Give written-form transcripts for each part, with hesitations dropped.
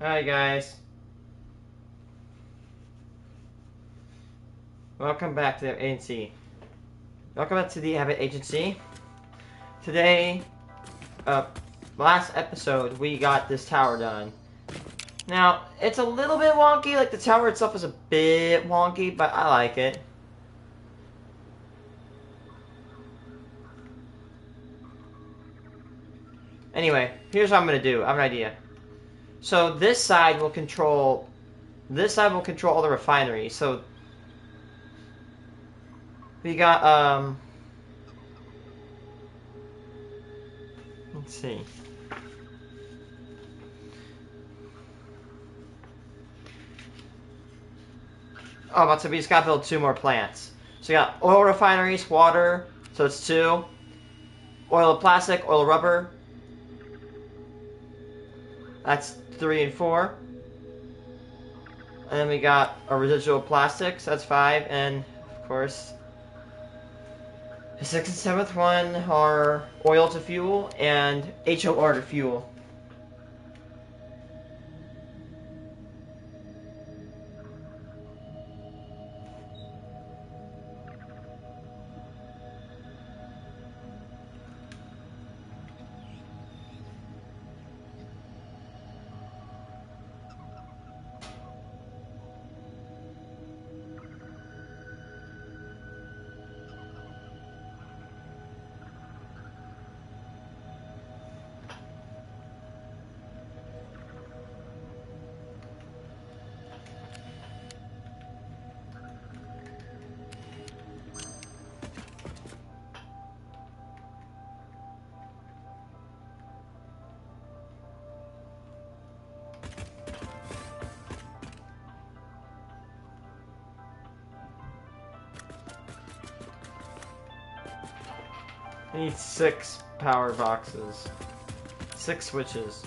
Hi guys. Welcome back to the agency. Welcome back to the Habit Agency. Today, last episode, we got this tower done. Now, it's a little bit wonky, like the tower itself is a bit wonky, but I like it. Anyway, here's what I'm gonna do. I have an idea. So this side will control all the refineries. So we got let's see. Oh, but so we just gotta build 2 more plants. So we got oil refineries, water, so it's 2. Oil and plastic, oil and rubber. That's 3 and 4. And then we got our residual plastics, that's 5, and of course the 6th and 7th one are oil to fuel and HOR to fuel. I need 6 power boxes. 6 switches.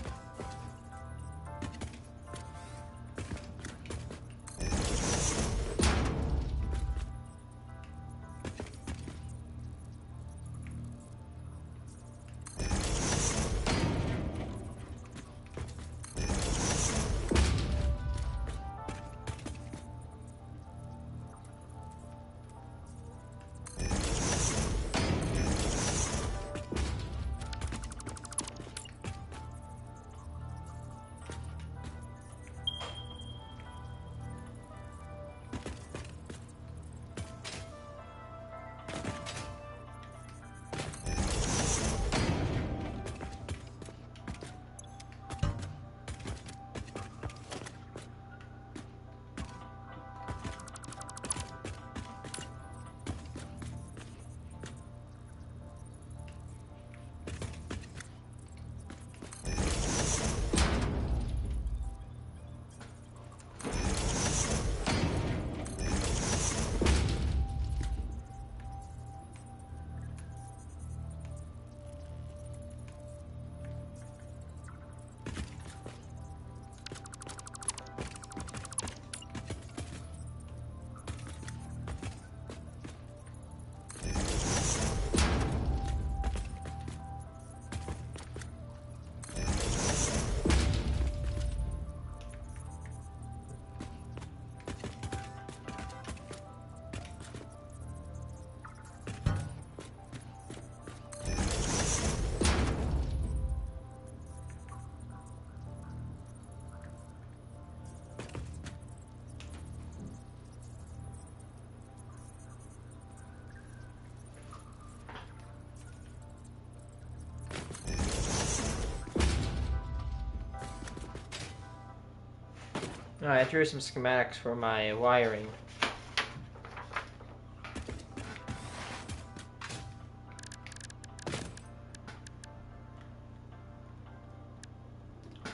Alright, I drew some schematics for my wiring.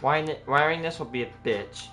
Wiring this will be a bitch.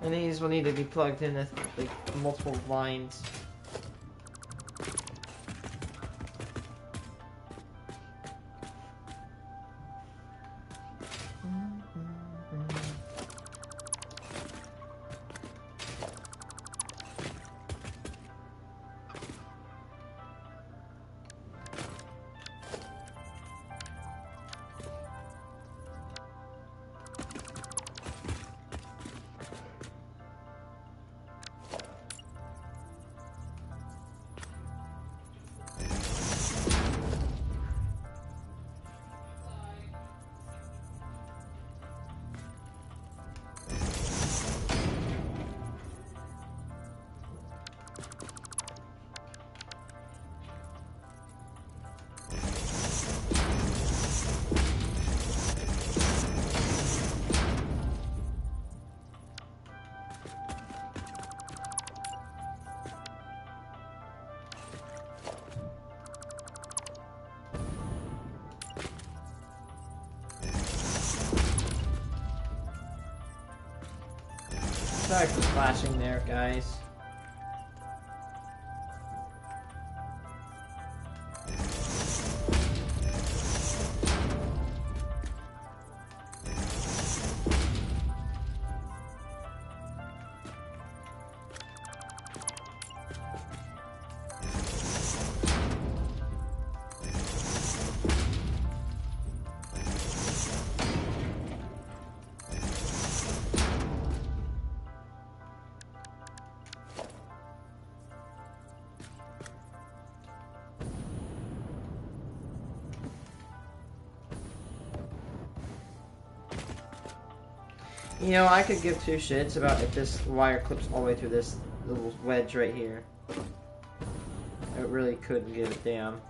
And these will need to be plugged in with like multiple lines. Sorry for flashing there, guys. You know, I could give two shits about if this wire clips all the way through this little wedge right here. I really couldn't give a damn.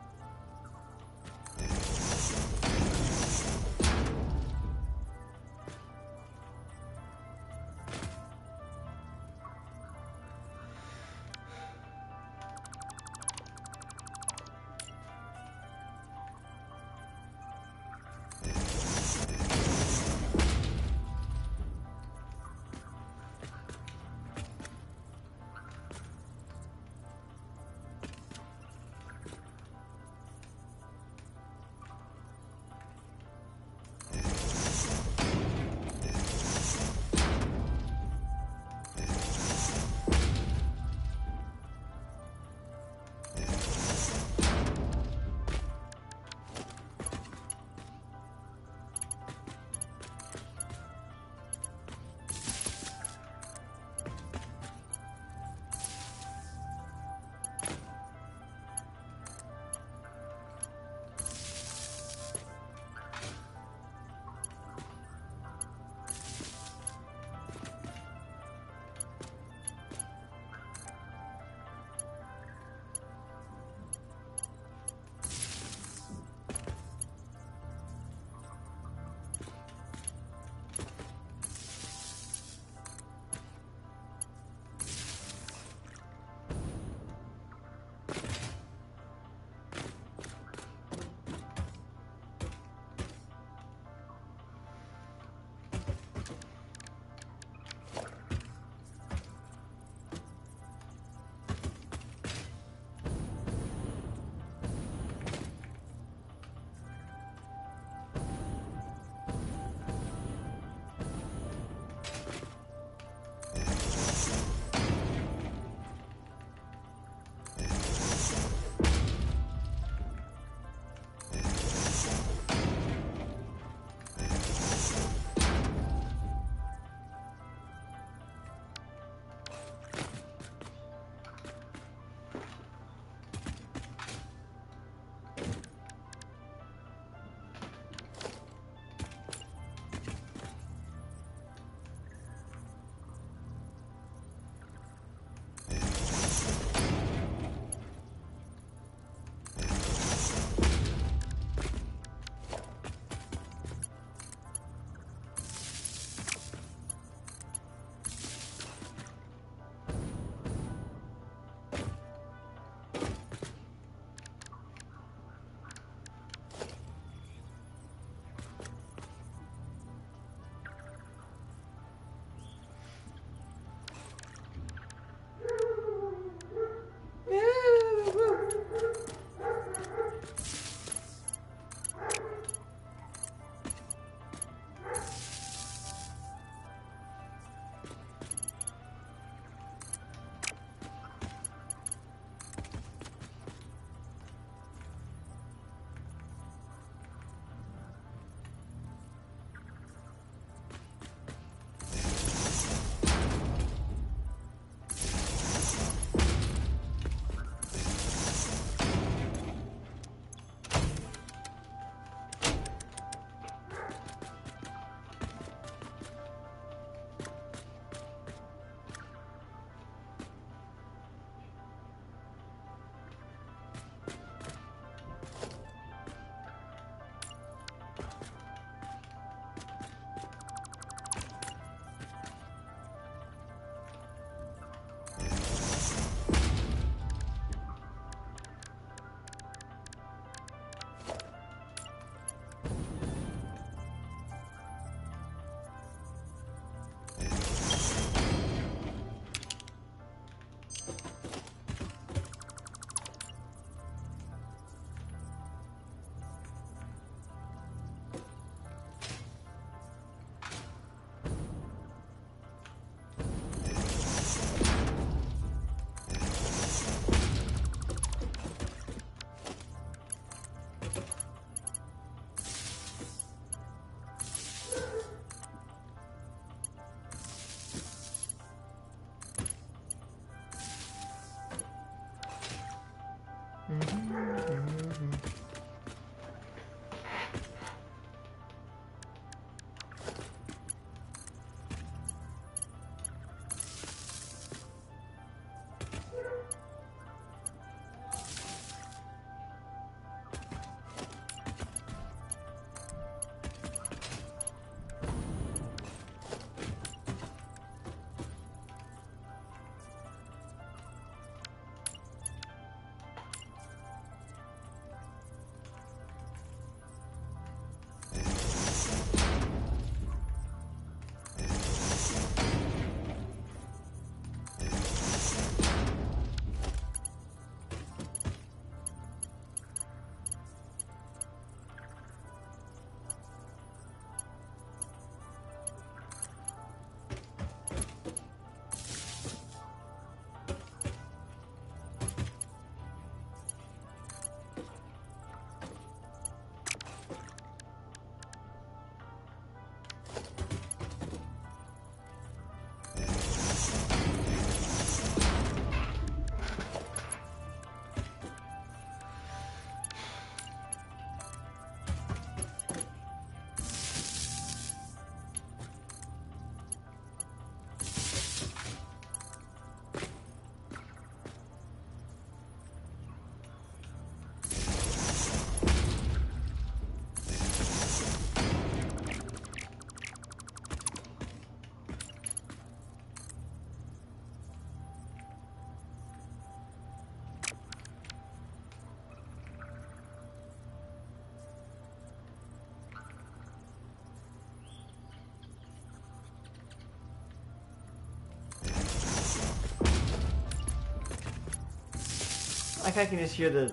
Like I can just hear the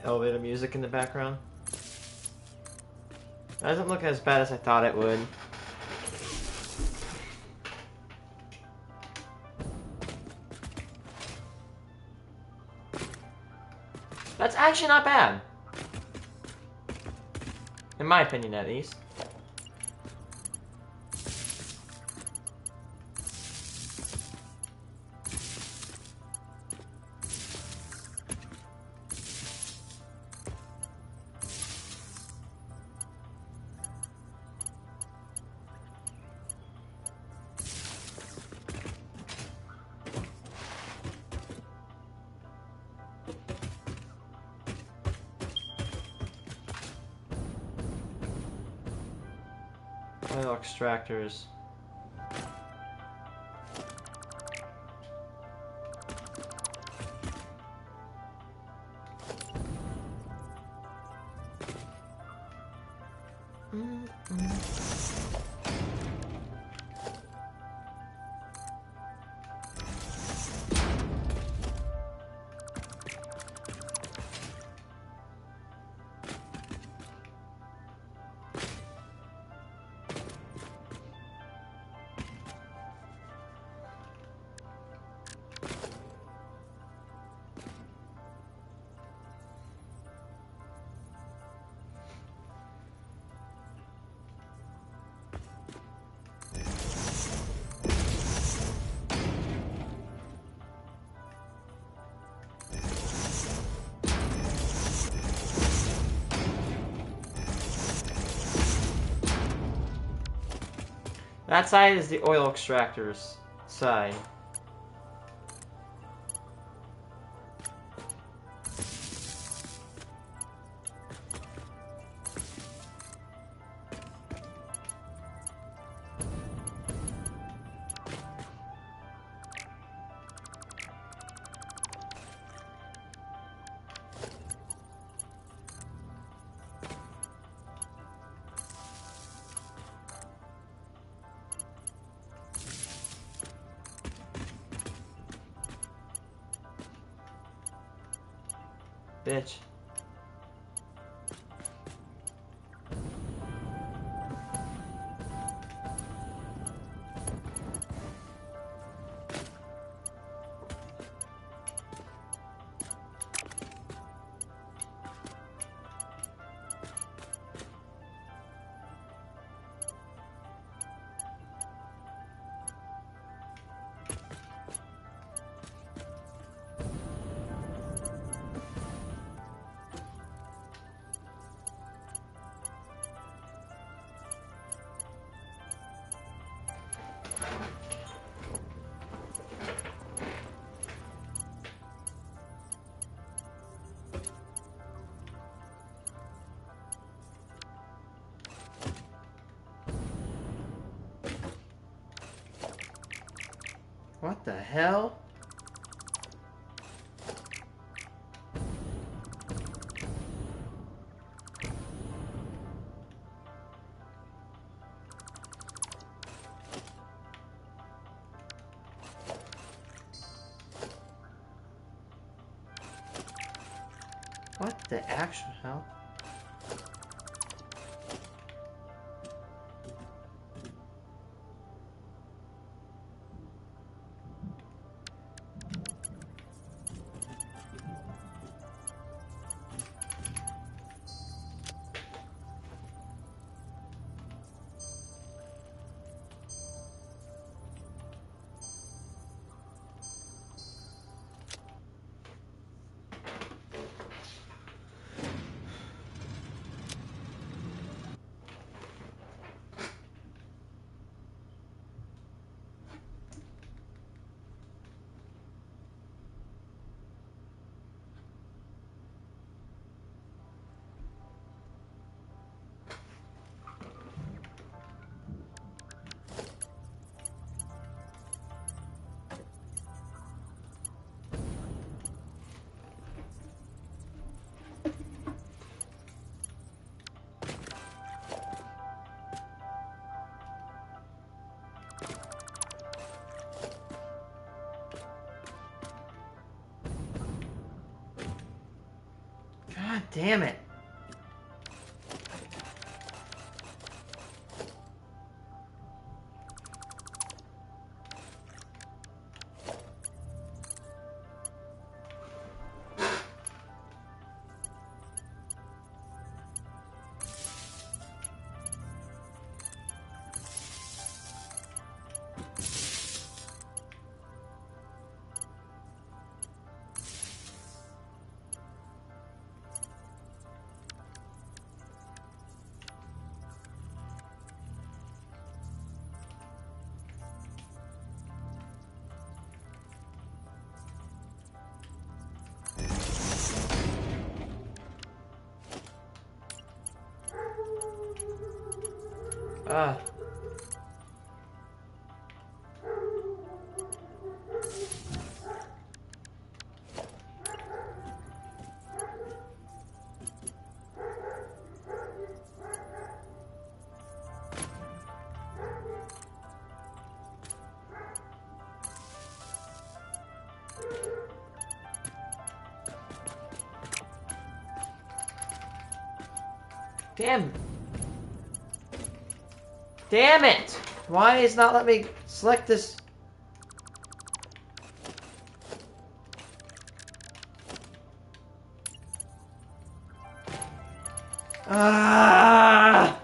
elevator music in the background. It doesn't look as bad as I thought it would. That's actually not bad. In my opinion, at least. Oil extractors. That side is the oil extractors side. Bitch. What the hell? What the actual hell? damn it. Ah. Damn. Damn it! Why is not let me select this? Ah!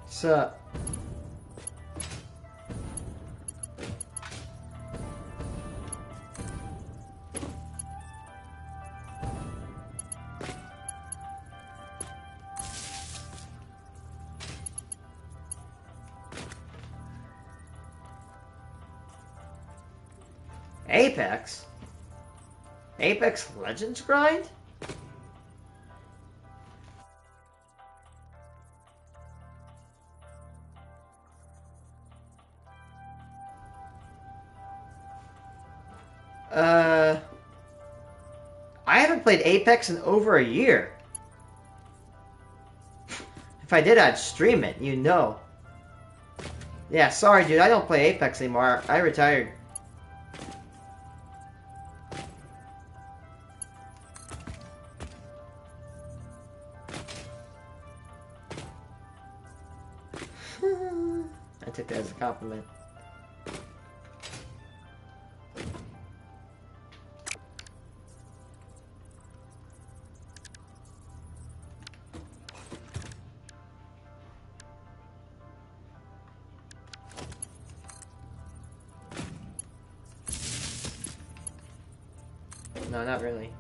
So, Apex? Apex Legends grind? I haven't played Apex in over a year. If I did, I'd stream it, you know. Yeah, sorry, dude, I don't play Apex anymore. I retired. I took that as a compliment. No, not really.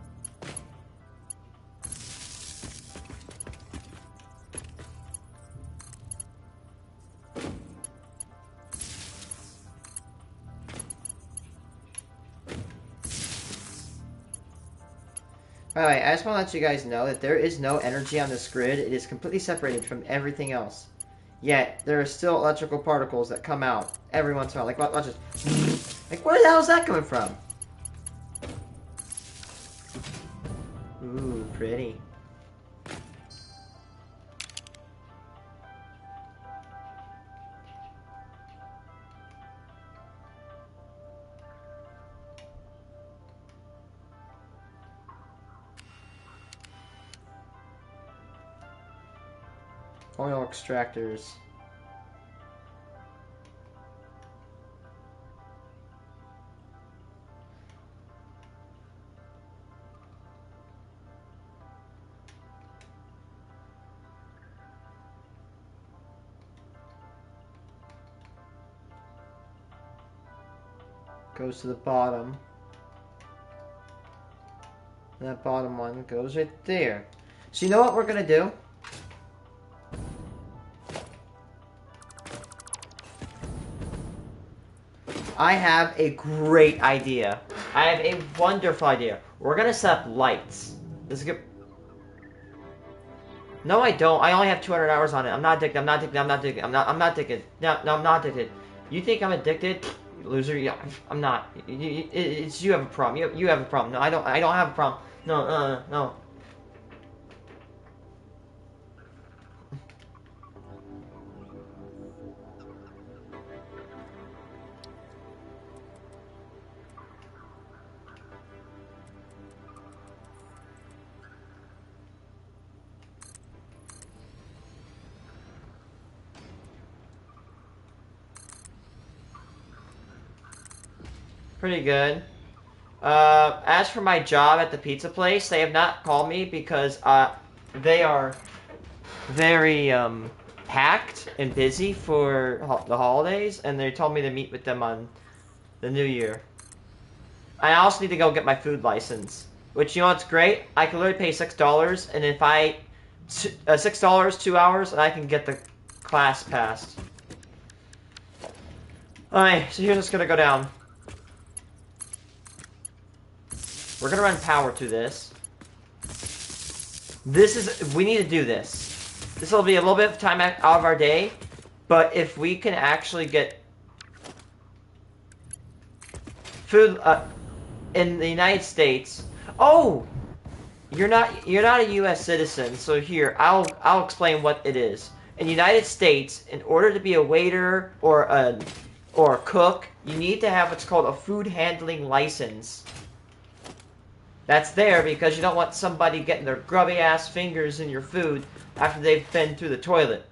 By the way, I just want to let you guys know that there is no energy on this grid. It is completely separated from everything else. Yet, there are still electrical particles that come out every once in a while. Like, watch this. Like, where the hell is that coming from? Ooh, pretty. Oil extractors. Goes to the bottom. And that bottom one goes right there. So you know what we're gonna do? I have a great idea. I have a wonderful idea. We're gonna set up lights. This is good. No, I don't. I only have 200 hours on it. I'm not addicted. I'm not addicted. I'm not addicted. I'm not addicted. No, I'm not addicted. You think I'm addicted? Loser. Yeah, I'm not. It's you have a problem. You have a problem. No, I don't. I don't have a problem. No, no. Pretty good. As for my job at the pizza place, they have not called me because they are very packed and busy for the holidays, and they told me to meet with them on the new year. I also need to go get my food license, which, you know what's great? I can literally pay $6, and if I $6, 2 hours, and I can get the class passed. Alright, so here's what's gonna go down. We're gonna run power to this. We need to do this. This will be a little bit of time out of our day, but if we can actually get food in the United States. Oh, you're not a U.S. citizen, so here I'll explain what it is. In the United States, in order to be a waiter or a cook, you need to have what's called a food handling license. That's there because you don't want somebody getting their grubby ass fingers in your food after they've been through the toilet.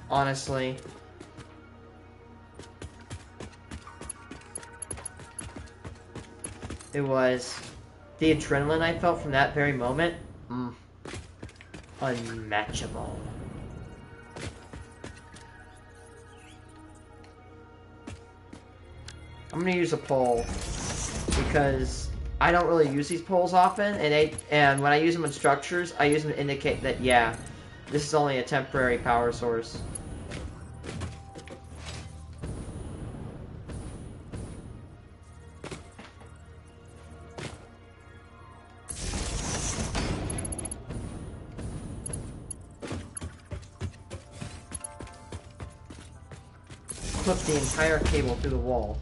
Honestly. It was the adrenaline I felt from that very moment. Unmatchable. I'm gonna use a pole because I don't really use these poles often, and when I use them in structures, I use them to indicate that, yeah, this is only a temporary power source. Clip the entire cable through the wall.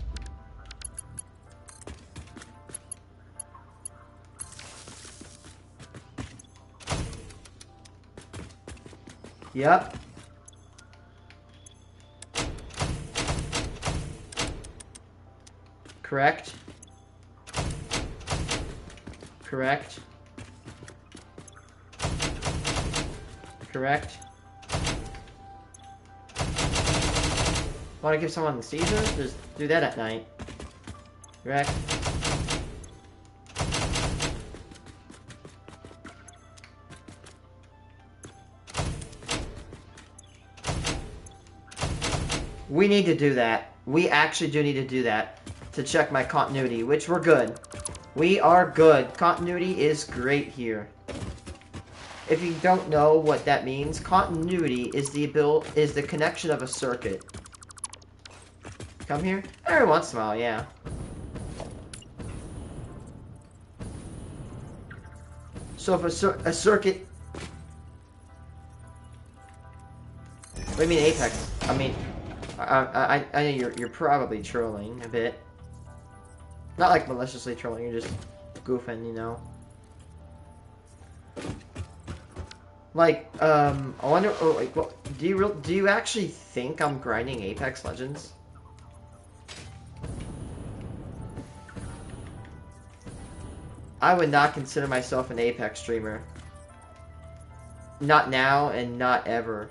Yep. Correct. Correct. Correct. Want to give someone the seizures? Just do that at night. Correct. We need to do that. We actually do need to do that to check my continuity, which we're good. We are good. Continuity is great here. If you don't know what that means, continuity is the connection of a circuit. Come here? Every once in a while, yeah. So if a circuit... What do you mean Apex? I mean... I know you're probably trolling a bit. Not like maliciously trolling, you're just goofing, you know. Like, I wonder. Oh, like, what do you actually think I'm grinding Apex Legends? I would not consider myself an Apex streamer. Not now and not ever.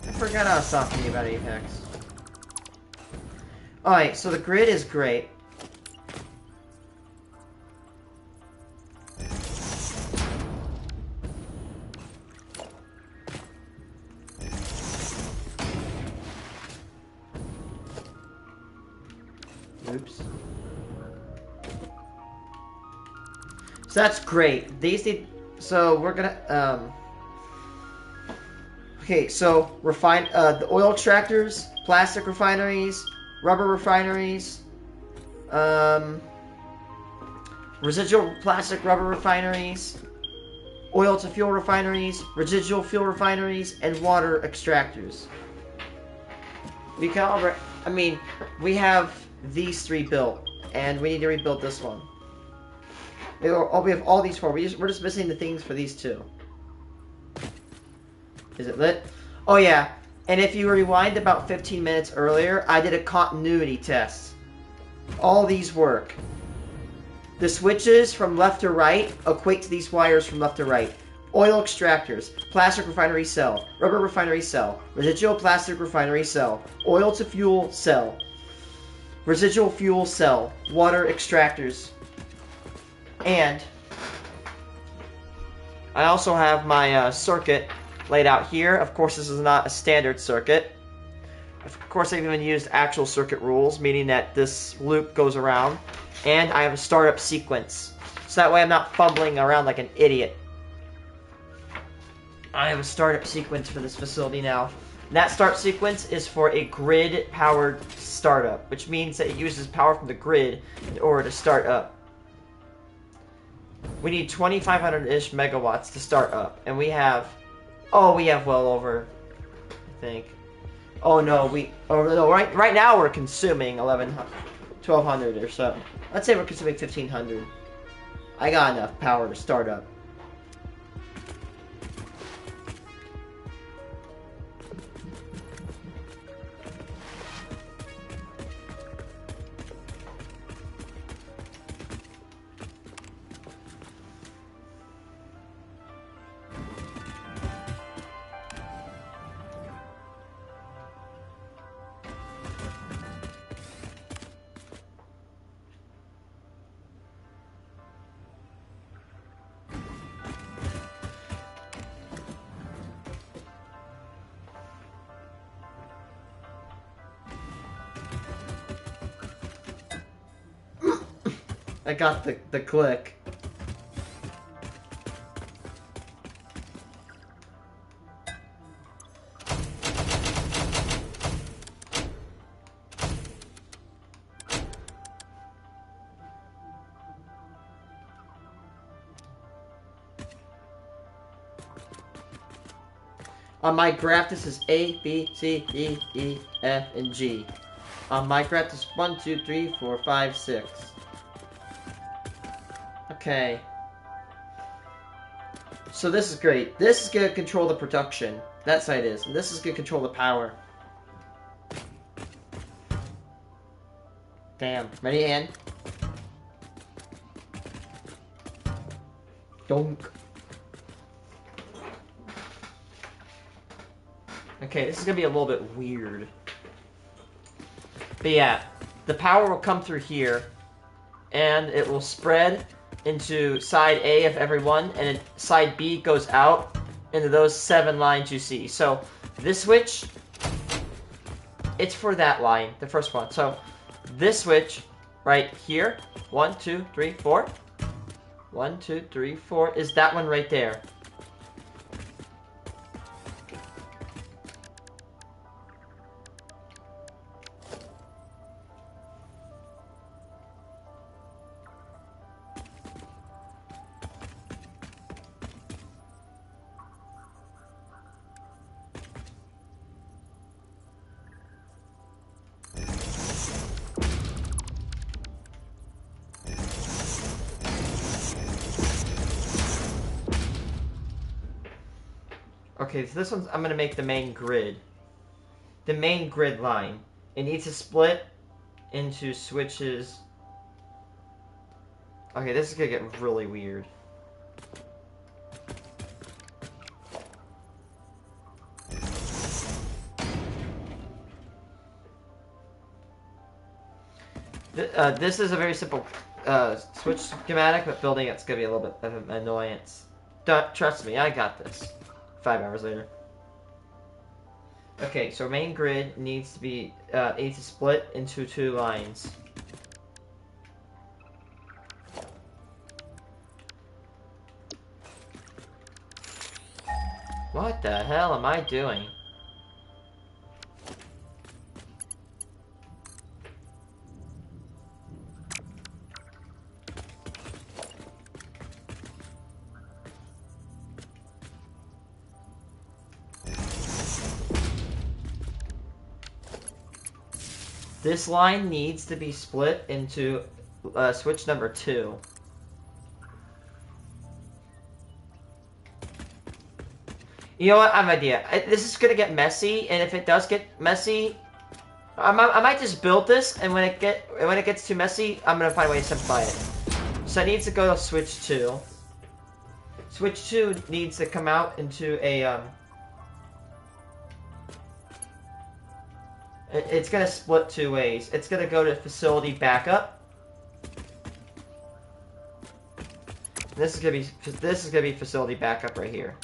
I forgot I was talking to you about Apex. Alright, so the grid is great. Oops. So that's great. These need... So we're gonna... Okay, so the oil extractors, plastic refineries, rubber refineries, residual plastic rubber refineries, oil to fuel refineries, residual fuel refineries, and water extractors. We can already, I mean, we have these 3 built, and we need to rebuild this one. We have all these 4. We're just missing the things for these 2. Is it lit? Oh yeah, and if you rewind about 15 minutes earlier, I did a continuity test. All these work. The switches from left to right equate to these wires from left to right. Oil extractors, plastic refinery cell, rubber refinery cell, residual plastic refinery cell, oil to fuel cell, residual fuel cell, water extractors. And I also have my circuit laid out here. Of course, this is not a standard circuit. Of course, I've even used actual circuit rules, meaning that this loop goes around. And I have a startup sequence. So that way I'm not fumbling around like an idiot. I have a startup sequence for this facility now. And that start sequence is for a grid-powered startup, which means that it uses power from the grid in order to start up. We need 2,500-ish megawatts to start up. And we have... Oh, we have well over, I think. Oh no, right now we're consuming 1,200 or so. Let's say we're consuming 1,500. I got enough power to start up. I got the click. On my graph, this is A, B, C, D, E, F, and G. On my graph, this is 1, 2, 3, 4, 5, 6. Okay. So this is great. This is going to control the production. That side is. And this is going to control the power. Damn. Ready, Ann? Donk. Okay, this is going to be a little bit weird. But yeah, the power will come through here, and it will spread into side A of every one, and then side B goes out into those 7 lines you see. So, this switch, it's for that line, the first one. So, this switch right here, 1, 2, 3, 4. 1, 2, 3, 4 is that one right there. Okay, so this one's, I'm going to make the main grid. The main grid line. It needs to split into switches. Okay, this is going to get really weird. This is a very simple switch schematic, but building it's going to be a little bit of an annoyance. Trust me, I got this. 5 hours later. Okay, so main grid needs to be needs to split into 2 lines. What the hell am I doing? This line needs to be split into switch number 2. You know what? I have an idea. This is gonna get messy, and if it does get messy, I might just build this, and when it gets too messy, I'm gonna find a way to simplify it. So it needs to go to switch 2. Switch 2 needs to come out into a It's gonna split 2 ways. It's gonna go to facility backup. This is gonna be facility backup right here.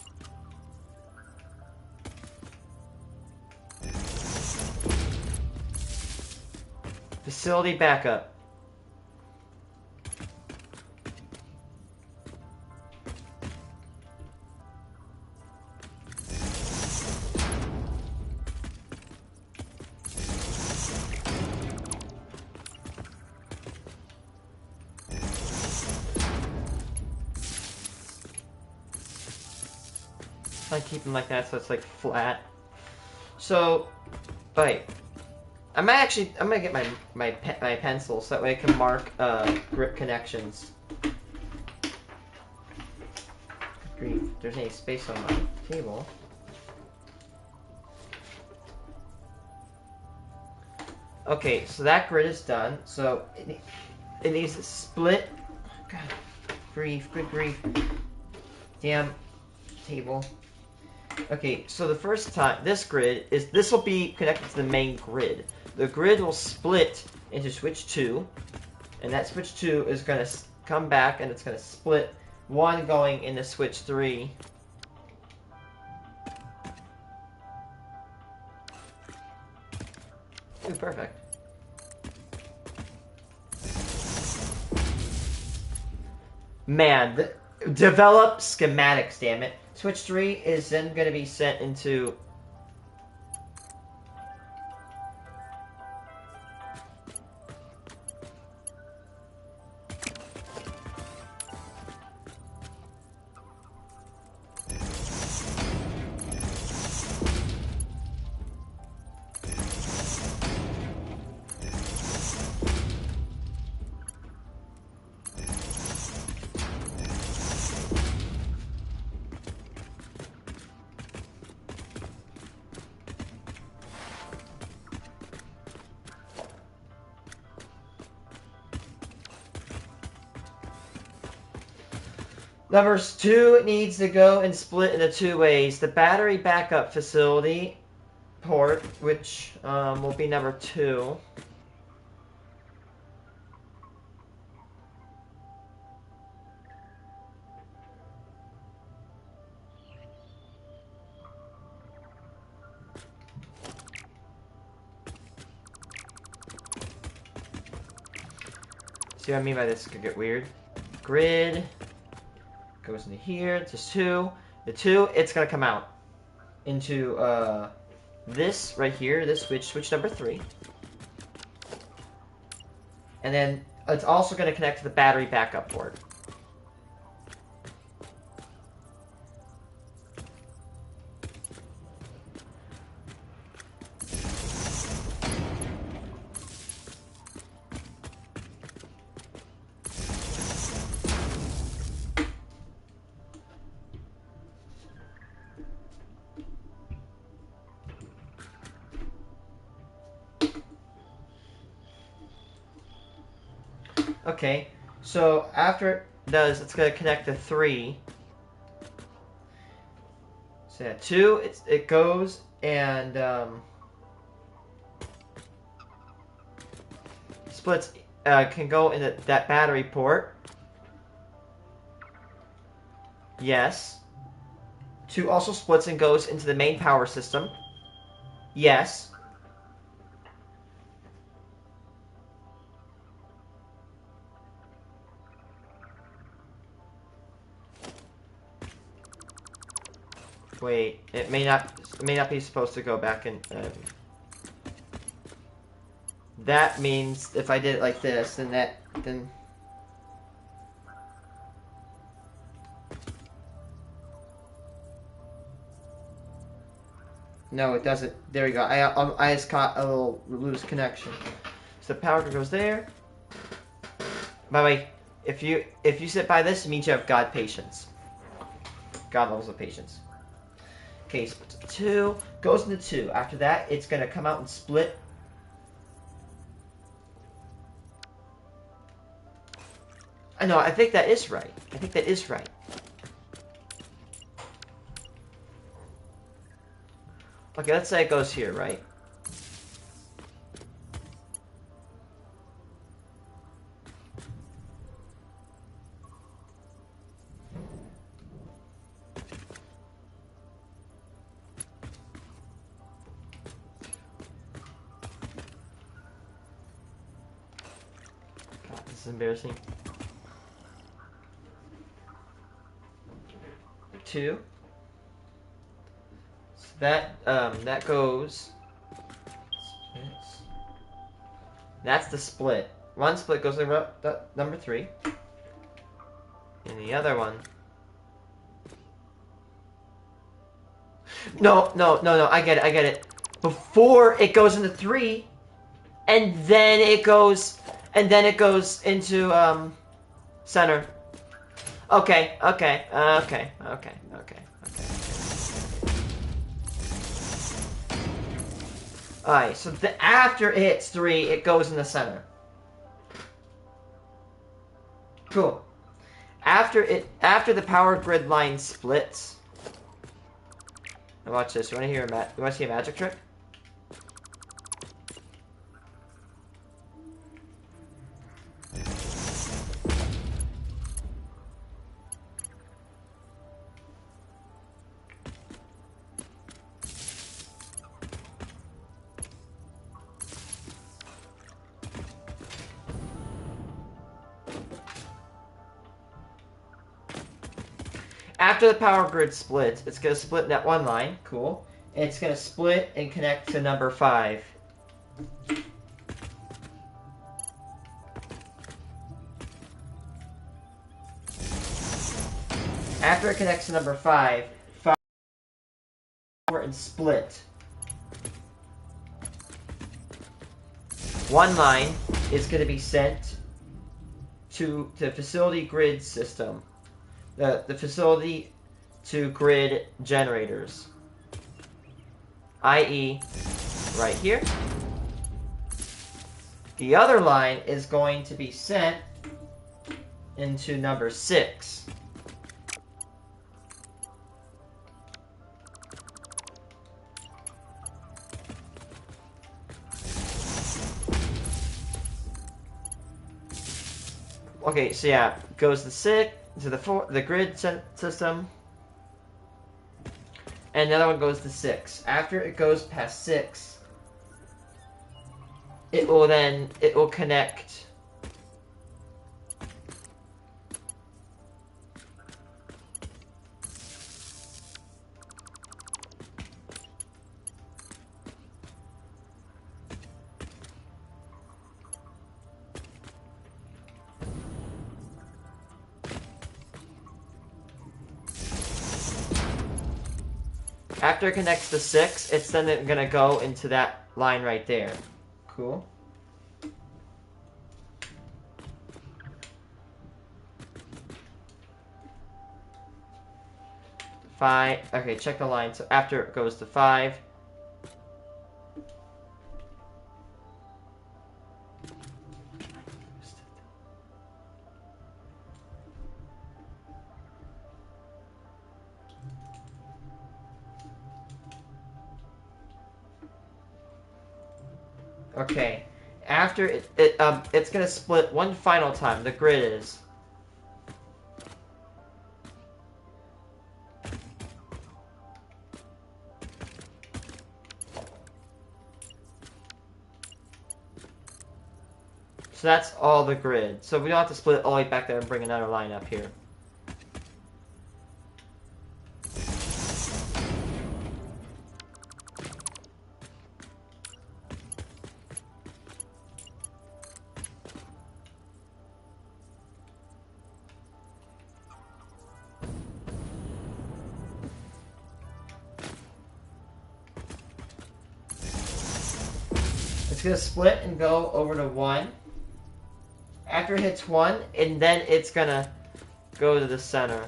Facility backup. I keep them like that so it's like flat. So, right. I'm gonna get my pencil so that way I can mark grip connections. Grief, if there's any space on my table. Okay, so that grid is done. So it needs to split. God, grief, good grief. Damn table. Okay, so the first time, this will be connected to the main grid. The grid will split into switch 2, and that switch 2 is going to come back, and it's going to split 1 going into switch 3. Ooh, perfect. Man, develop schematics, damn it. Switch 3 is then going to be sent into... Number 2 needs to go and split into 2 ways. The battery backup facility port, which will be number 2. See what I mean by this? Could get weird. Grid goes into here. It's 2. The 2, it's gonna come out into this right here. This switch number 3, and then it's also gonna connect to the battery backup port. Okay, so after it does, it's going to connect to 3. So yeah, 2, it goes and splits, can go in that battery port. Yes. 2 also splits and goes into the main power system. Yes. Wait, it may not be supposed to go back in. That means if I did it like this, then. No, it doesn't. There we go. I just caught a little loose connection. So the power goes there. By the way, if you sit by this, it means you have God patience. God levels of patience. Okay, split to 2, goes into 2. After that, it's gonna come out and split. I know, I think that is right. I think that is right. Okay, let's say it goes here, right? God, this is embarrassing. 2. So that goes. That's the split. One split goes to number 3, and the other one. No. I get it. Before it goes into 3, and then it goes into center. Okay. Alright, so after it hits 3, it goes in the center. Cool. After the power grid line splits. Now watch this. You want to see a magic trick? After the power grid splits, it's going to split in that one line. Cool. And it's going to split and connect to number 5. After it connects to number 5, and split. One line is going to be sent to the facility grid system. The facility to grid generators, i.e. right here. The other line is going to be sent into number 6. okay, so yeah, goes the 6 to the grid system, and the other one goes to 6. After it goes past 6, it will connect. After it connects to 6, it's then gonna go into that line right there. Cool. Five. Okay, check the line. So after it goes to 5. Okay. After it's gonna split one final time. The grid is. So that's all the grid. So we don't have to split it all the way back there and bring another line up here. It's gonna split and go over to 1. After it hits 1, and then it's gonna go to the center.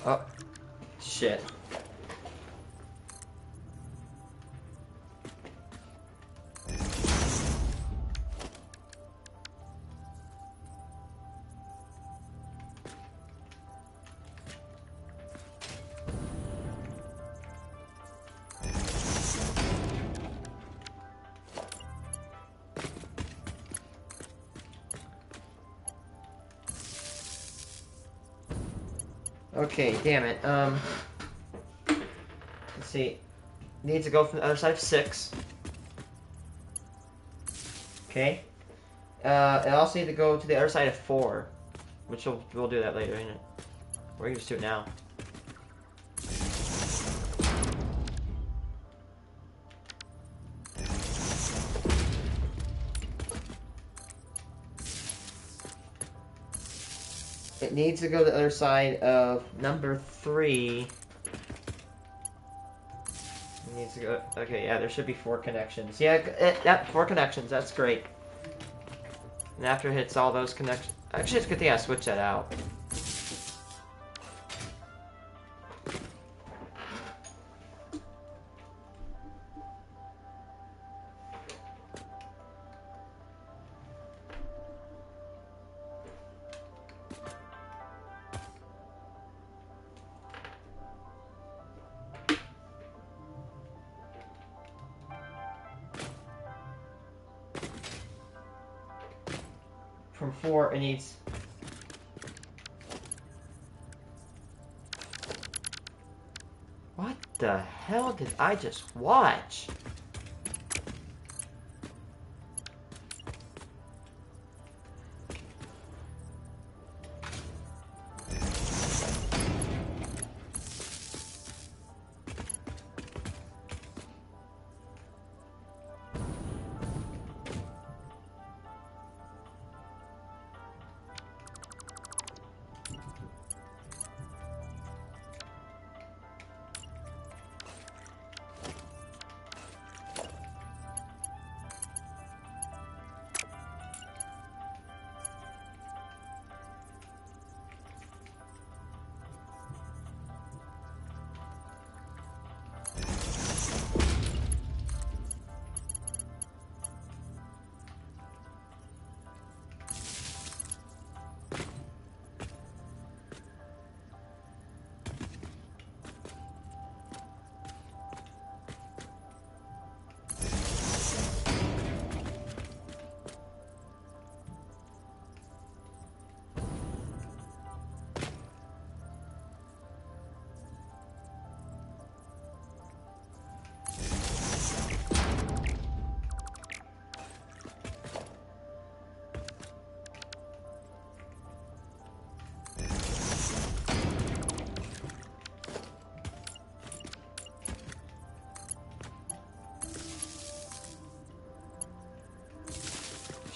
Oh, shit. Okay, damn it. Let's see. Needs to go from the other side of 6. Okay. It also needs to go to the other side of 4, which we'll do that later, ain't it? Or we can just do it now. It needs to go to the other side of number 3. It needs to go. Okay, yeah, there should be 4 connections. Yeah, 4 connections. That's great. And after it hits all those connections, actually, it's a good thing I switched that out. From 4, it needs. What the hell did I just watch?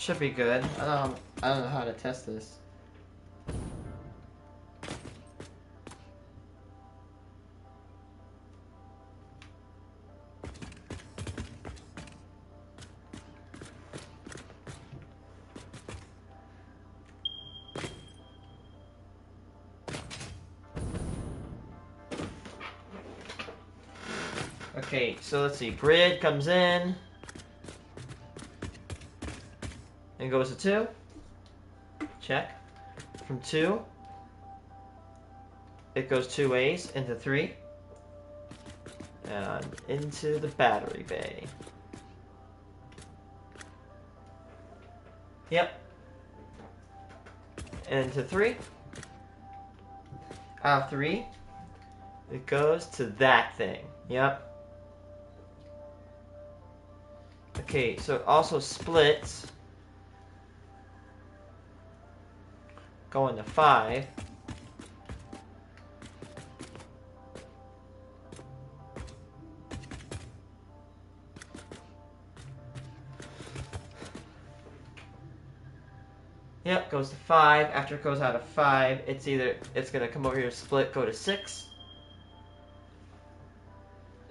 Should be good. I don't know how to test this. Okay, so let's see. Grid comes in and goes to 2. Check. From 2, it goes 2 ways into 3 and into the battery bay. Yep. Into 3. Out of 3, it goes to that thing. Yep. Okay, so it also splits going to 5. Yep, goes to 5. After it goes out of 5, it's gonna come over here, split, go to 6.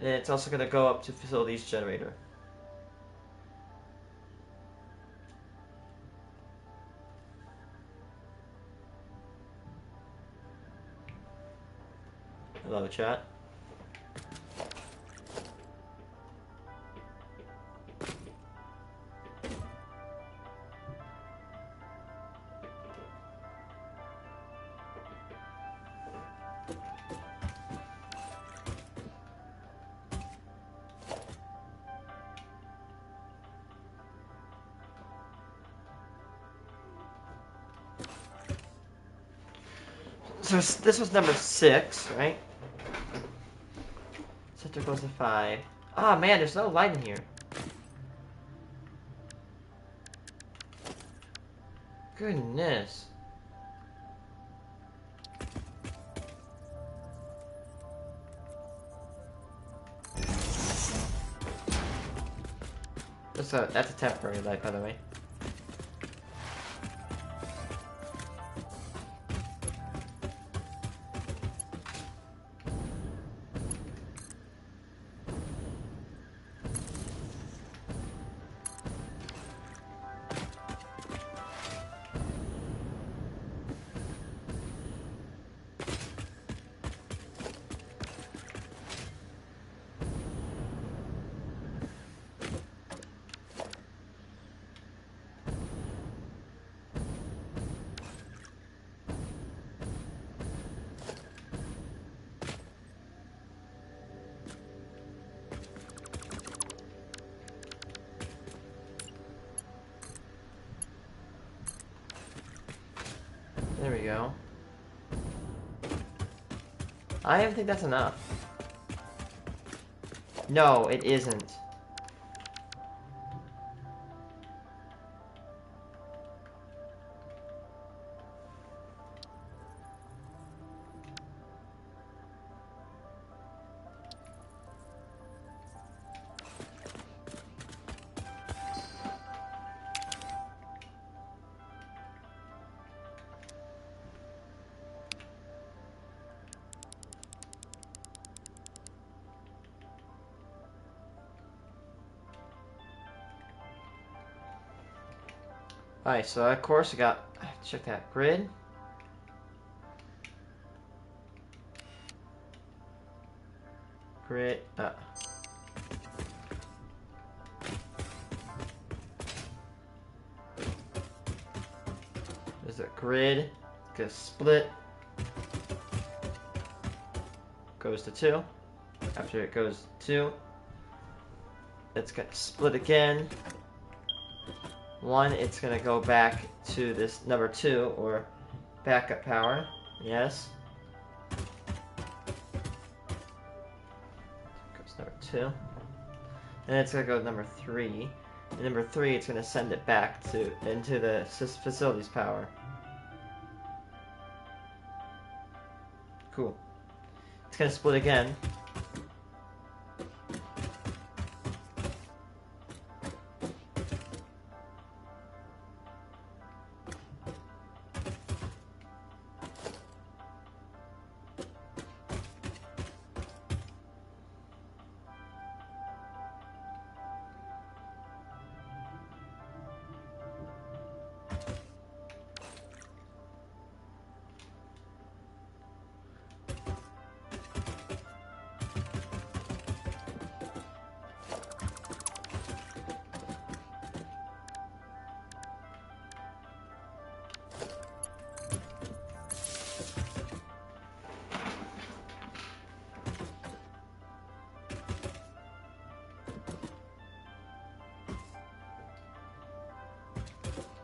And it's also gonna go up to facilities generator. Hello, chat. So this was number 6, right? Center goes to 5. Ah, man, there's no light in here. Goodness. That's a temporary light, by the way. There we go. I don't think that's enough. No, it isn't. Alright, so of course I have to check that grid. Grid, there's a grid, gets split, goes to 2. After it goes to 2, it's gonna split again. 1, it's gonna go back to this number 2, or backup power. Yes. Goes number 2. And it's gonna go to number 3. And number 3, it's gonna send it back into the facilities power. Cool. It's gonna split again.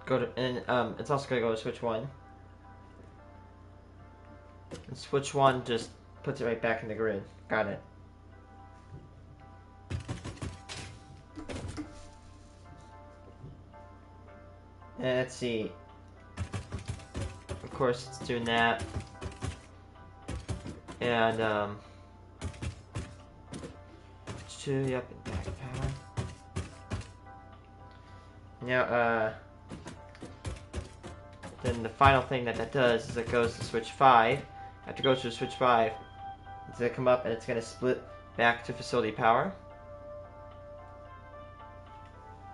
go to, and it's also gonna go to switch 1. And switch 1 just puts it right back in the grid. Got it. And let's see. Of course, it's doing that. And yep, and back power. Now, then the final thing that does is it goes to switch 5. After it goes to switch 5, it's going to come up and it's going to split back to facility power.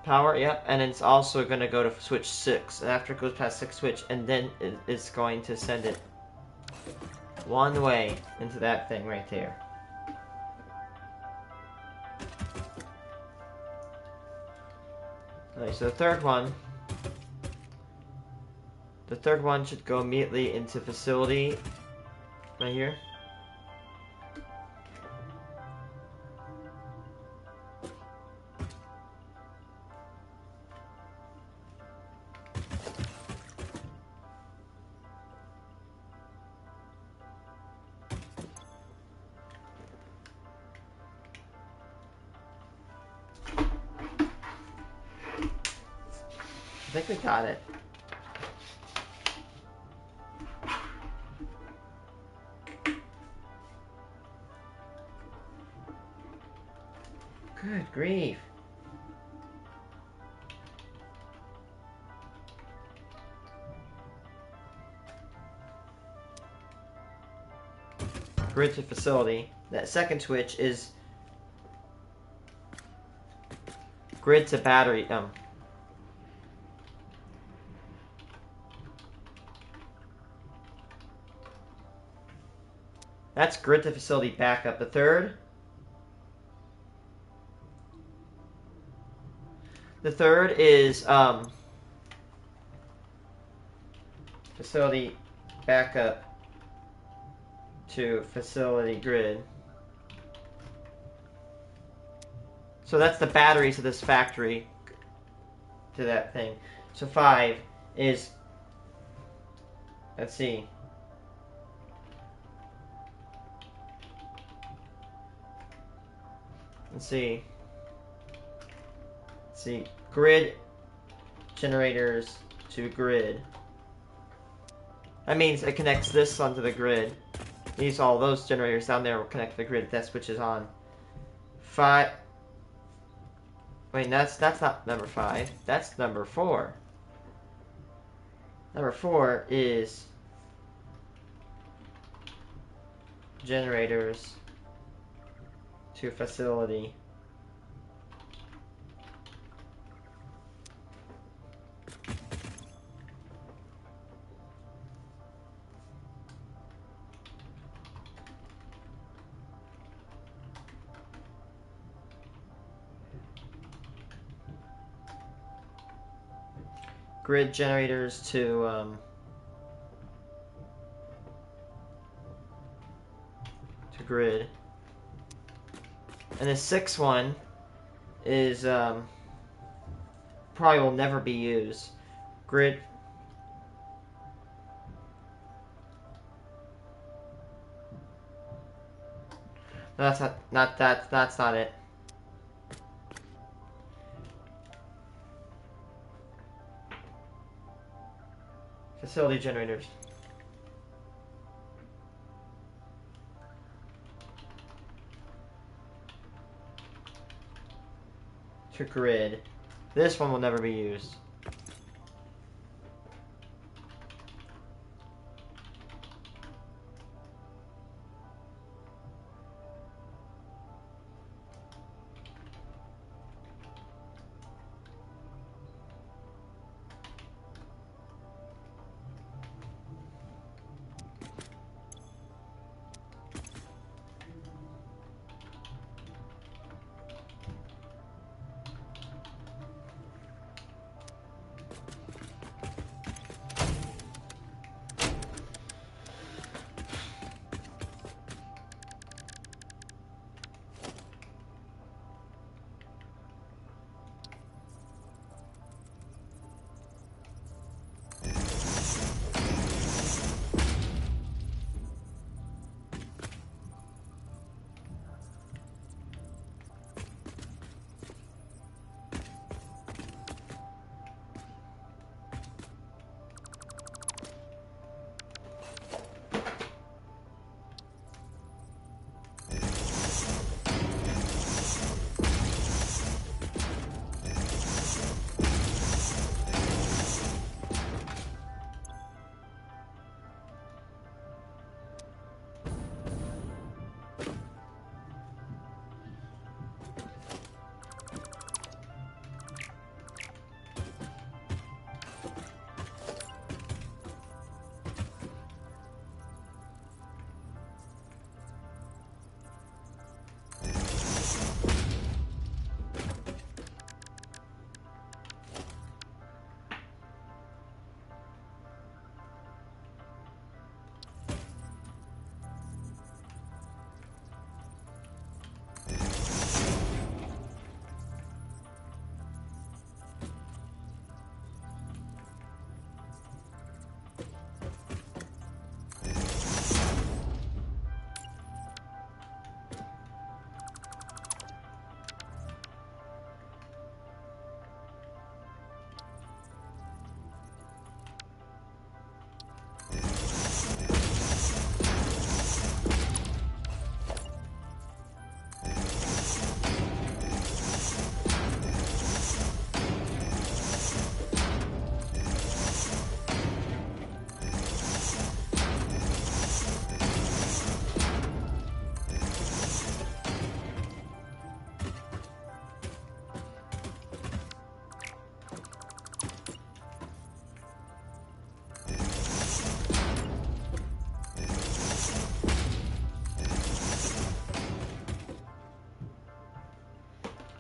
Power, yep, and it's also going to go to switch 6. And after it goes past 6 switch, and then it's going to send it one way into that thing right there. Alright, so the third one should go immediately into facility right here. I think we got it. Good grief. Grid to facility. That second switch is grid to battery. That's grid to facility backup. The third is facility backup to facility grid. So that's the batteries of this factory to that thing. So 5 is, let's see. Let's see, grid generators to grid. That means it connects this onto the grid. All those generators down there will connect to the grid if that switch is on. 5. Wait, that's not number 5. That's number 4. Number 4 is generators to facility. Grid generators to grid. And the 6th one is probably will never be used. Grid. No, that's not it. Facility generators. To grid. This one will never be used.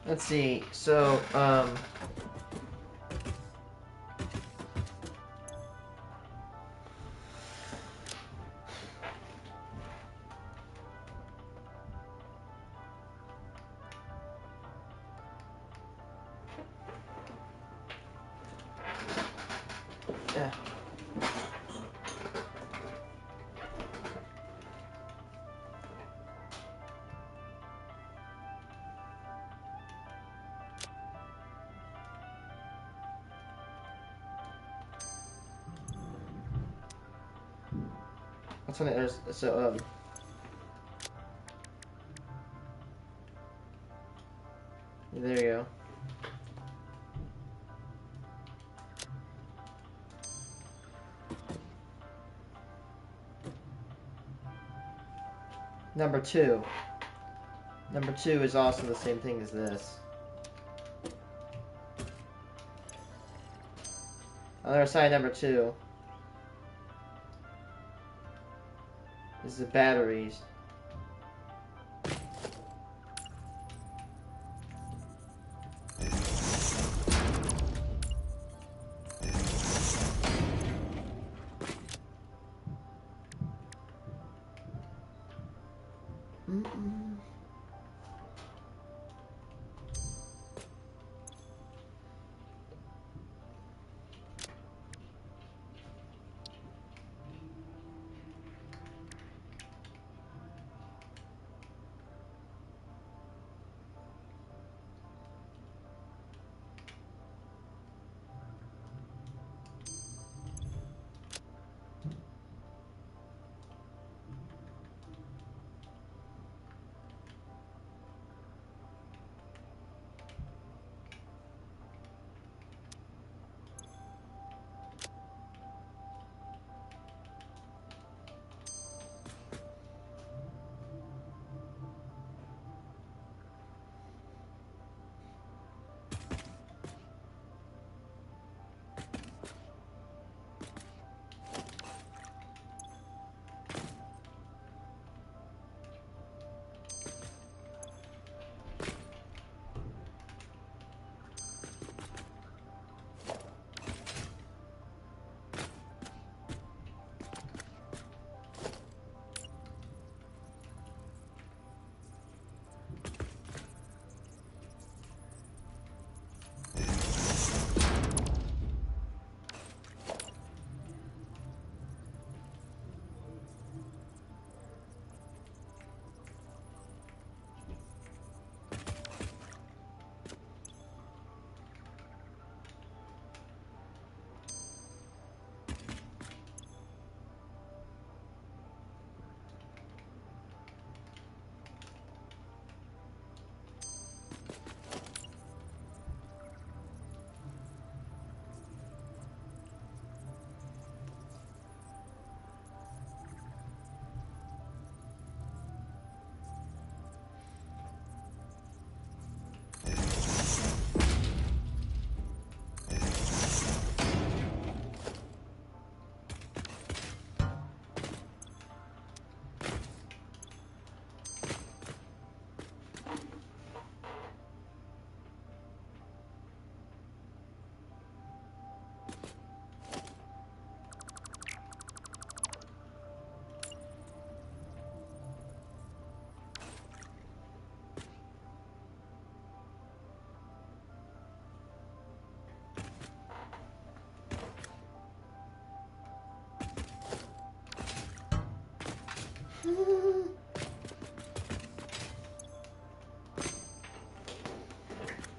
Let's see. So, yeah. What's on it? So, there you go. Number 2. Number 2 is also the same thing as this. Other side, number 2 is the batteries.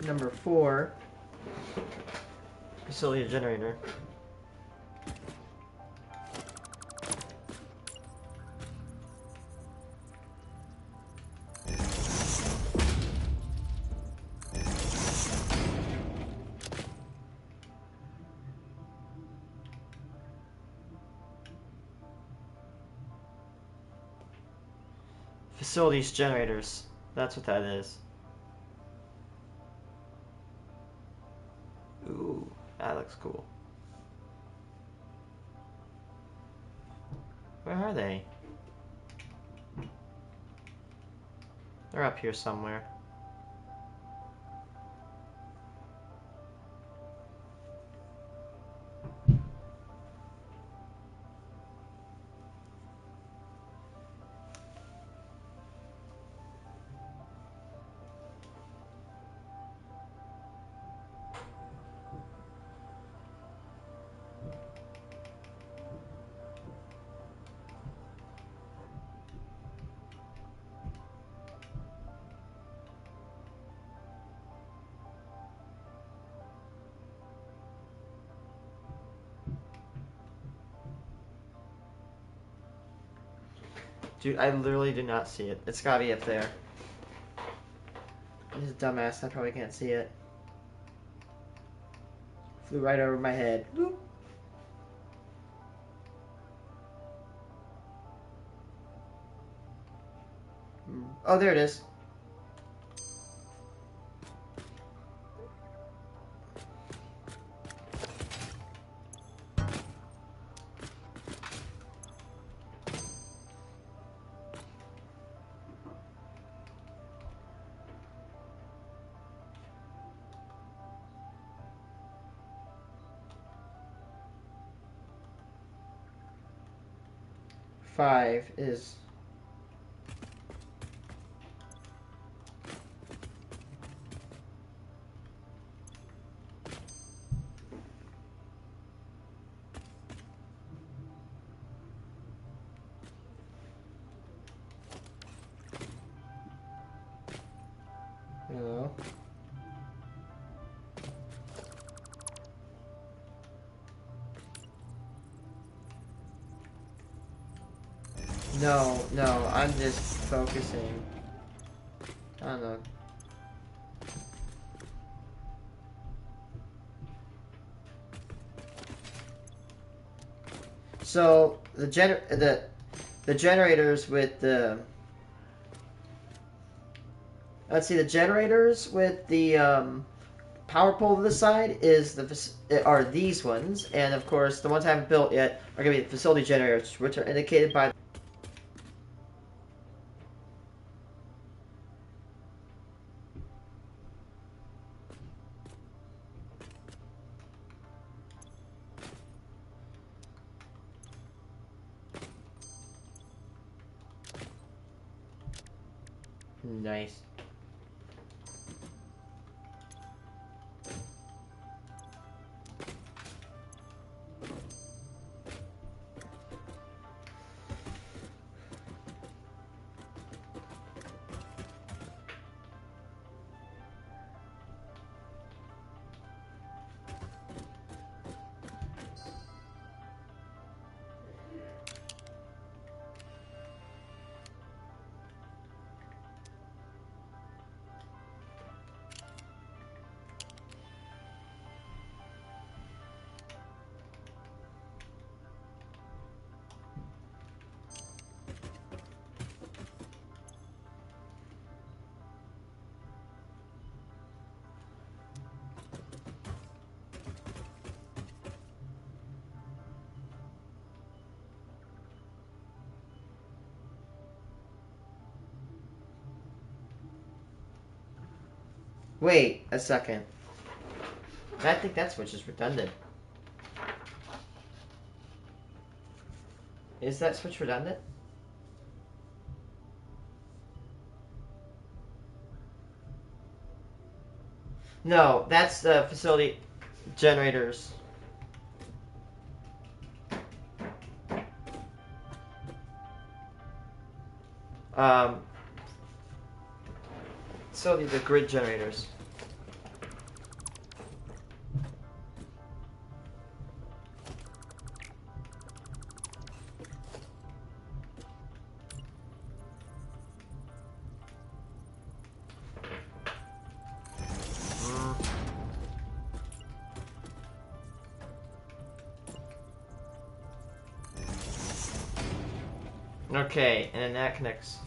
Number 4, facility generator. Facilities generators. That's what that is. Ooh, that looks cool. Where are they? They're up here somewhere. Dude, I literally did not see it. It's gotta be up there. I'm just a dumbass. I probably can't see it. Flew right over my head. Boop. Oh, there it is. Five is... Hello? No, no, I'm just focusing. I don't know. So the generators with the, let's see, the generators with the power pole to the side are these ones, and of course the ones I haven't built yet are going to be the facility generators, which are indicated by. Nice. Wait a second. I think that switch is redundant. Is that switch redundant? No, that's the facility generators. So the grid generators. Okay, and then that connects.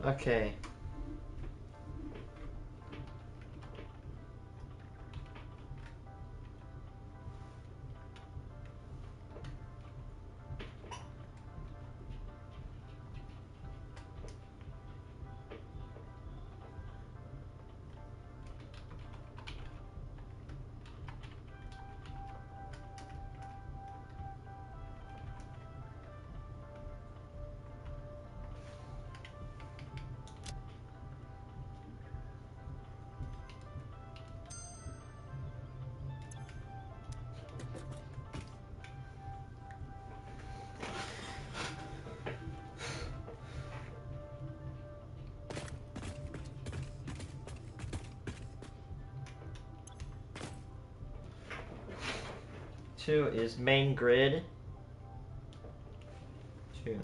Okay. 2 is main grid. 2.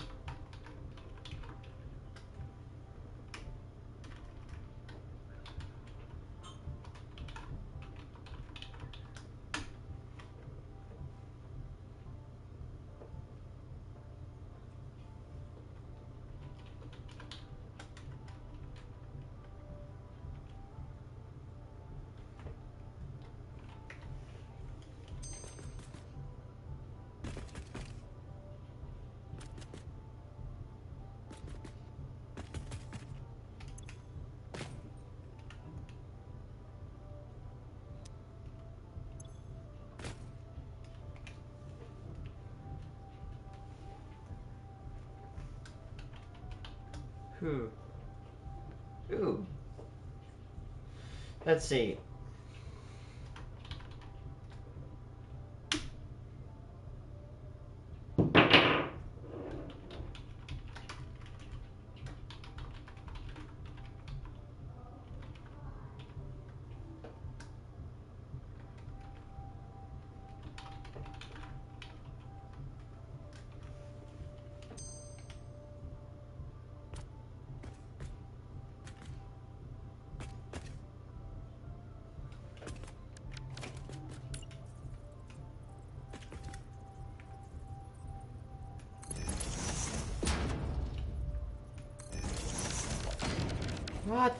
Ooh. Let's see. What?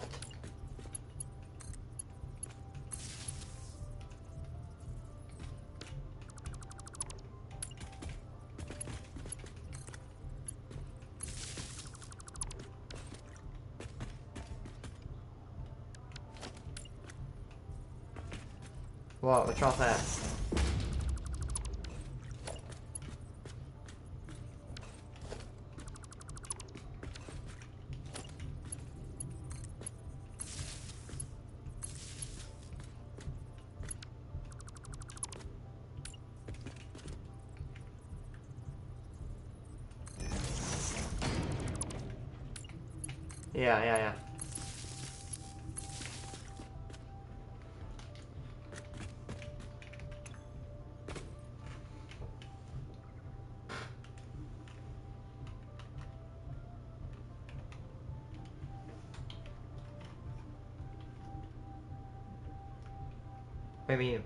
What? What's wrong with that? Yeah. What do you mean?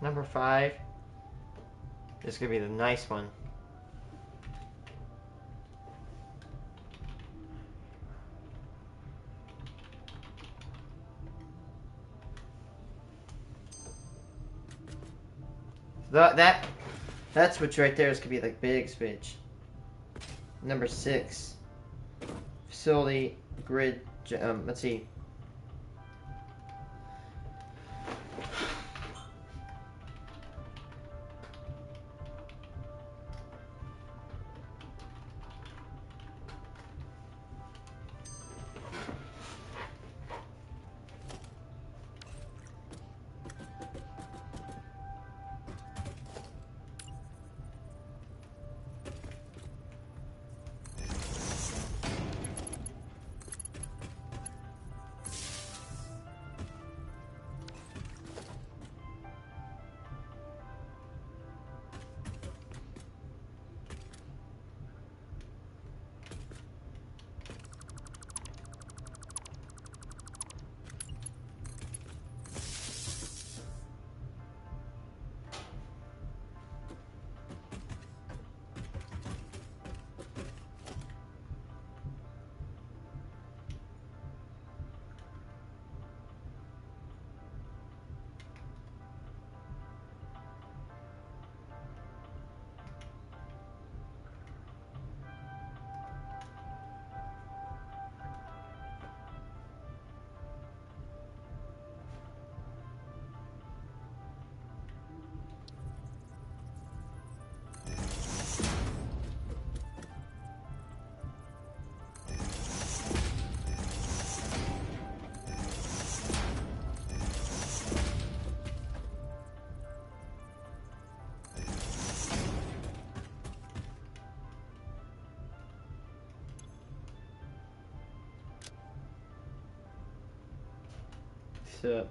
Number 5. This is gonna be the nice one. That switch right there is gonna be the big switch. Number 6. Facility grid. Let's see. So.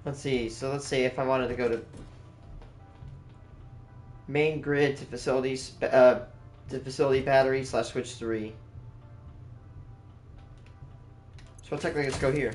Let's see. So let's say if I wanted to go to main grid to facility battery / switch 3. So technically, let's go here.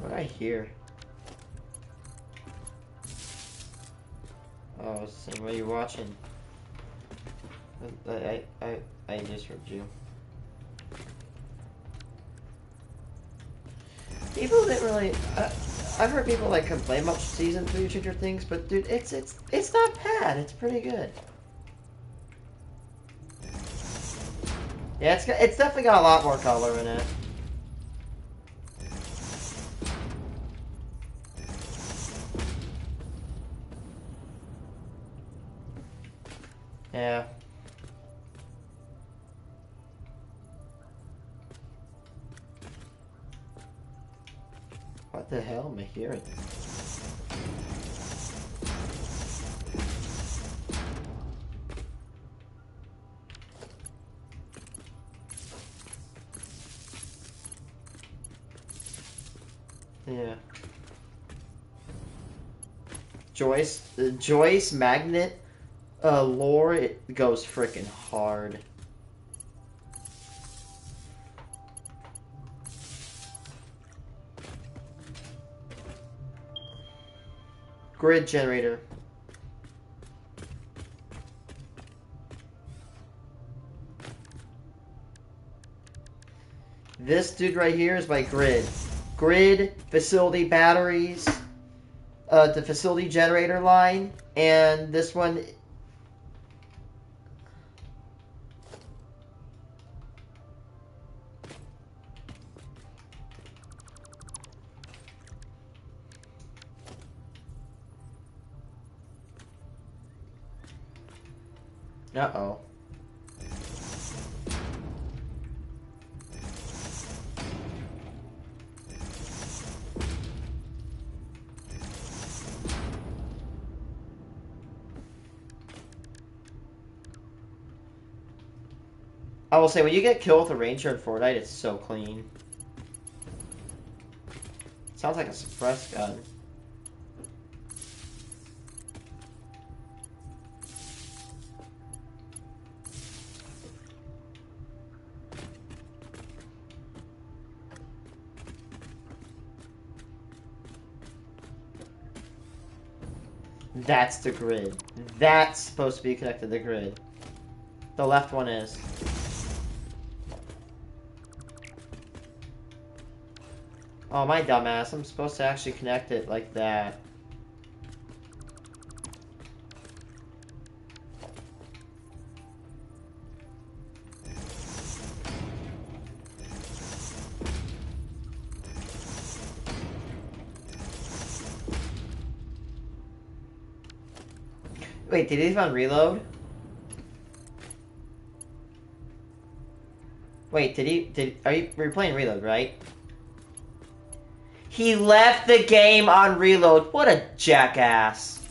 What I hear? Oh, it's the same. What are you watching? I just heard you. People didn't really. I've heard people like complain about season 3 of Stranger Things, but dude, it's not bad. It's pretty good. Yeah, it's definitely got a lot more color in it. Yeah. What the hell am I hearing? Yeah. Joyce Magnet lore, it goes freaking hard. Grid generator. This dude right here is my grid. Grid, facility batteries, the facility generator line, and this one. Uh-oh. I will say, when you get killed with a ranger in Fortnite, it's so clean. Sounds like a suppressed gun. That's the grid. That's supposed to be connected to the grid. The left one is. Oh, my dumbass. I'm supposed to actually connect it like that. Wait, did he even reload? Wait, were you playing reload, right? He left the game on reload. What a jackass.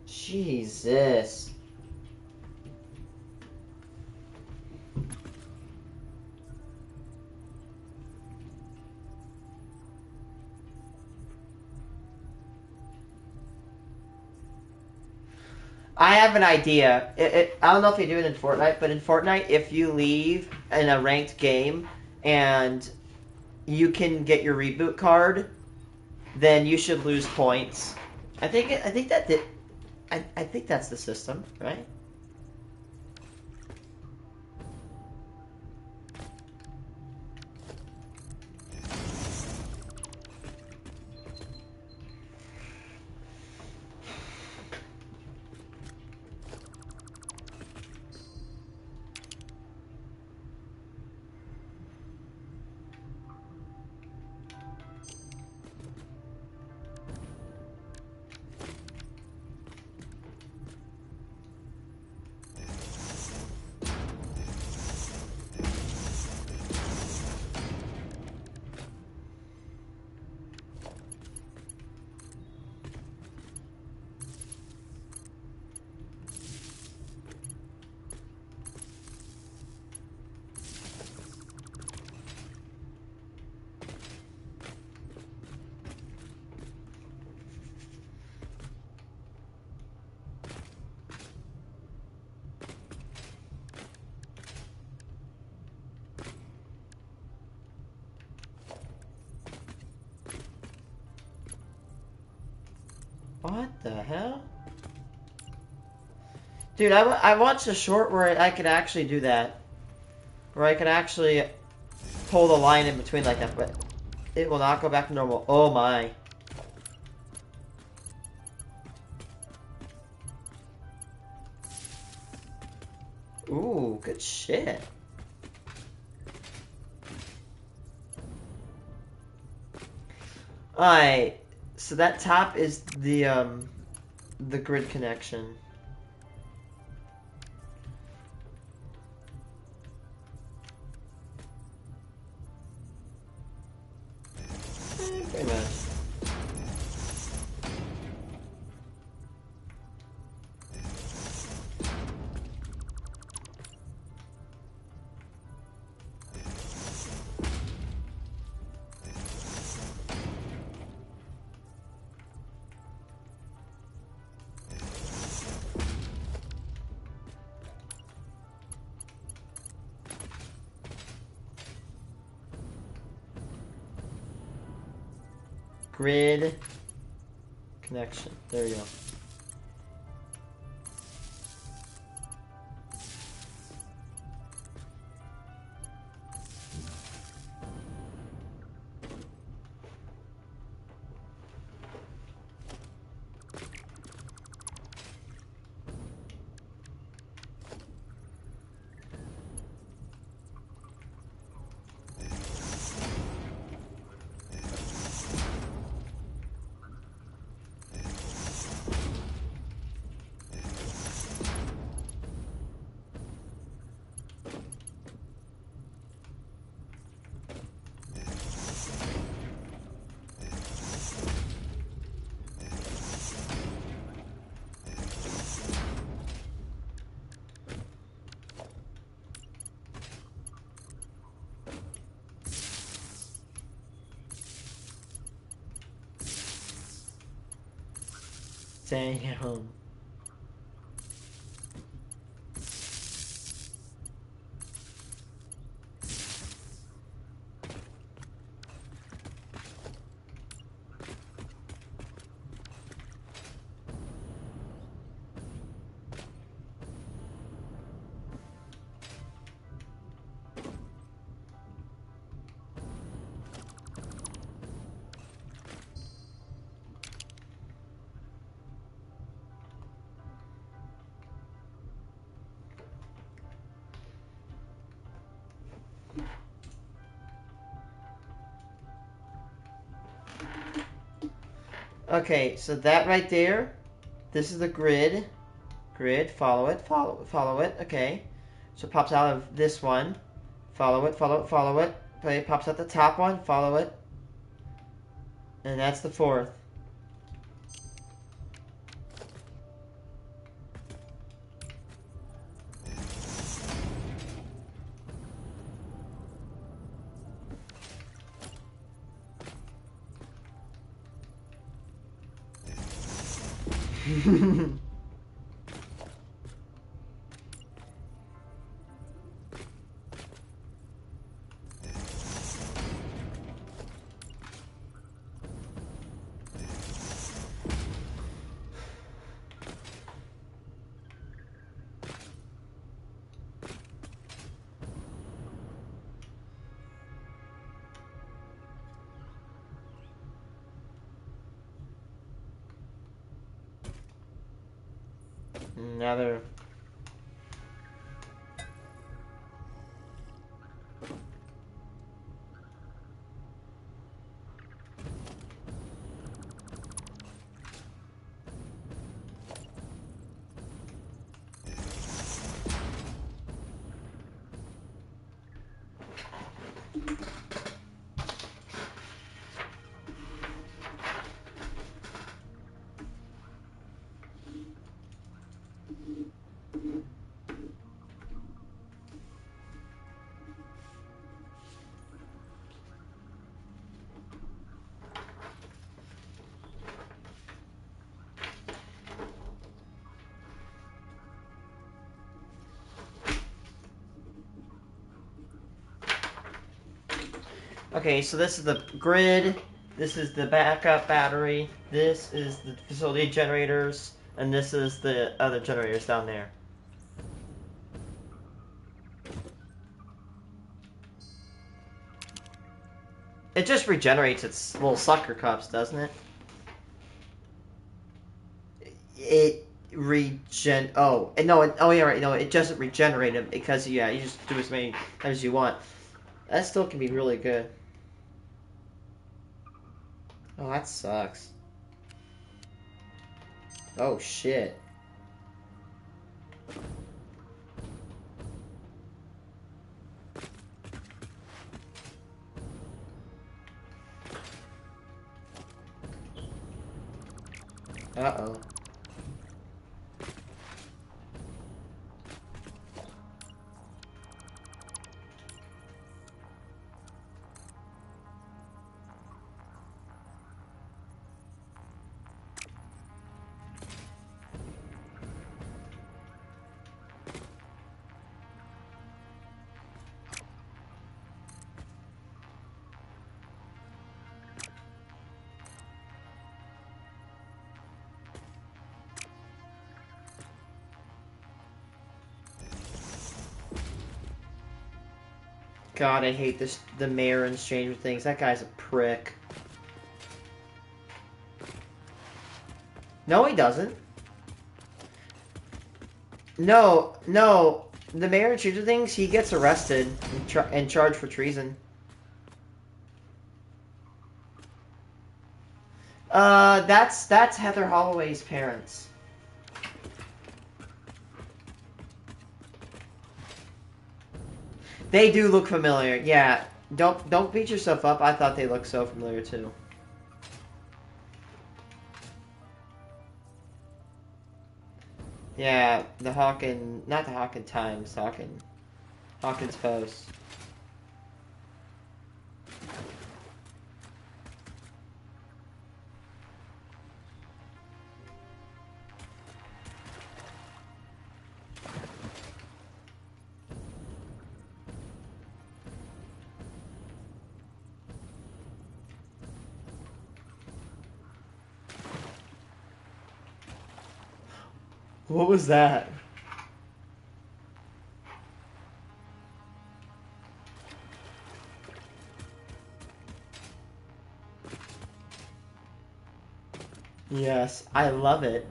Jesus. I have an idea. I don't know if you do it in Fortnite, but in Fortnite, if you leave in a ranked game and you can get your reboot card, then you should lose points. I think that's the system, right? What the hell? Dude, I watched a short where I could actually do that. Where I could actually pull the line in between like that, but it will not go back to normal. Oh my. Ooh, good shit. Alright, so that top is the grid connection. Pretty much. Grid connection. There we go. staying at home. Okay, so that right there, this is the grid. Grid, follow it, follow it, okay. So it pops out of this one. Follow it, follow it, follow it. Okay, it pops out the top one, follow it. And that's the fourth. Another. Okay, so this is the grid, this is the backup battery, this is the facility generators, and this is the other generators down there. It just regenerates its little sucker cups, doesn't it? Oh, yeah, right, no, it doesn't regenerate them because, yeah, you just do as many times as you want. That still can be really good. Oh, that sucks. Oh, shit. Uh-oh. God, I hate the mayor in Stranger Things. That guy's a prick. No, he doesn't. No. The mayor in Stranger Things, he gets arrested and charged for treason. That's Heather Holloway's parents. They do look familiar. Yeah. Don't beat yourself up. I thought they looked so familiar too. Yeah, the Hawkin, not the Hawkin Times, Hawkins Post. What was that? Yes, I love it.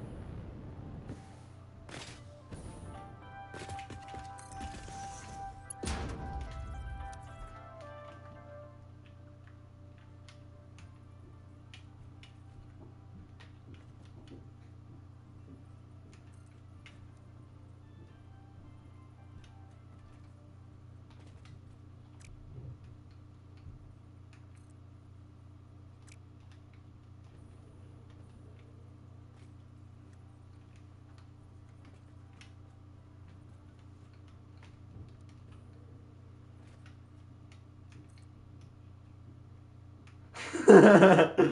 I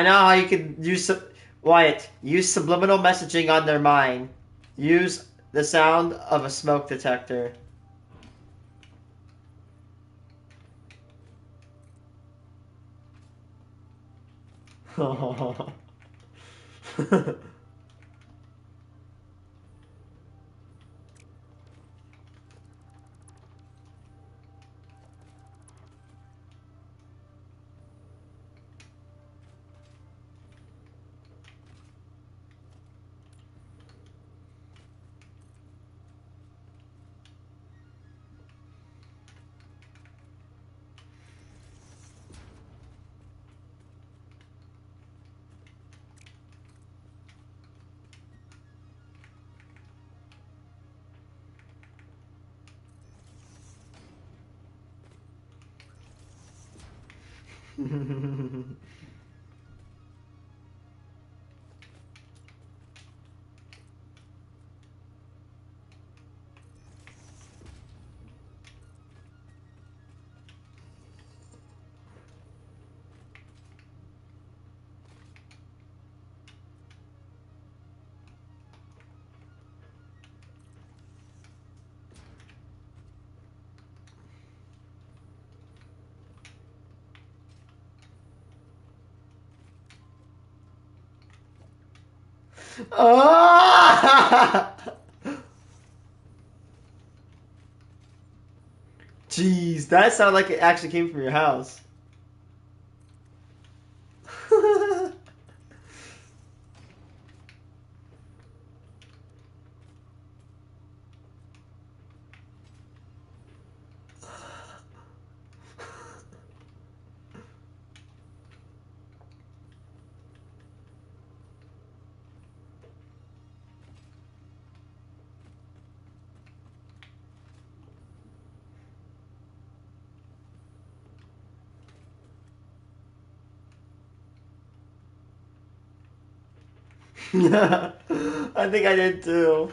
know how you can use Wyatt, use subliminal messaging on their mind. Use the sound of a smoke detector. Ah! Jeez, that sounded like it actually came from your house. Yeah, I think I did too.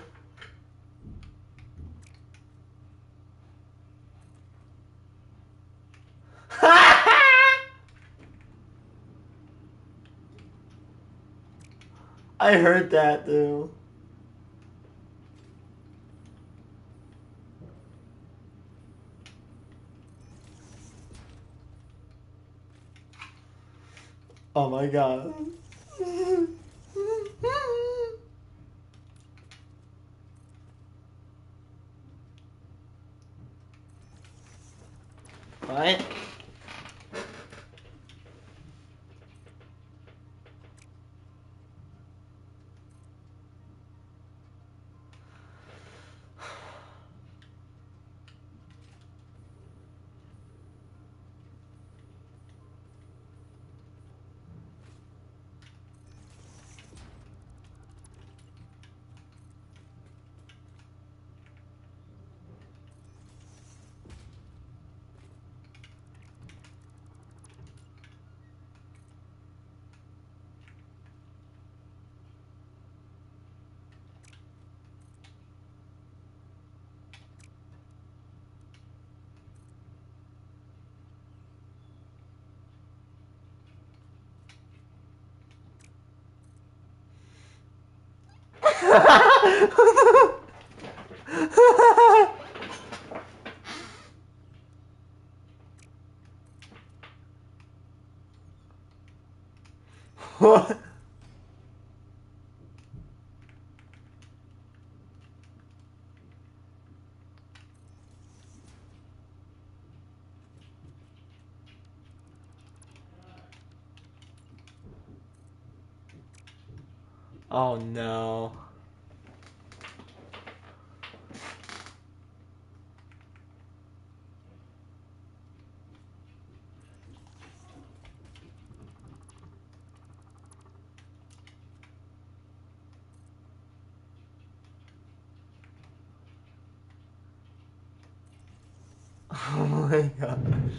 I heard that too. Oh my god. What? What? Oh no. Oh my god.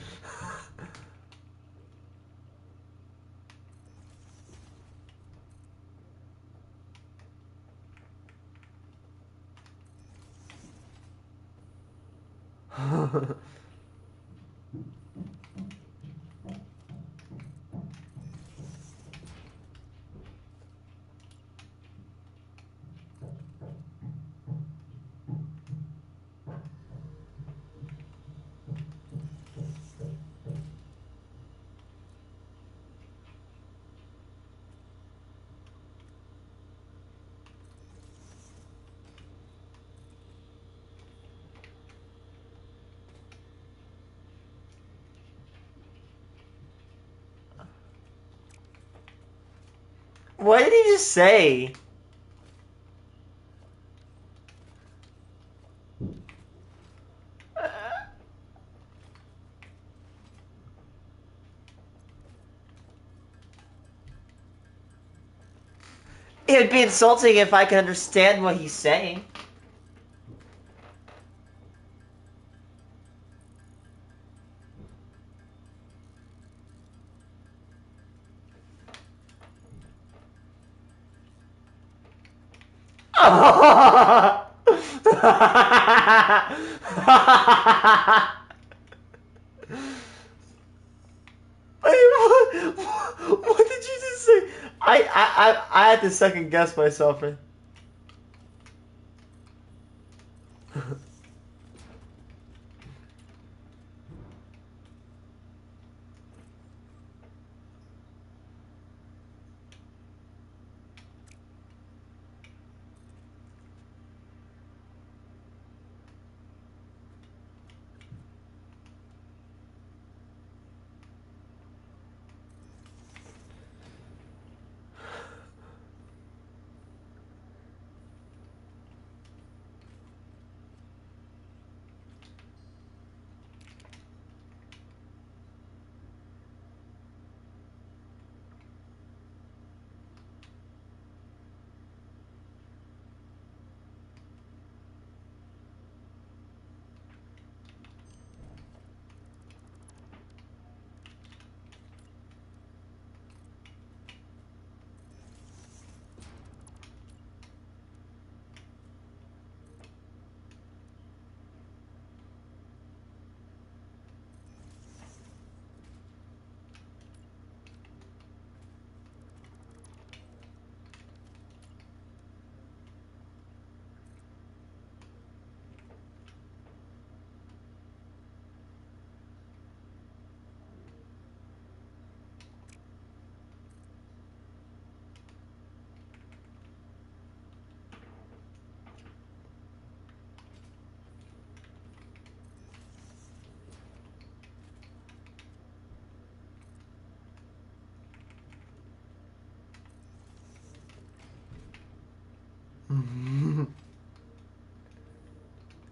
What did he just say? It would be insulting if I could understand what he's saying. Oh! What did you just say? I had to second guess myself.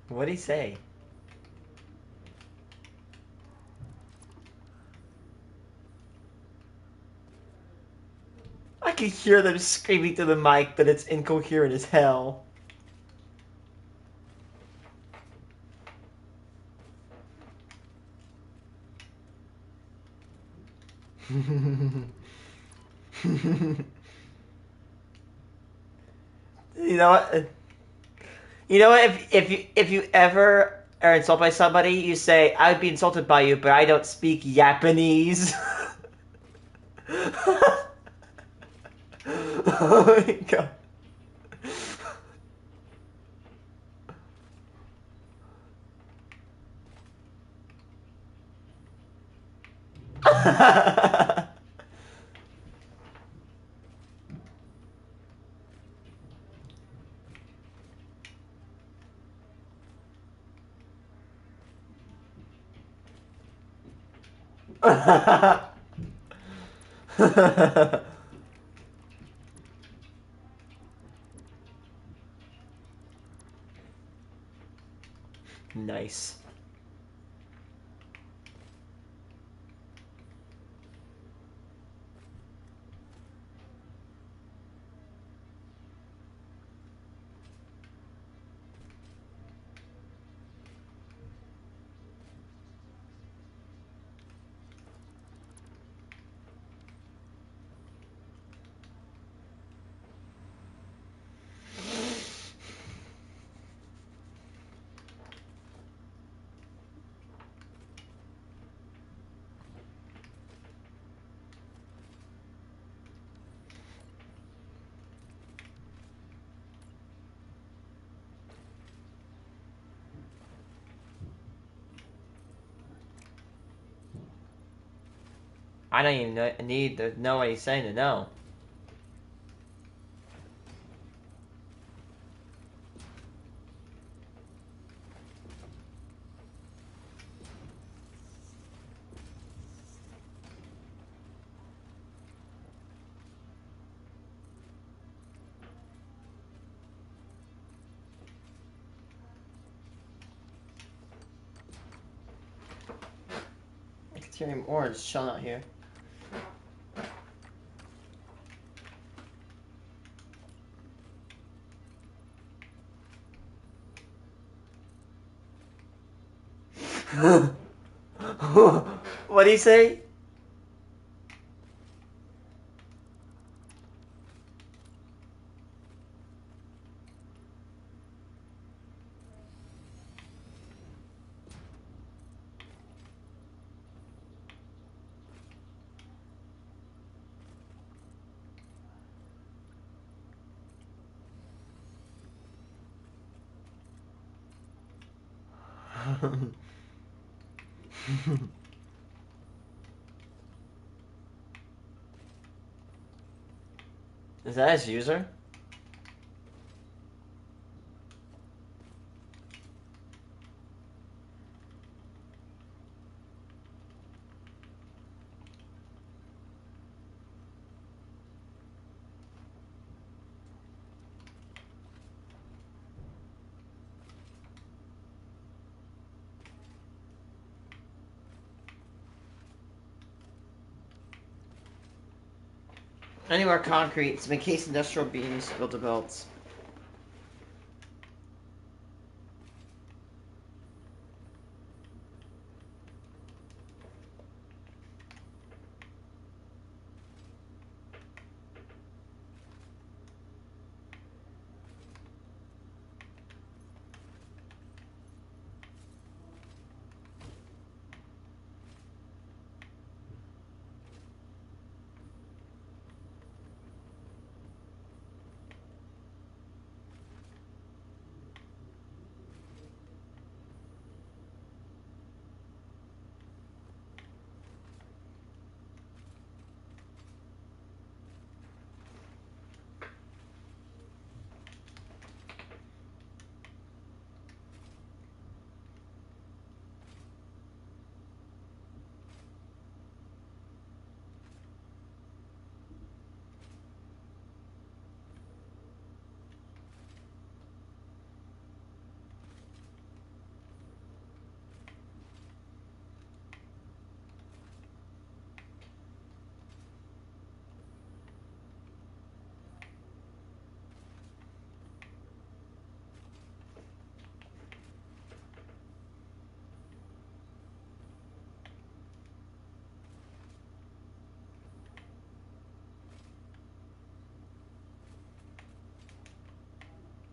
What'd he say? I can hear them screaming to the mic, but it's incoherent as hell. You know what? You know what? If you ever are insulted by somebody, you say, "I would be insulted by you, but I don't speak Japanese." Oh my god. Nice. I don't even need to know what he's saying to know. Ethereum orange shall not here. What'd he say? Is that his user? Anywhere concrete, some encased industrial beams, built to belts.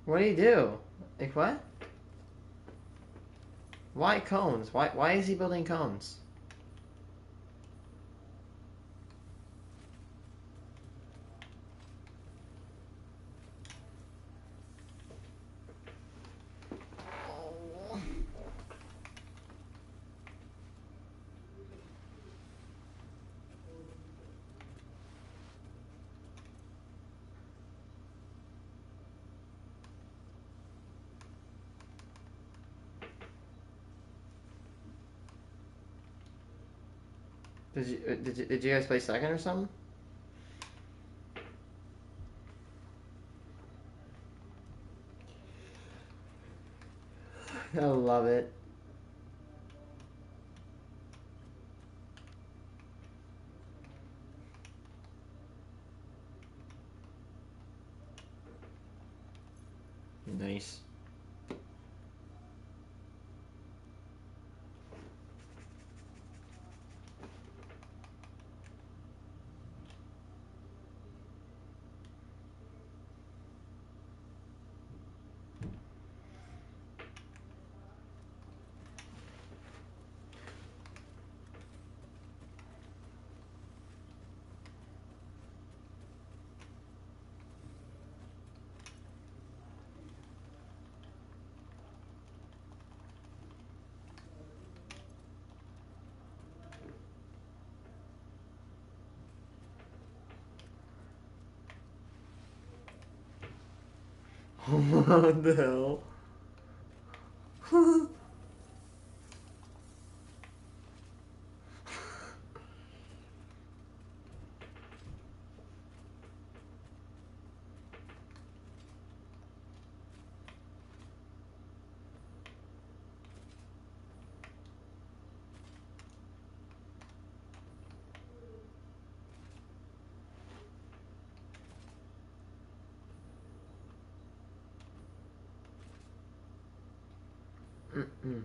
What do you do? Like what? Why cones? Why is he building cones? Did you guys play second or something? I love it. Nice. What the hell? Mm-mm.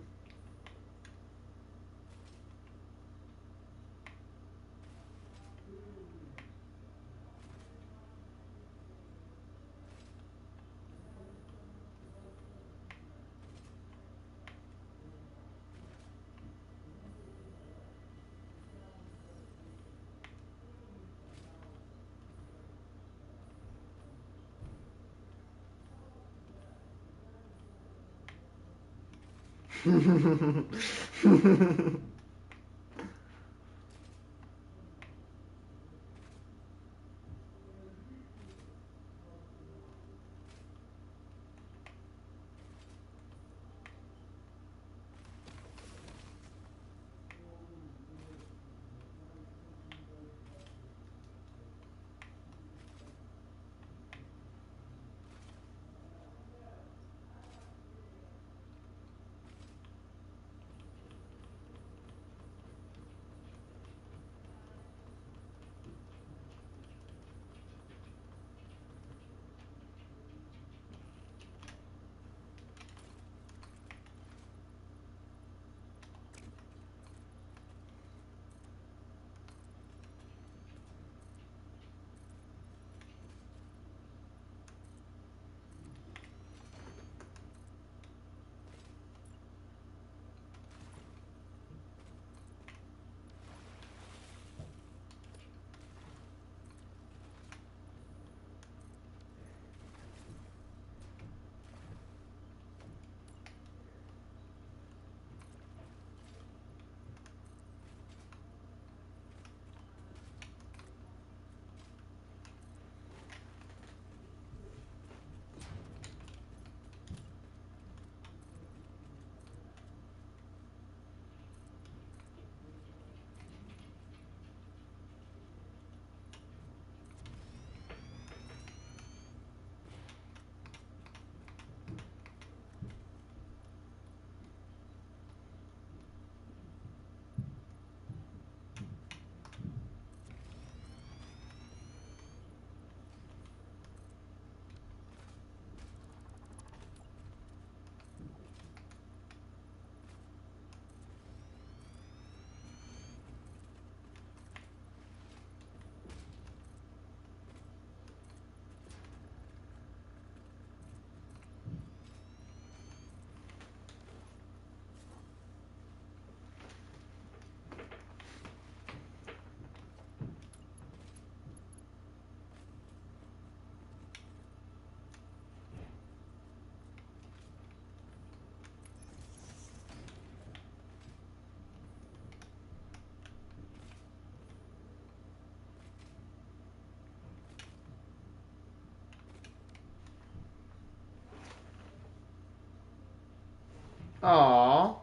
Aww.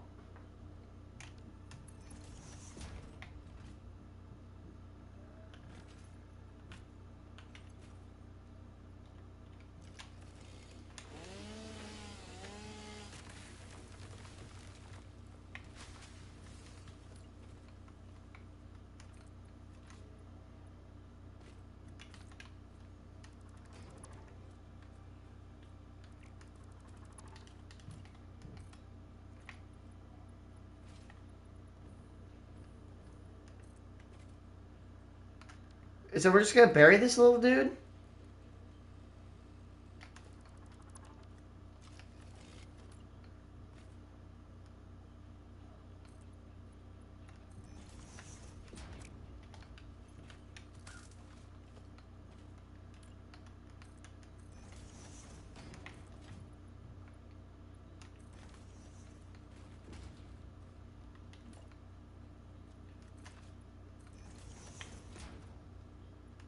So we're just gonna bury this little dude?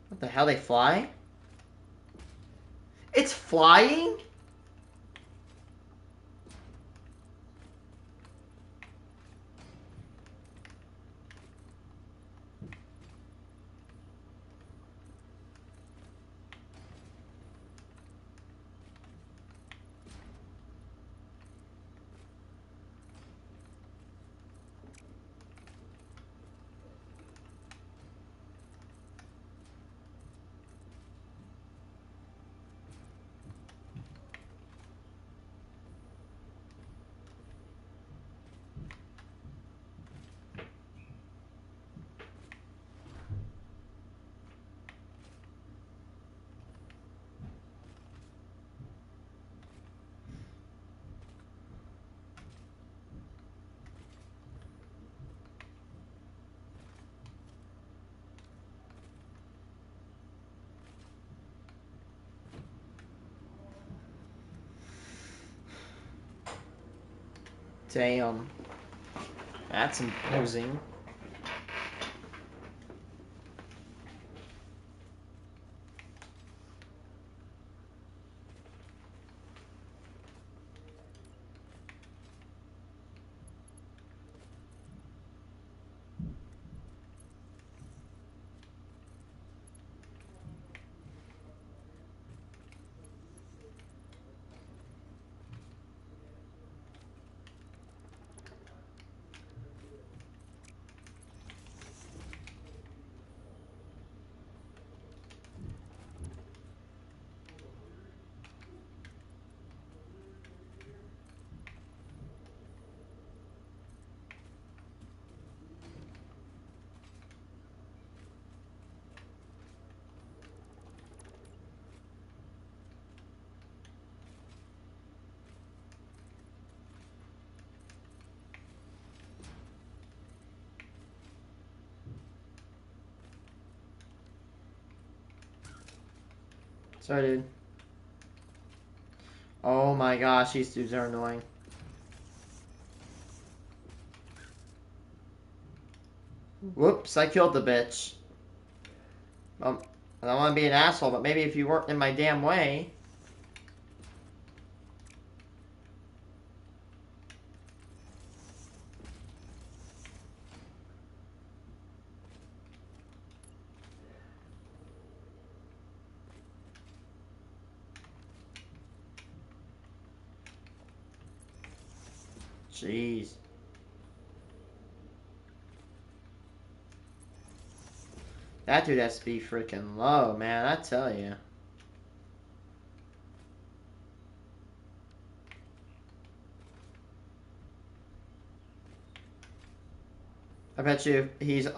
What the hell, they fly? It's flying? Damn. That's imposing. Sorry, dude. Oh my gosh, these dudes are annoying. Whoops, I killed the bitch. I don't want to be an asshole, but maybe if you weren't in my damn way. Jeez. That dude has to be freaking low, man, I tell you. I bet you he's...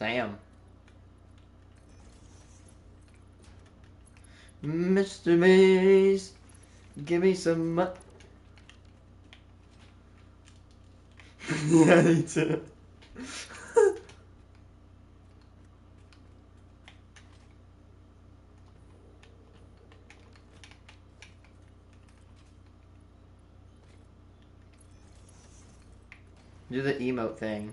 Damn. Mr. Maze, give me some yeah, me too. Do the emote thing.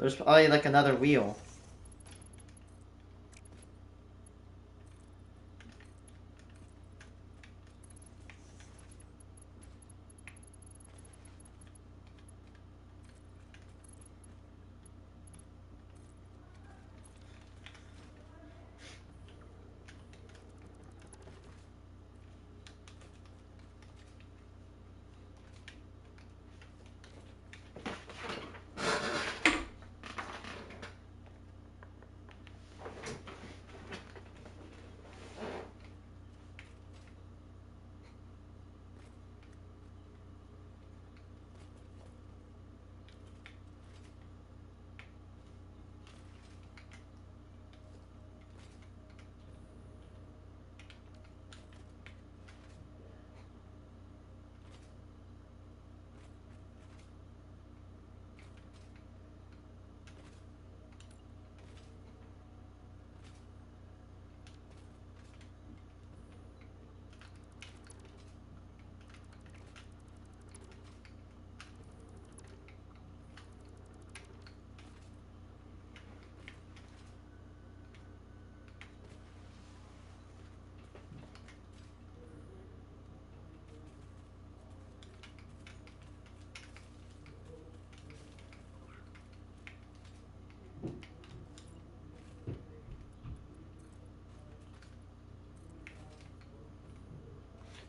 There's probably like another wheel.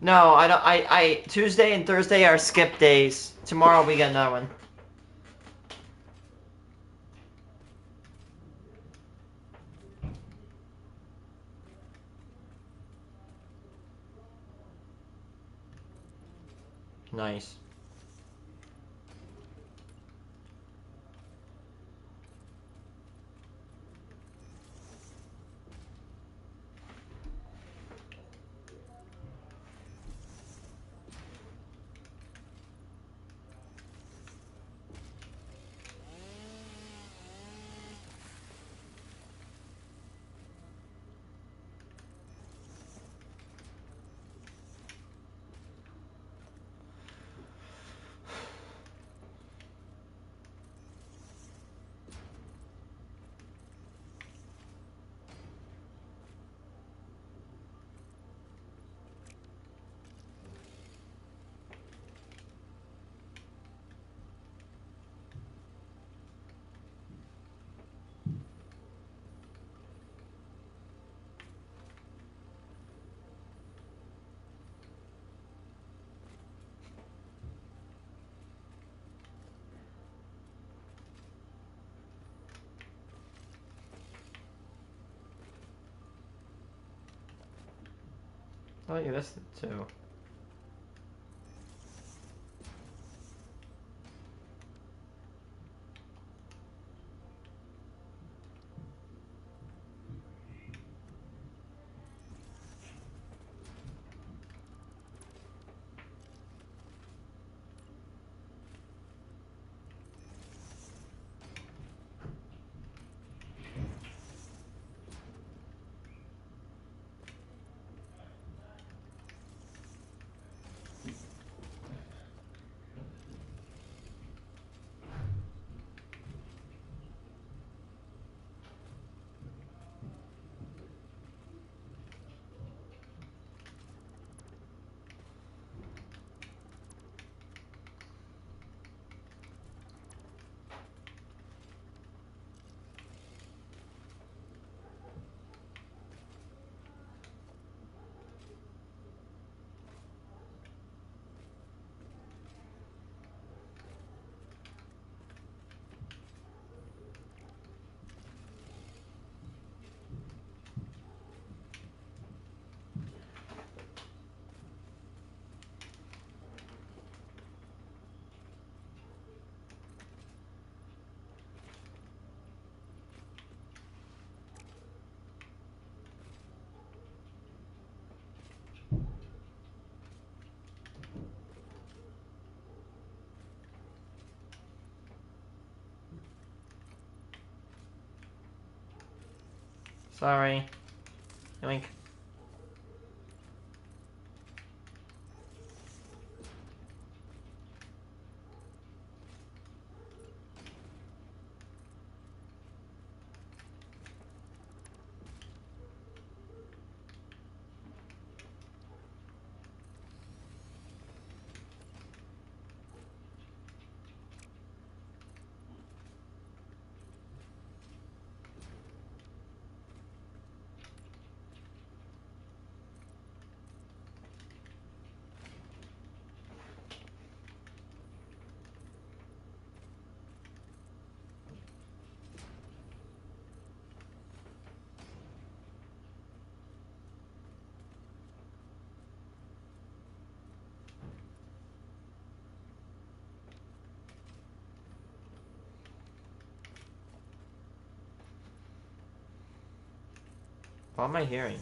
No, I don't. Tuesday and Thursday are skip days. Tomorrow we get another one. Nice. Oh, yeah, that's it too. Sorry. Yoink. What am I hearing?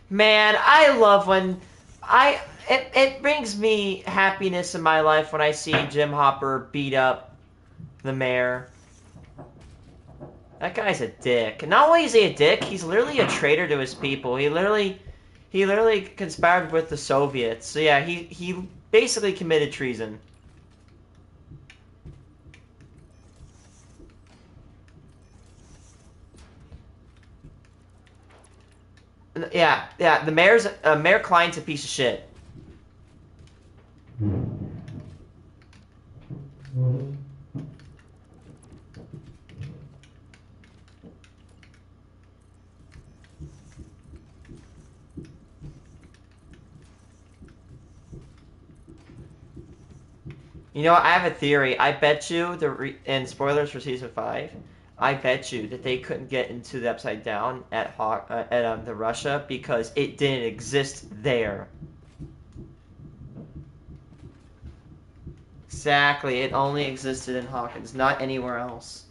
Man, I love when it brings me happiness in my life when I see Jim Hopper beat up the mayor. That guy's a dick. Not only is he a dick, he's literally a traitor to his people. He literally conspired with the Soviets. So yeah, he basically committed treason. Yeah, the Mayor Klein's a piece of shit. You know, I have a theory. I bet you and spoilers for season 5. I bet you that they couldn't get into the Upside Down at the Russia because it didn't exist there. Exactly, it only existed in Hawkins, not anywhere else.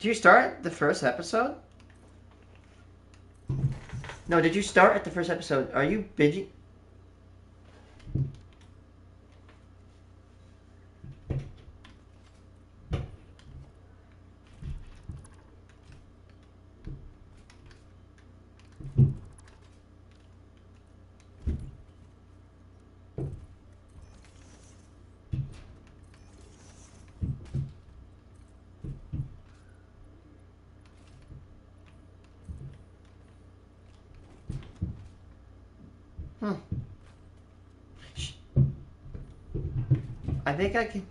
Did you start the first episode? No, did you start at the first episode? Are you binging? Hmm. Shh. I think I can.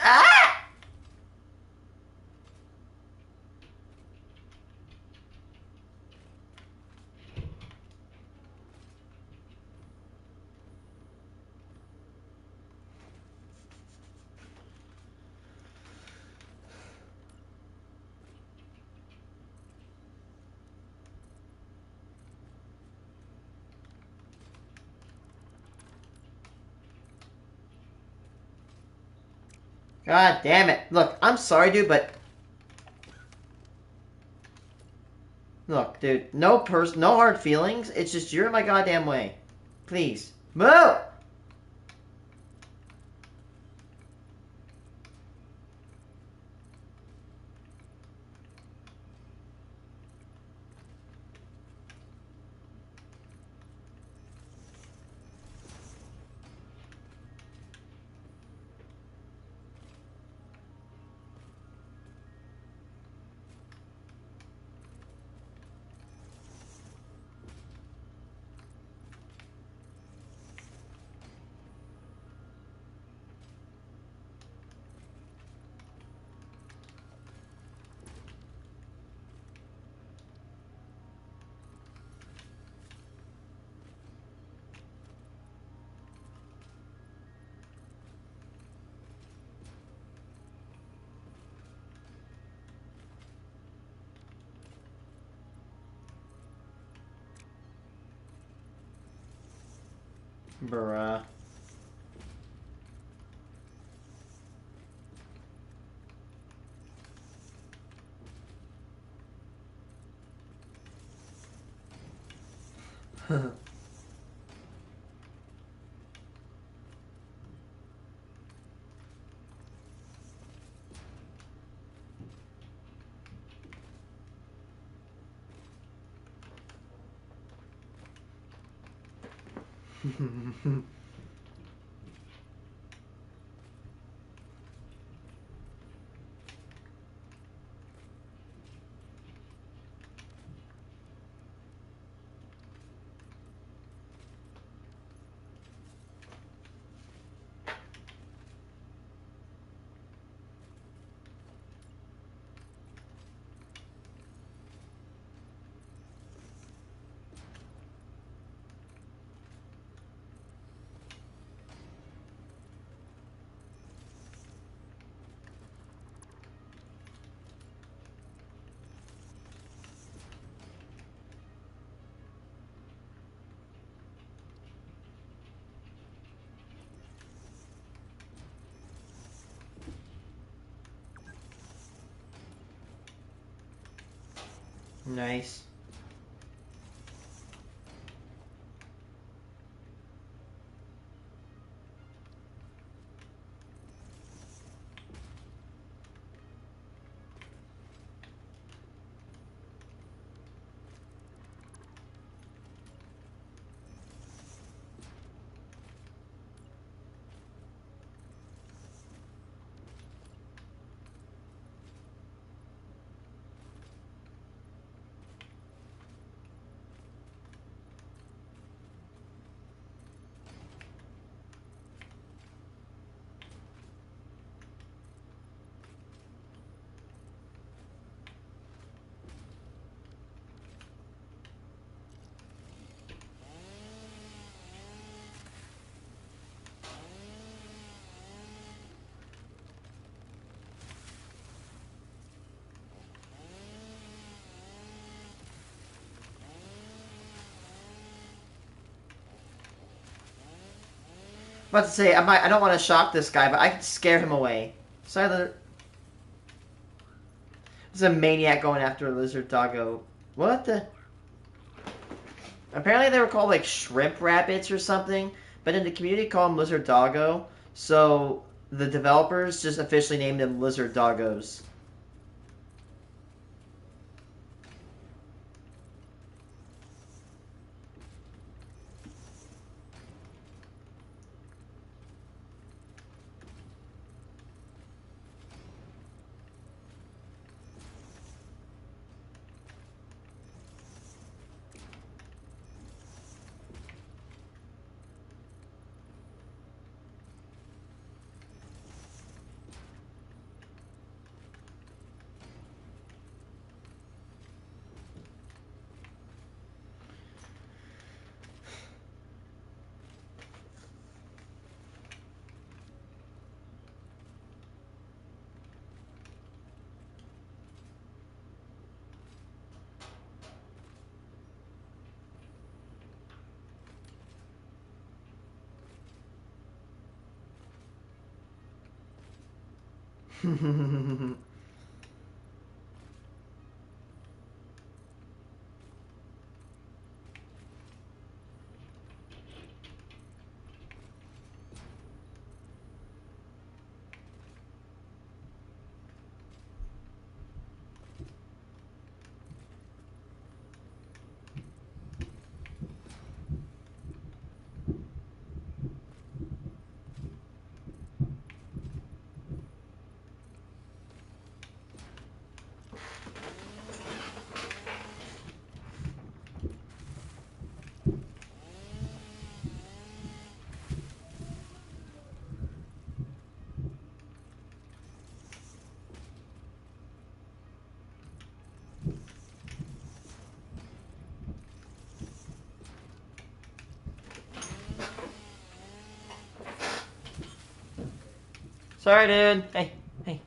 Ah! God damn it. Look, I'm sorry, dude, but... Look, dude, no hard feelings. It's just you're in my goddamn way. Please. Move! Bruh. Nice. About to say, I don't want to shock this guy, but I can scare him away. Sorry, there's a maniac going after a lizard doggo. What the? Apparently they were called like shrimp rabbits or something, but in the community call them lizard doggo. So the developers just officially named them lizard doggos. Sorry, dude. Hey, hey.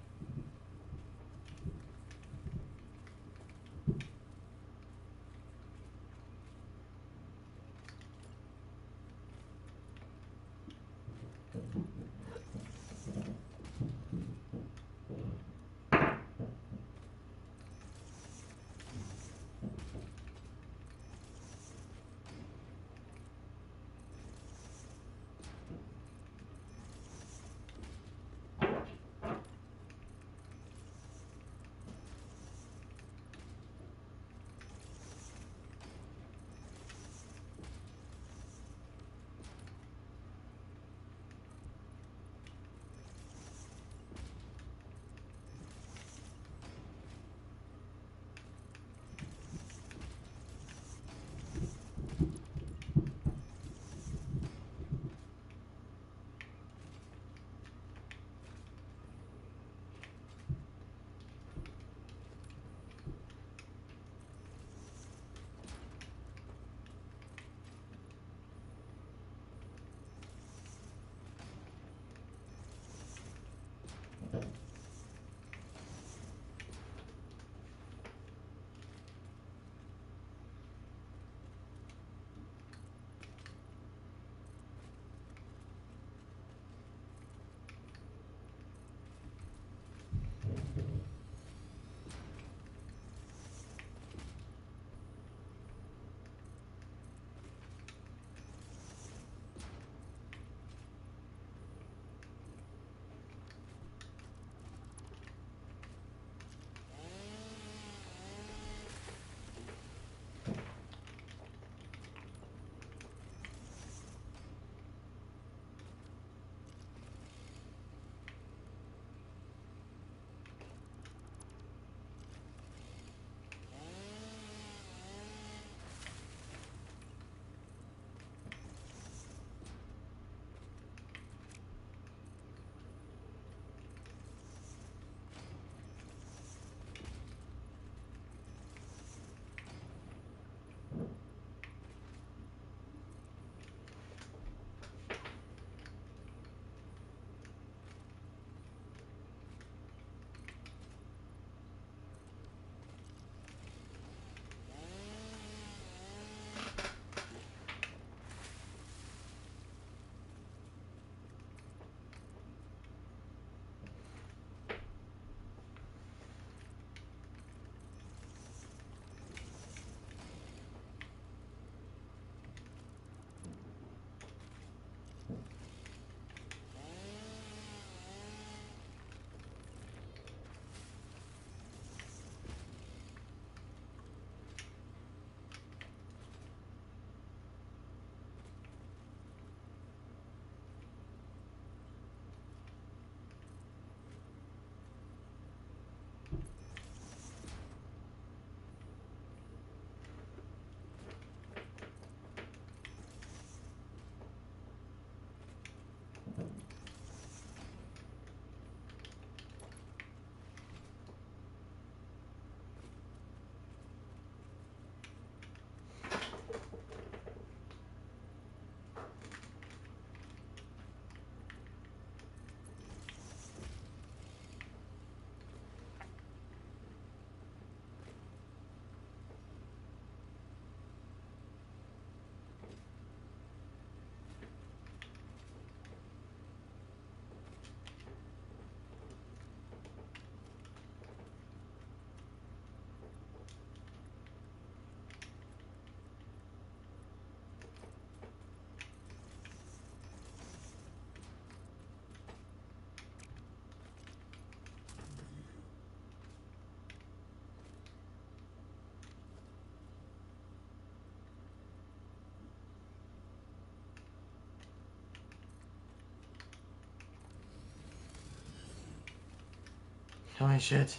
Holy shit.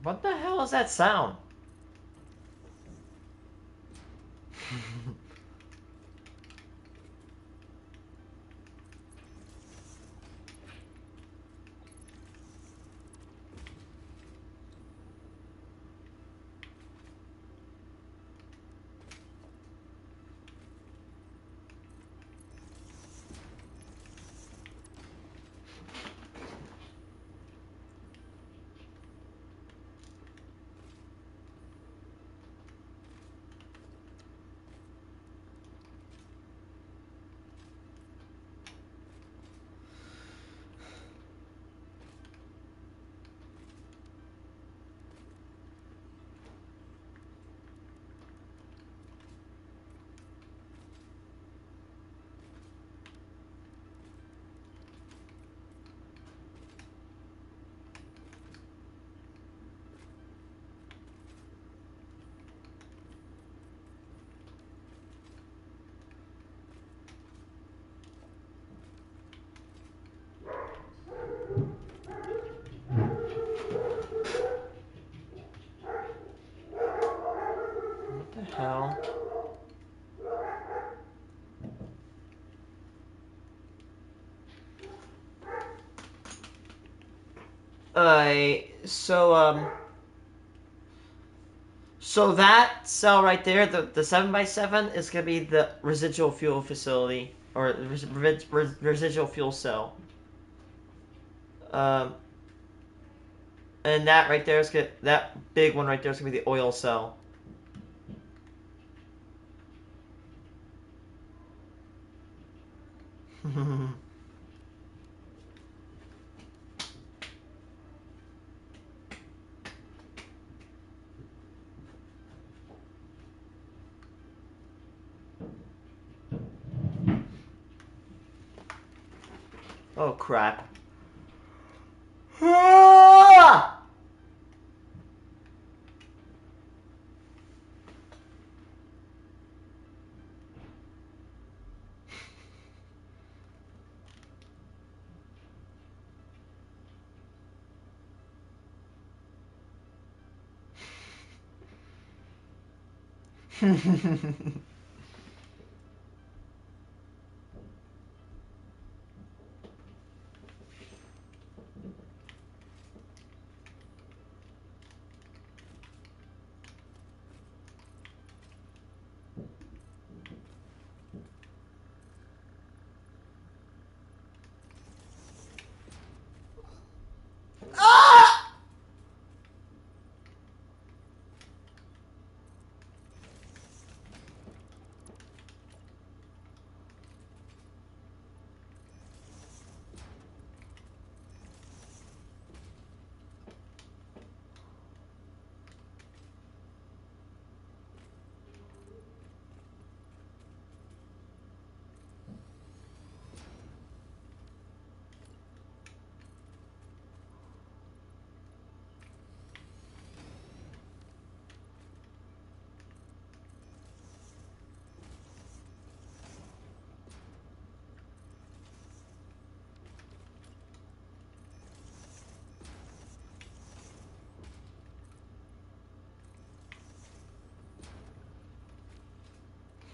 What the hell is that sound? What the hell? So that cell right there, the 7x7, is gonna be the residual fuel facility, or residual fuel cell. Um, and that right there is that big one right there is gonna be the oil cell. Oh crap. Ah!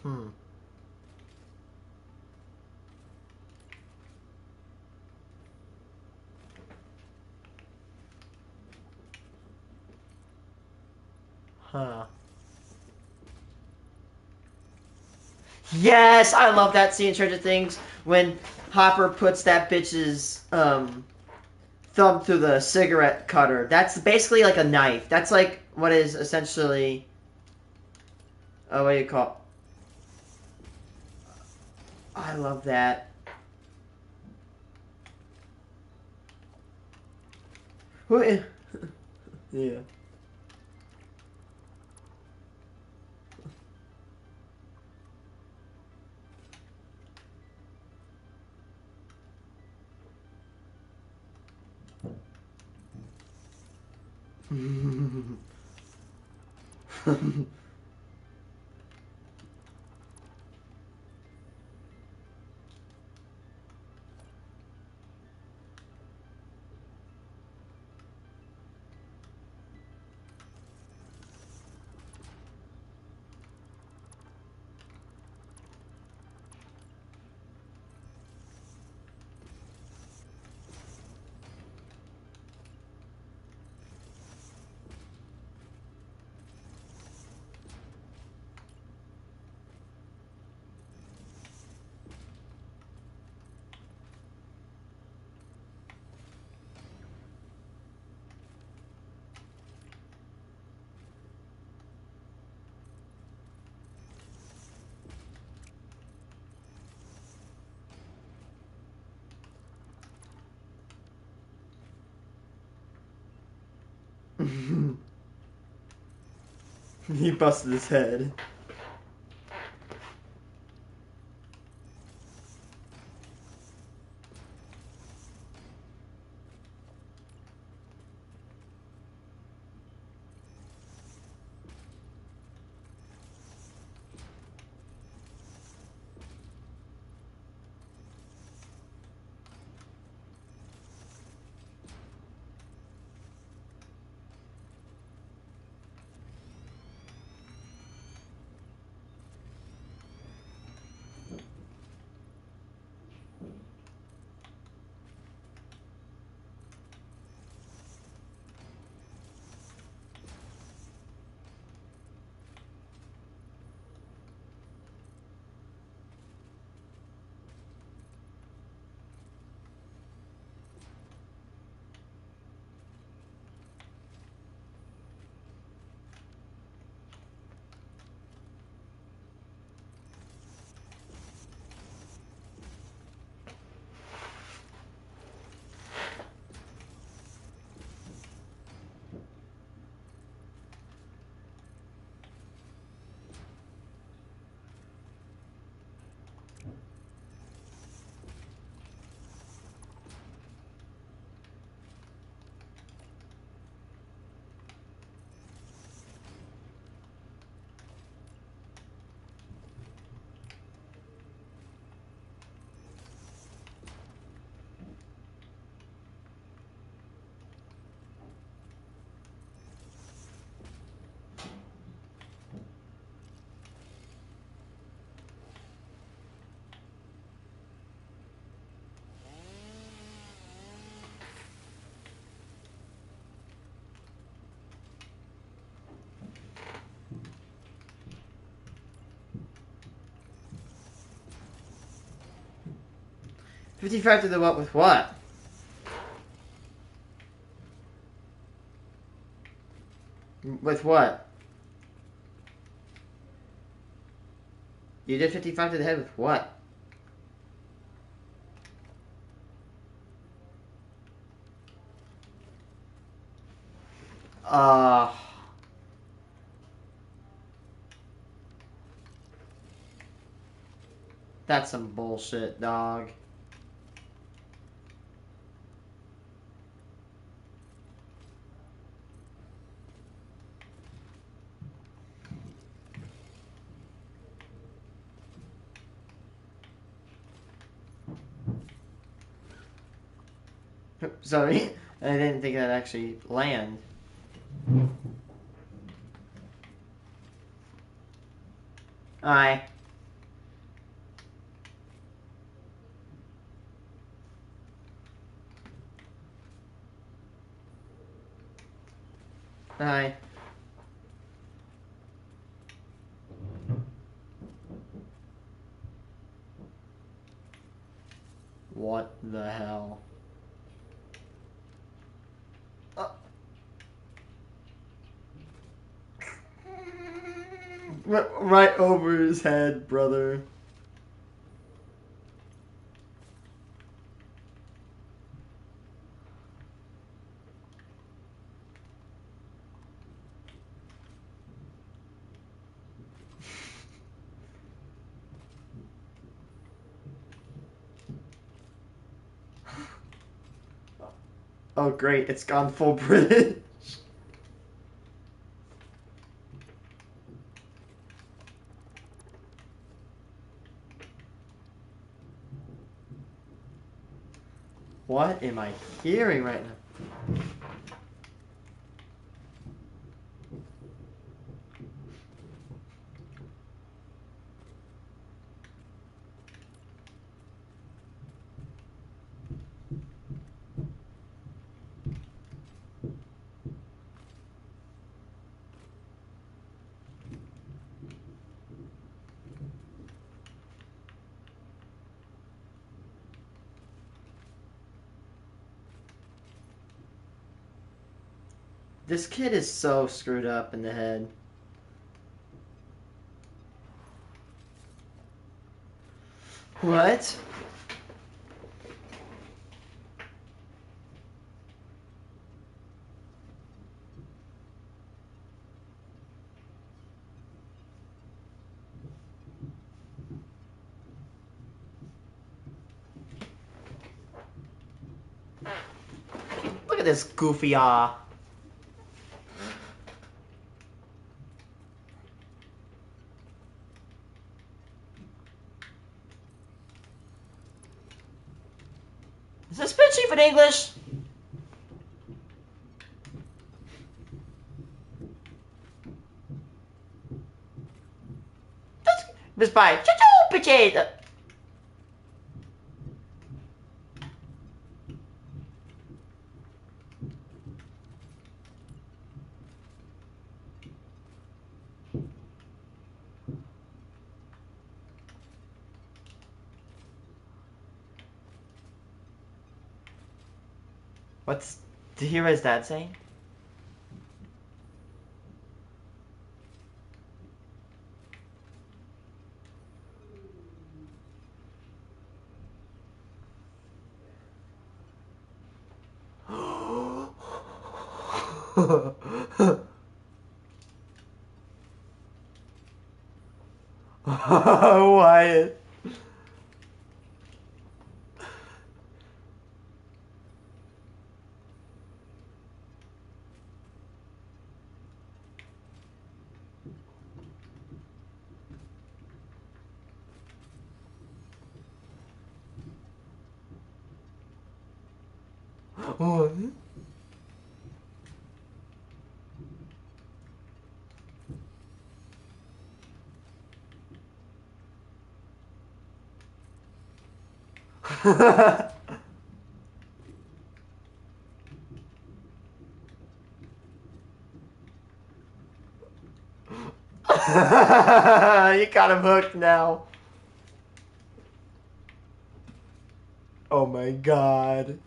Hmm. Huh. Yes, I love that scene in Stranger Things when Hopper puts that bitch's thumb through the cigarette cutter. That's basically like a knife. That's like what is essentially. Oh, what do you call? I love that. Who? Yeah. He busted his head. $55 to the what with what? With what? You did 55 to the head with what? Uh... That's some bullshit, dog. Sorry, I didn't think that'd actually land. Aye. Aye. What the hell? Right over his head, brother. Oh great, it's gone full British. What am I hearing right now? This kid is so screwed up in the head. What? Look at this goofy Is this bit chief in English? Miss Pie. Choo-choo, potato. Did you hear what his dad saying? Wyatt. What? You got him hooked now. Oh my god.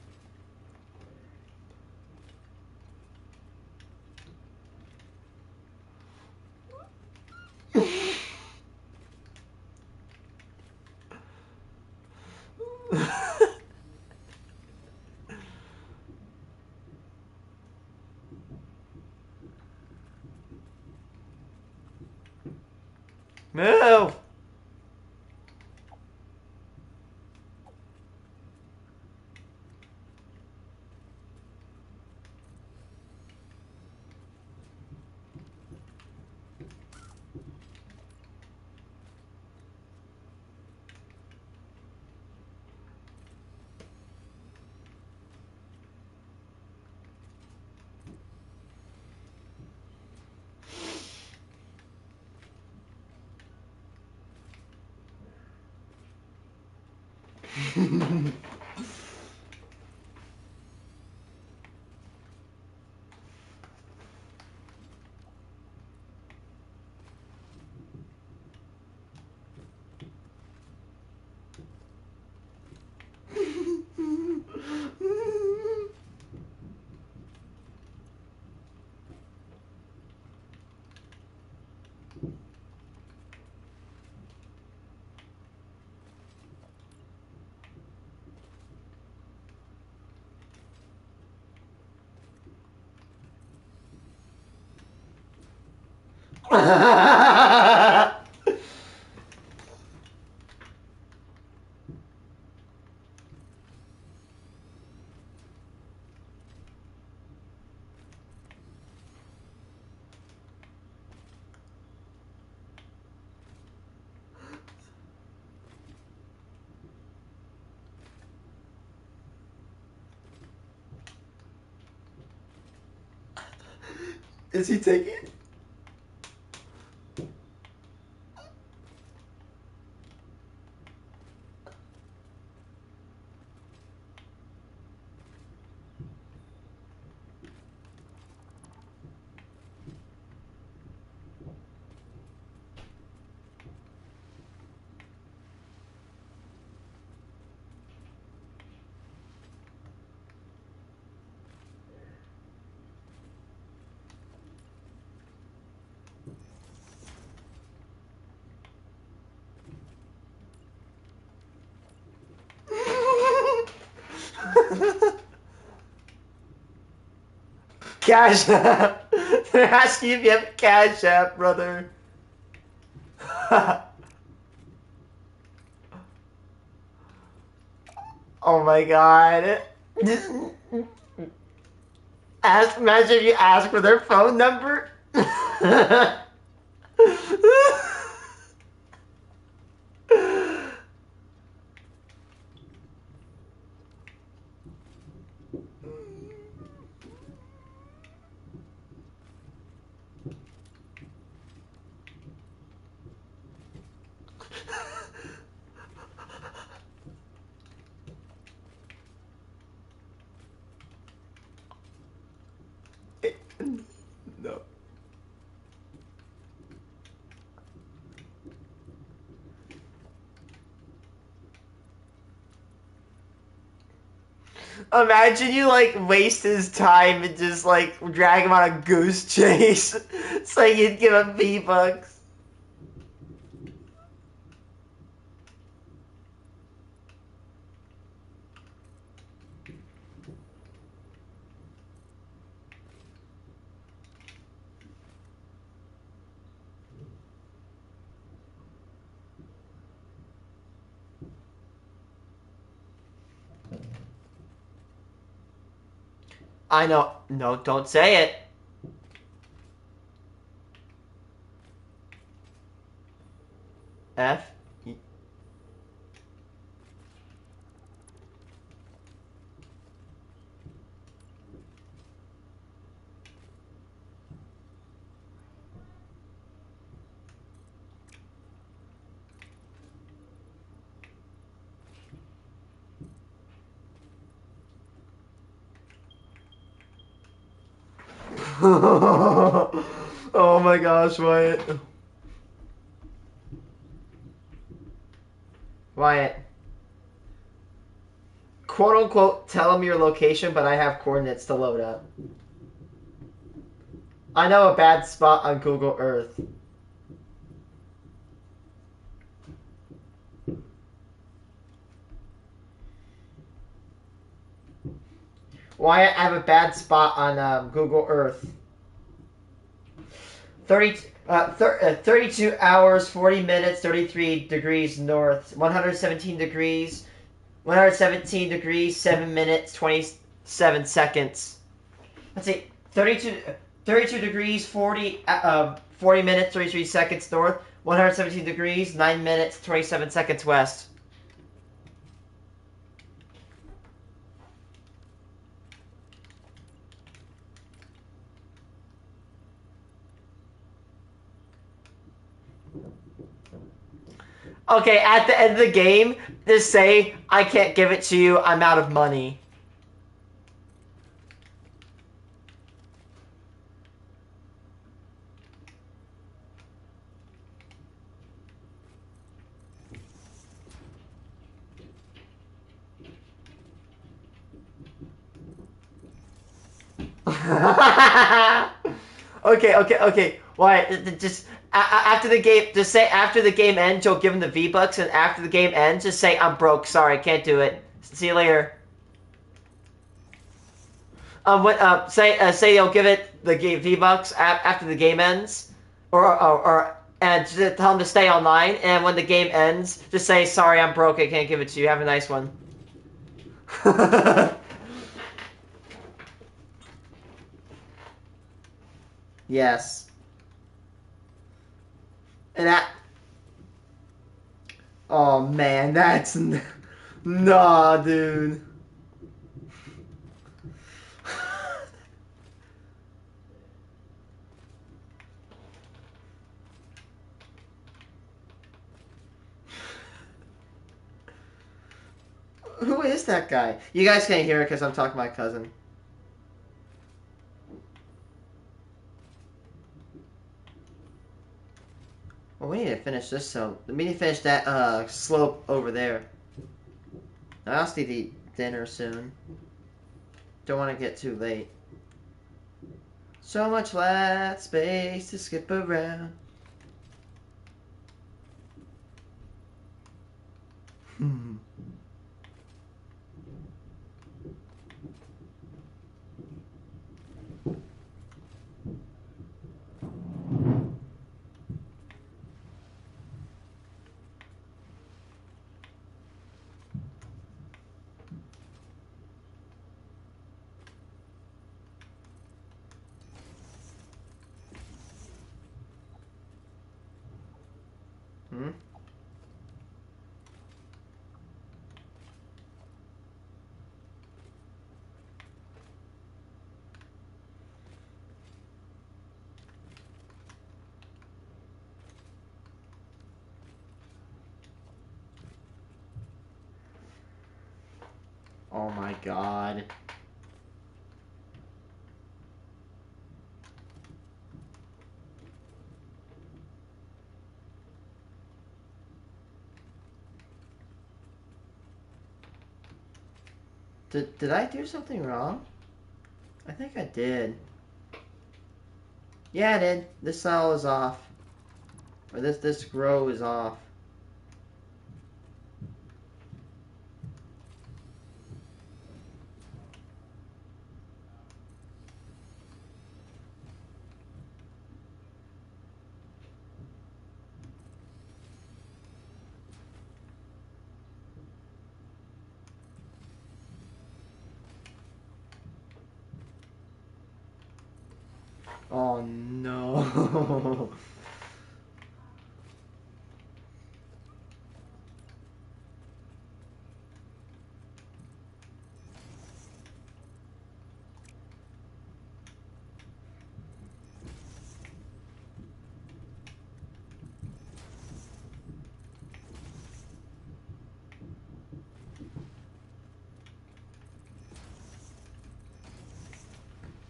Move! Is he taking it? Cash App. They're asking if you have Cash App, brother. Oh my god. Imagine if you ask for their phone number. No. Imagine you like waste his time and just like drag him on a goose chase so you'd give him V-Bucks. I know. No, don't say it. F. Oh my gosh, Wyatt. Wyatt. Quote unquote, tell him your location, but I have coordinates to load up. I know a bad spot on Google Earth. Wyatt, I have a bad spot on Google Earth. 32 hours, 40 minutes, 33 degrees north, 117 degrees, 7 minutes, 27 seconds. Let's see, 32 degrees, 40 minutes, 33 seconds north, 117 degrees, 9 minutes, 27 seconds west. Okay, at the end of the game, just say, I can't give it to you, I'm out of money. Okay. Why? Just after the game, just say after the game ends, you'll give him the V-Bucks, and after the game ends, just say I'm broke. Sorry, can't do it. See you later. Say you'll give it the game V-Bucks after the game ends, or and just tell them to stay online, and when the game ends, just say, sorry, I'm broke, I can't give it to you, have a nice one. Yes. And that... Oh, man, that's... Nah, dude. Who is that guy? You guys can't hear it because I'm talking to my cousin. Well, we need to finish this, so... We need to finish that, slope over there. I also need to eat dinner soon. Don't want to get too late. So much flat space to skip around. Hmm? Oh my god. Did I do something wrong? I think I did. Yeah, I did. This cell is off. Or this row is off. Oh no.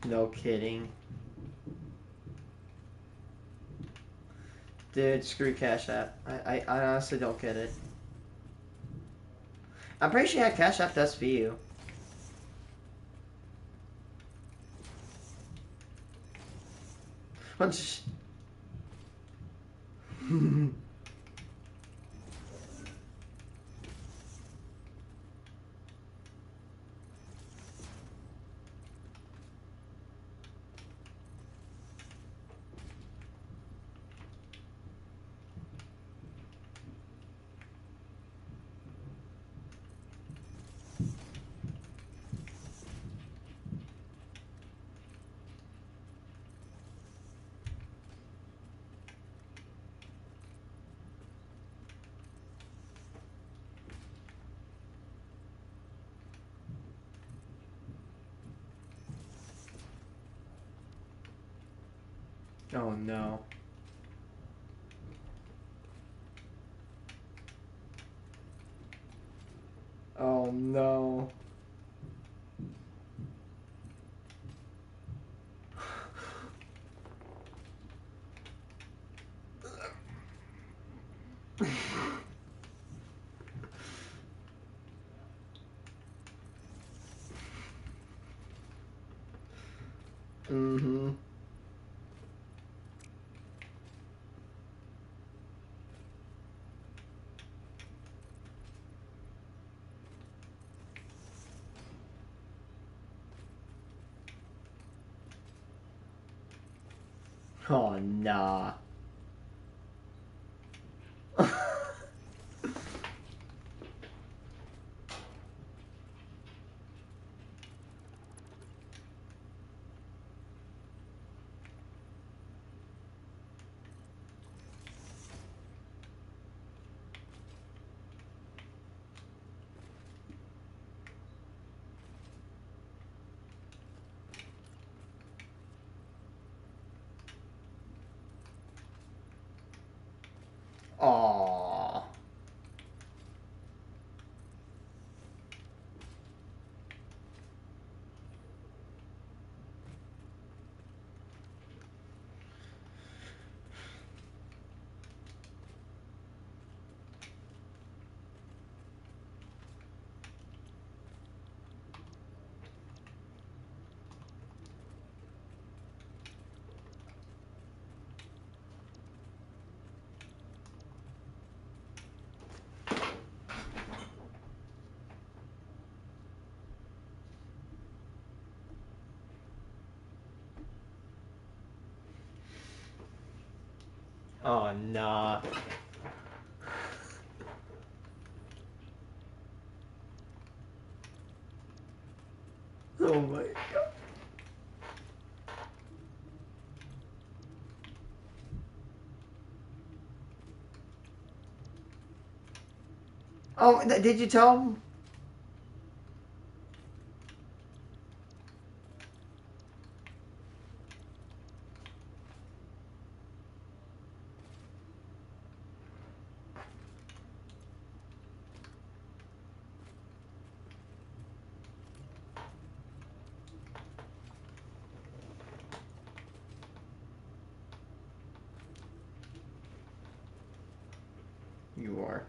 No kidding. Dude, screw Cash App. I honestly don't get it. I'm pretty sure Cash App does for you. Oh no. Oh no. Mm-hmm. Oh nah. Oh, nah. Oh my god. Oh, did you tell him? You are.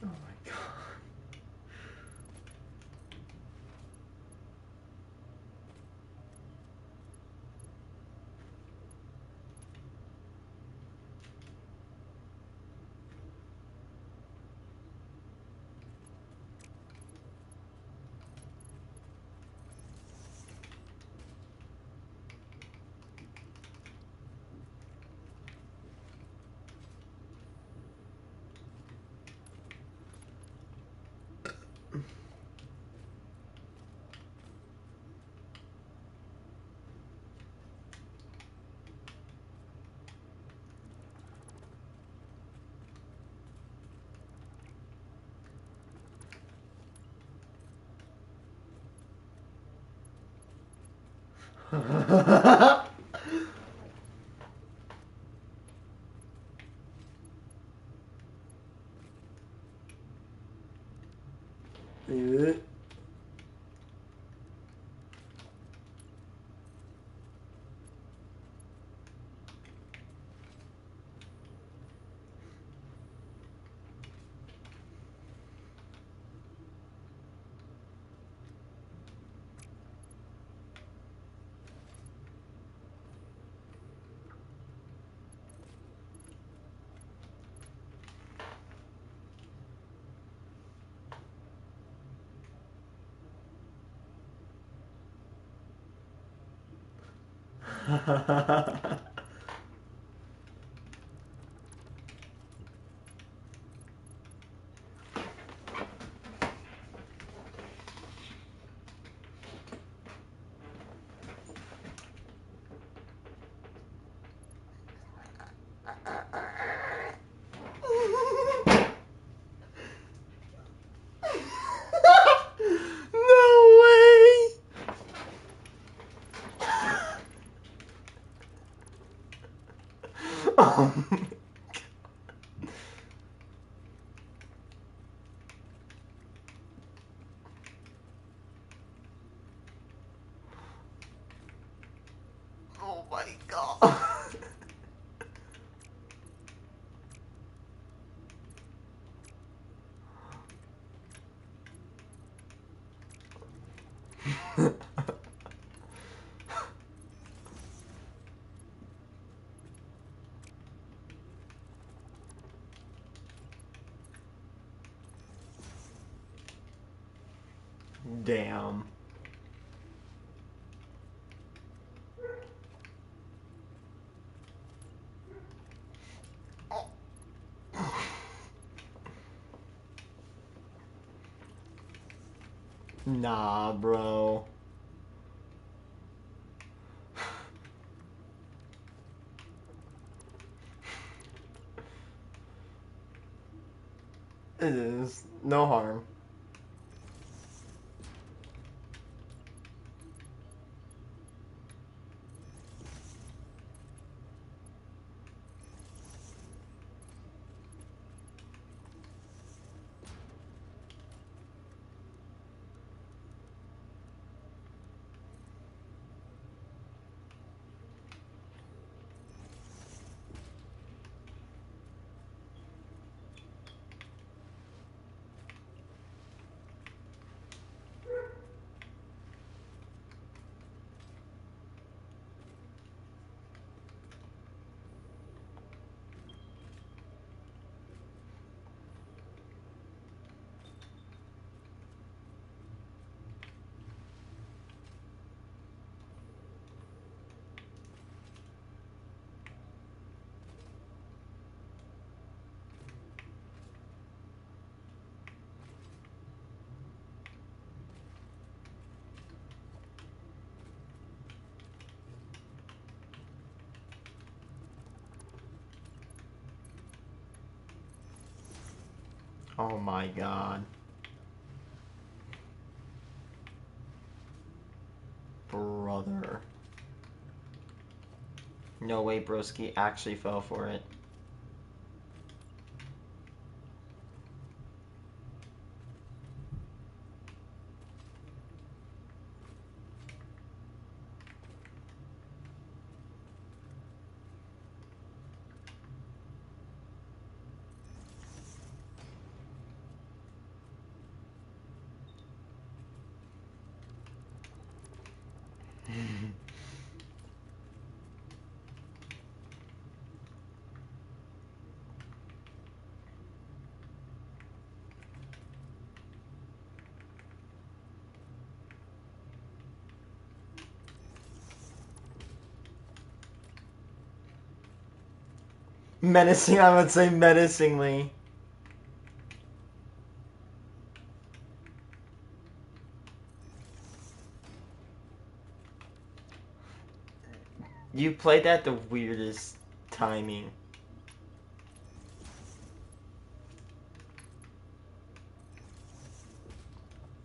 Oh my god. No way! Oh. Oh my god. Damn. Nah, bro. It is. No harm. Oh my god. Brother. No way Broski actually fell for it. Menacing, I would say menacingly. You played that the weirdest timing.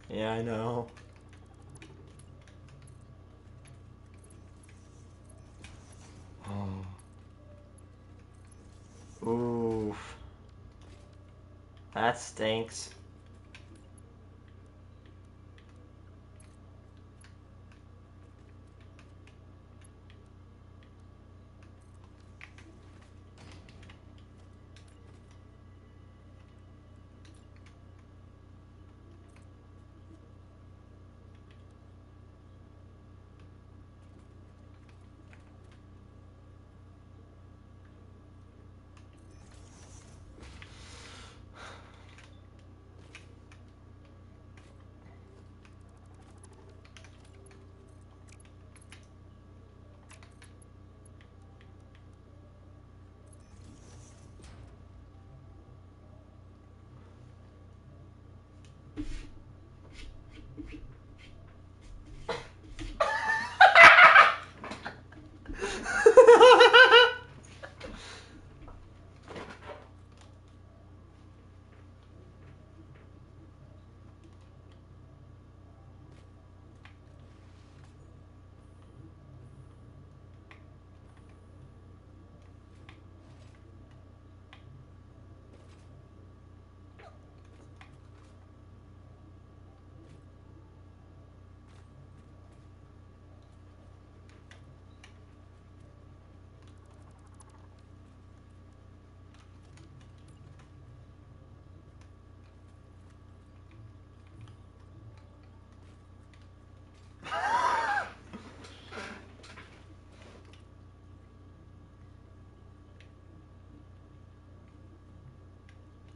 Yeah, I know. Oh. Oof. That stinks.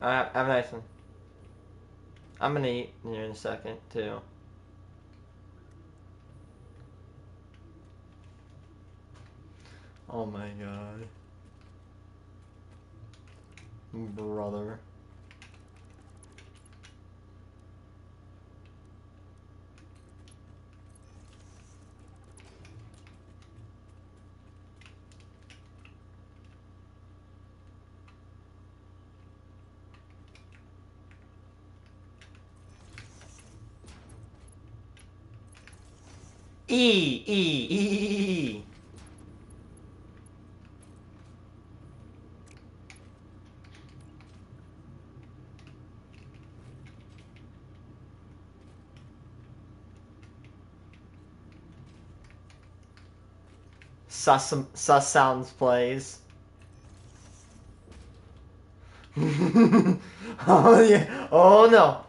Have a nice one. I'm gonna eat here in a second, too. Oh my god. Brother. E. Sus sounds plays. Oh yeah. Oh no.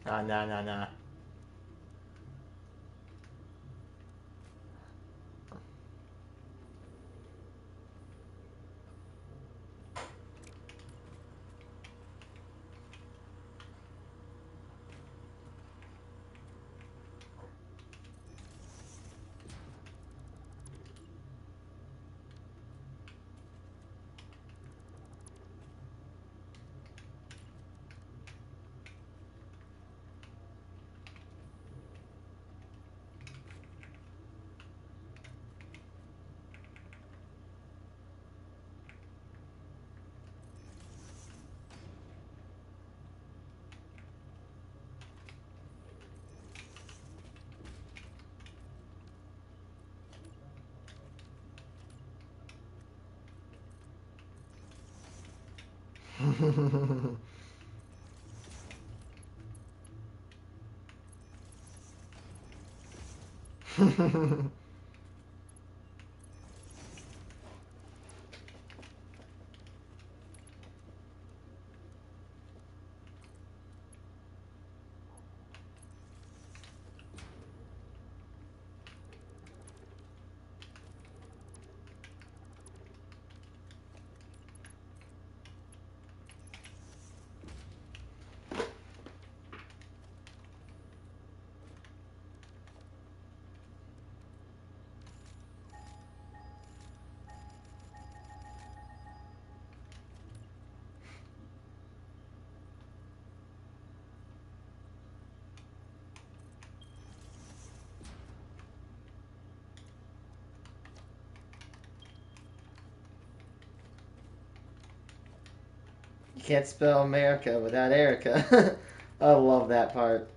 Ah, nah, nah, nah. You can't spell America without Erica. I love that part.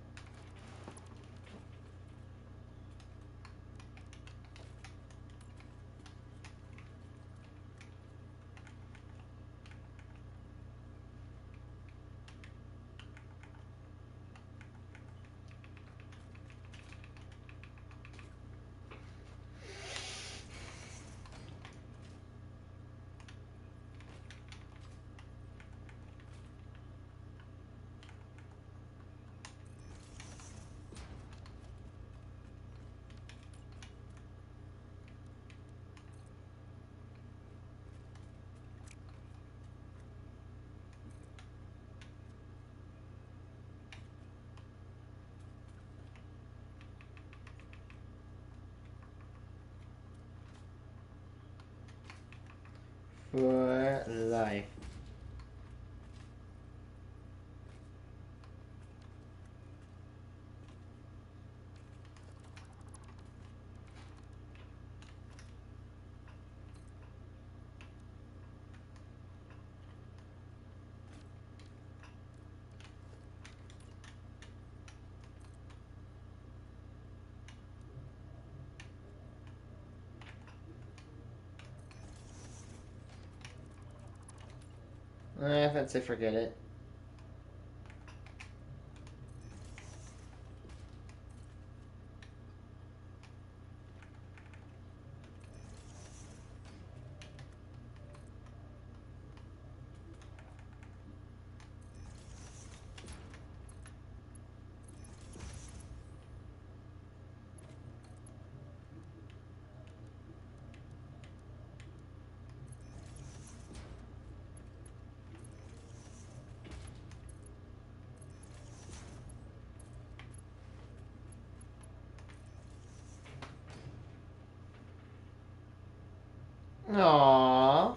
For life. I'd say forget it. Aww.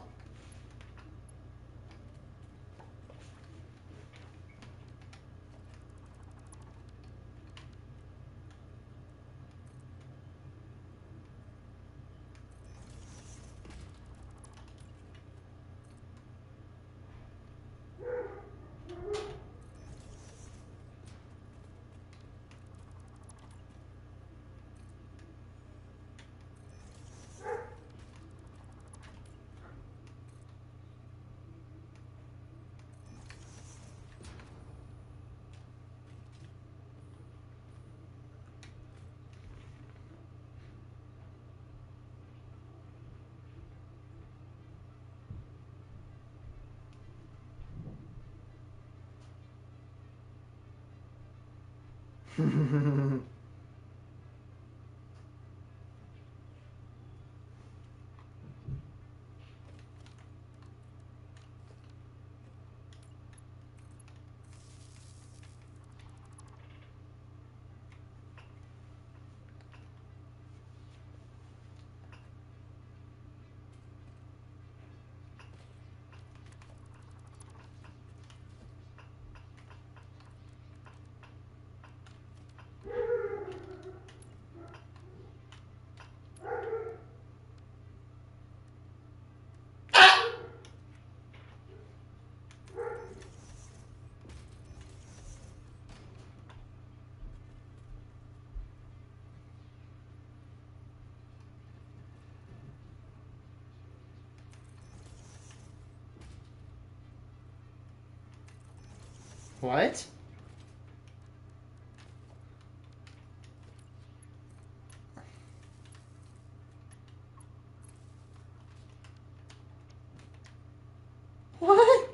What? What?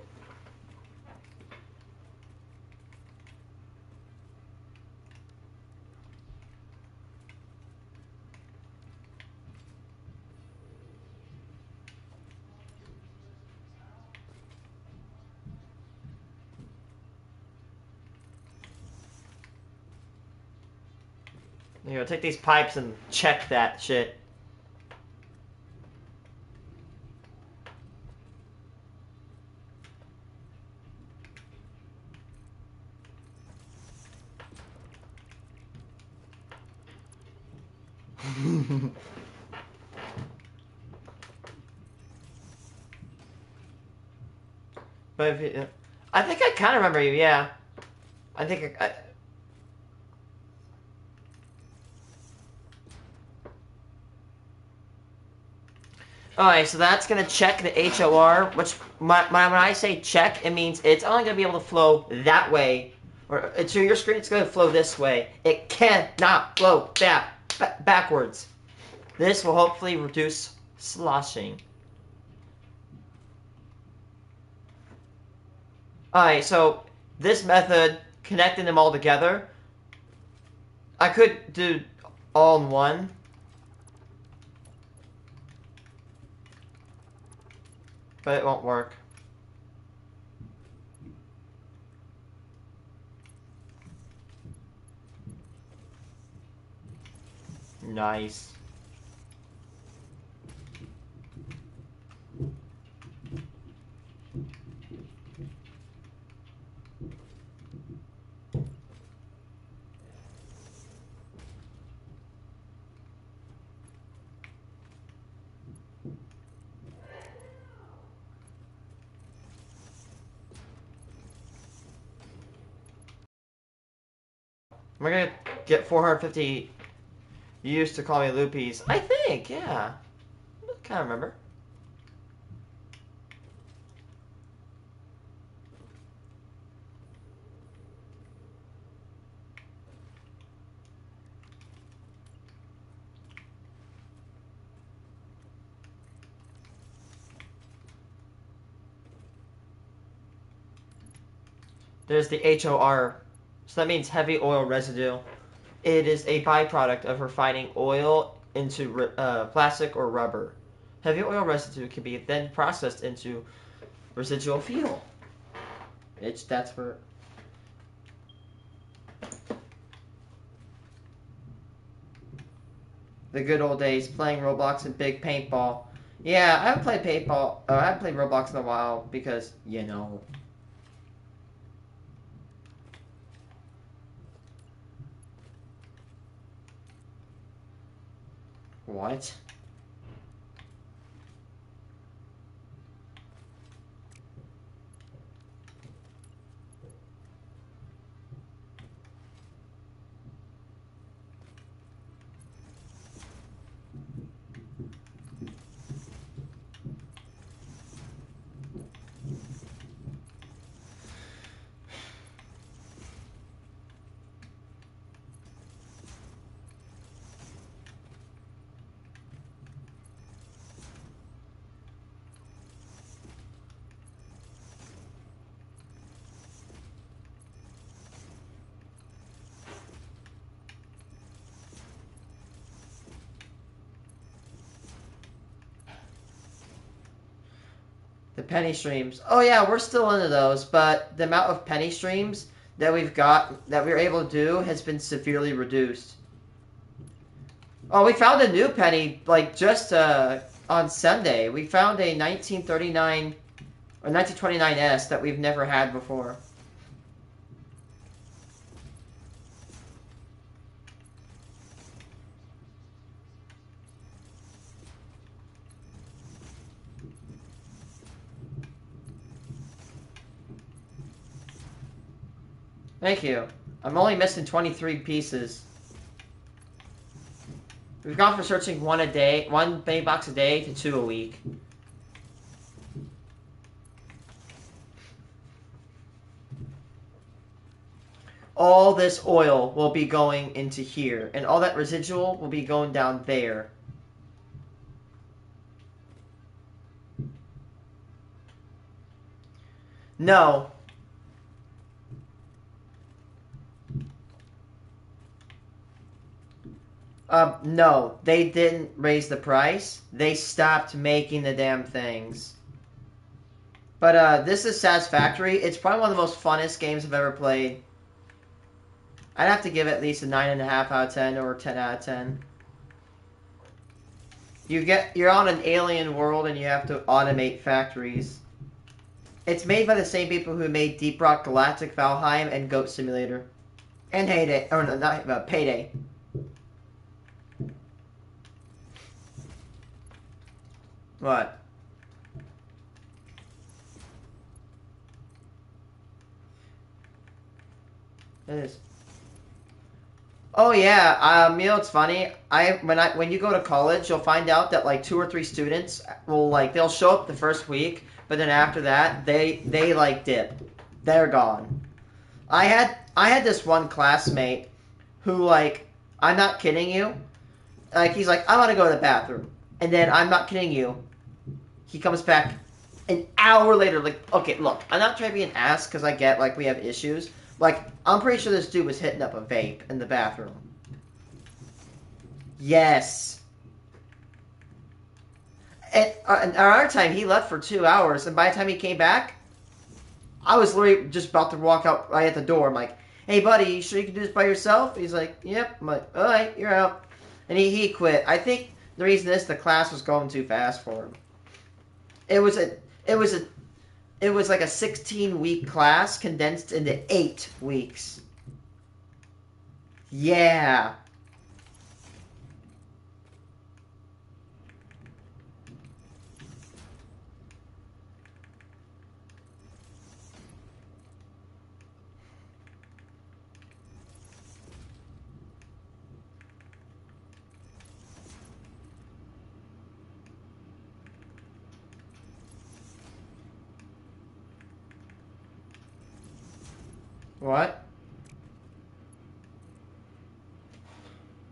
You know, take these pipes and check that shit. But if you, I think I kind of remember you, yeah. I think Alright, so that's going to check the HOR, which, when I say check, it means it's only going to be able to flow that way. Or to your screen, it's going to flow this way. It cannot flow backwards. This will hopefully reduce sloshing. Alright, so this method, connecting them all together, I could do all in one. But it won't work. Nice. We're gonna get 450 used to call me Loopies. I think, yeah. I kind of remember. There's the HOR. So that means heavy oil residue. It is a byproduct of refining oil into plastic or rubber. Heavy oil residue can be then processed into residual fuel. That's where... The good old days, playing Roblox and big paintball. Yeah, I haven't played paintball. I haven't played Roblox in a while because, you know... What? penny streams. Oh yeah, we're still into those, but the amount of penny streams that we've got, that we're able to do, has been severely reduced. Oh, we found a new penny, like, just on Sunday. We found a 1939 or 1929S that we've never had before. Thank you. I'm only missing 23 pieces. We've gone from searching one a day, one penny box a day, to 2 a week. All this oil will be going into here, and all that residual will be going down there. No. No, they didn't raise the price. They stopped making the damn things. But, this is Satisfactory. It's probably one of the most funnest games I've ever played. I'd have to give it at least a 9.5 out of 10 or 10 out of 10. You're on an alien world and you have to automate factories. It's made by the same people who made Deep Rock Galactic, Valheim, and Goat Simulator. And Heyday. Or no, not Payday. What? It is. Oh yeah, you know what's funny? When you go to college, you'll find out that like 2 or 3 students will they'll show up the first week, but then after that they like dip. They're gone. I had this one classmate who, like, I'm not kidding you, like, he's like, I want to go to the bathroom, and then I'm not kidding you, he comes back an hour later, like, okay, look, I'm not trying to be an ass because I get, like, we have issues. Like, I'm pretty sure this dude was hitting up a vape in the bathroom. Yes. And our time, he left for 2 hours, and by the time he came back, I was literally just about to walk out right at the door. I'm like, hey, buddy, you sure you can do this by yourself? He's like, yep. I'm like, all right, you're out. And he quit. I think the reason is the class was going too fast for him. It was like a 16-week class condensed into 8 weeks. Yeah. What?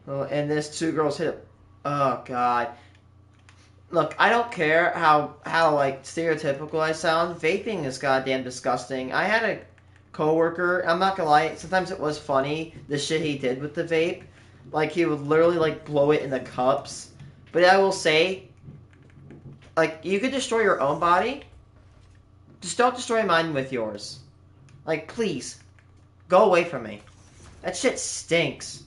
Oh, and this 2 girls hit it. Oh, God. Look, I don't care how like, stereotypical I sound. Vaping is goddamn disgusting. I had a coworker, I'm not gonna lie, sometimes it was funny, the shit he did with the vape. Like, he would literally, like, blow it in the cups. But I will say, like, you could destroy your own body. Just don't destroy mine with yours. Like, please. Go away from me. That shit stinks.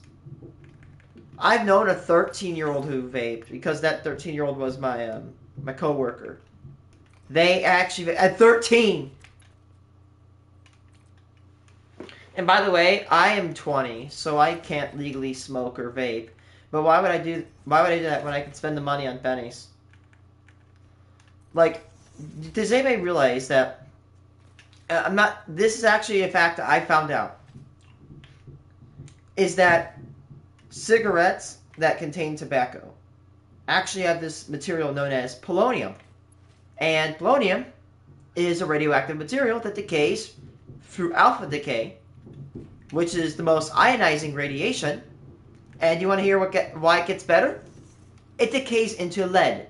I've known a 13-year-old who vaped, because that 13-year-old was my my coworker. They actually at 13. And by the way, I am 20, so I can't legally smoke or vape. But why would I do that when I can spend the money on pennies? Like, does anybody realize that this is actually a fact that I found out. Is that cigarettes that contain tobacco actually have this material known as polonium. And polonium is a radioactive material that decays through alpha decay, which is the most ionizing radiation. And you want to hear why it gets better? It decays into lead.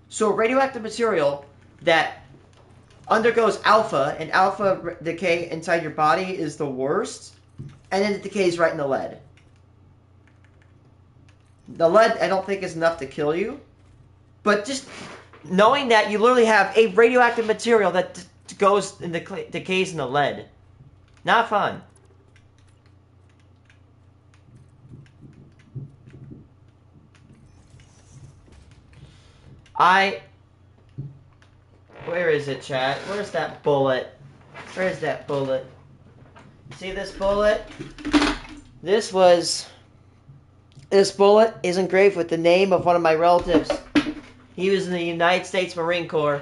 So radioactive material that undergoes alpha, and alpha decay inside your body is the worst, and then it decays right in the lead. The lead, I don't think, is enough to kill you, but just knowing that you literally have a radioactive material that goes in the decays in the lead. Not fun. Where is it, chat? Where's that bullet? Where's that bullet? See this bullet? This bullet is engraved with the name of one of my relatives. He was in the United States Marine Corps,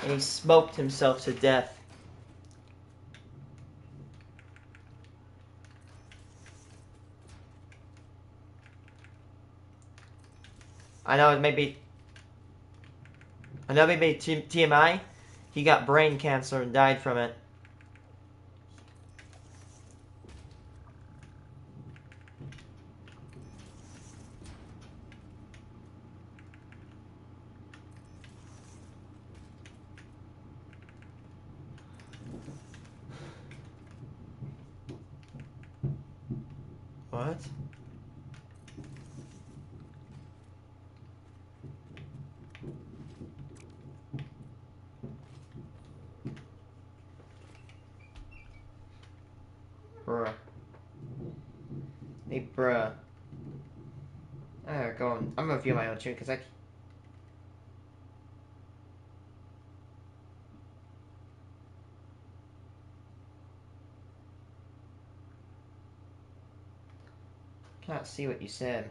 and he smoked himself to death. I know it may be TMI. He got brain cancer and died from it. What? Bruh. Hey, bruh. I'm gonna view my own tune because I can't see what you said.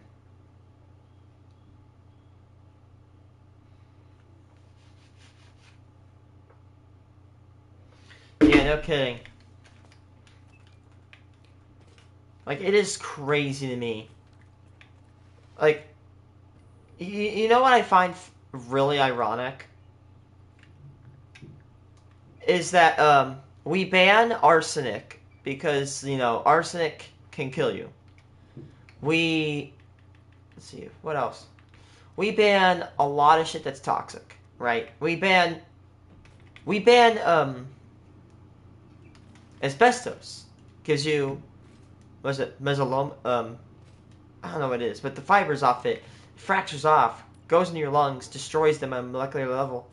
Yeah, no kidding. Like, it is crazy to me. Like, you know what I find really ironic? Is that, we ban arsenic because, you know, arsenic can kill you. Let's see, what else? We ban a lot of shit that's toxic, right? We ban, asbestos. Gives you, what is it, mesothelioma? I don't know what it is, but the fibers off it fractures off, goes into your lungs, destroys them on a molecular level.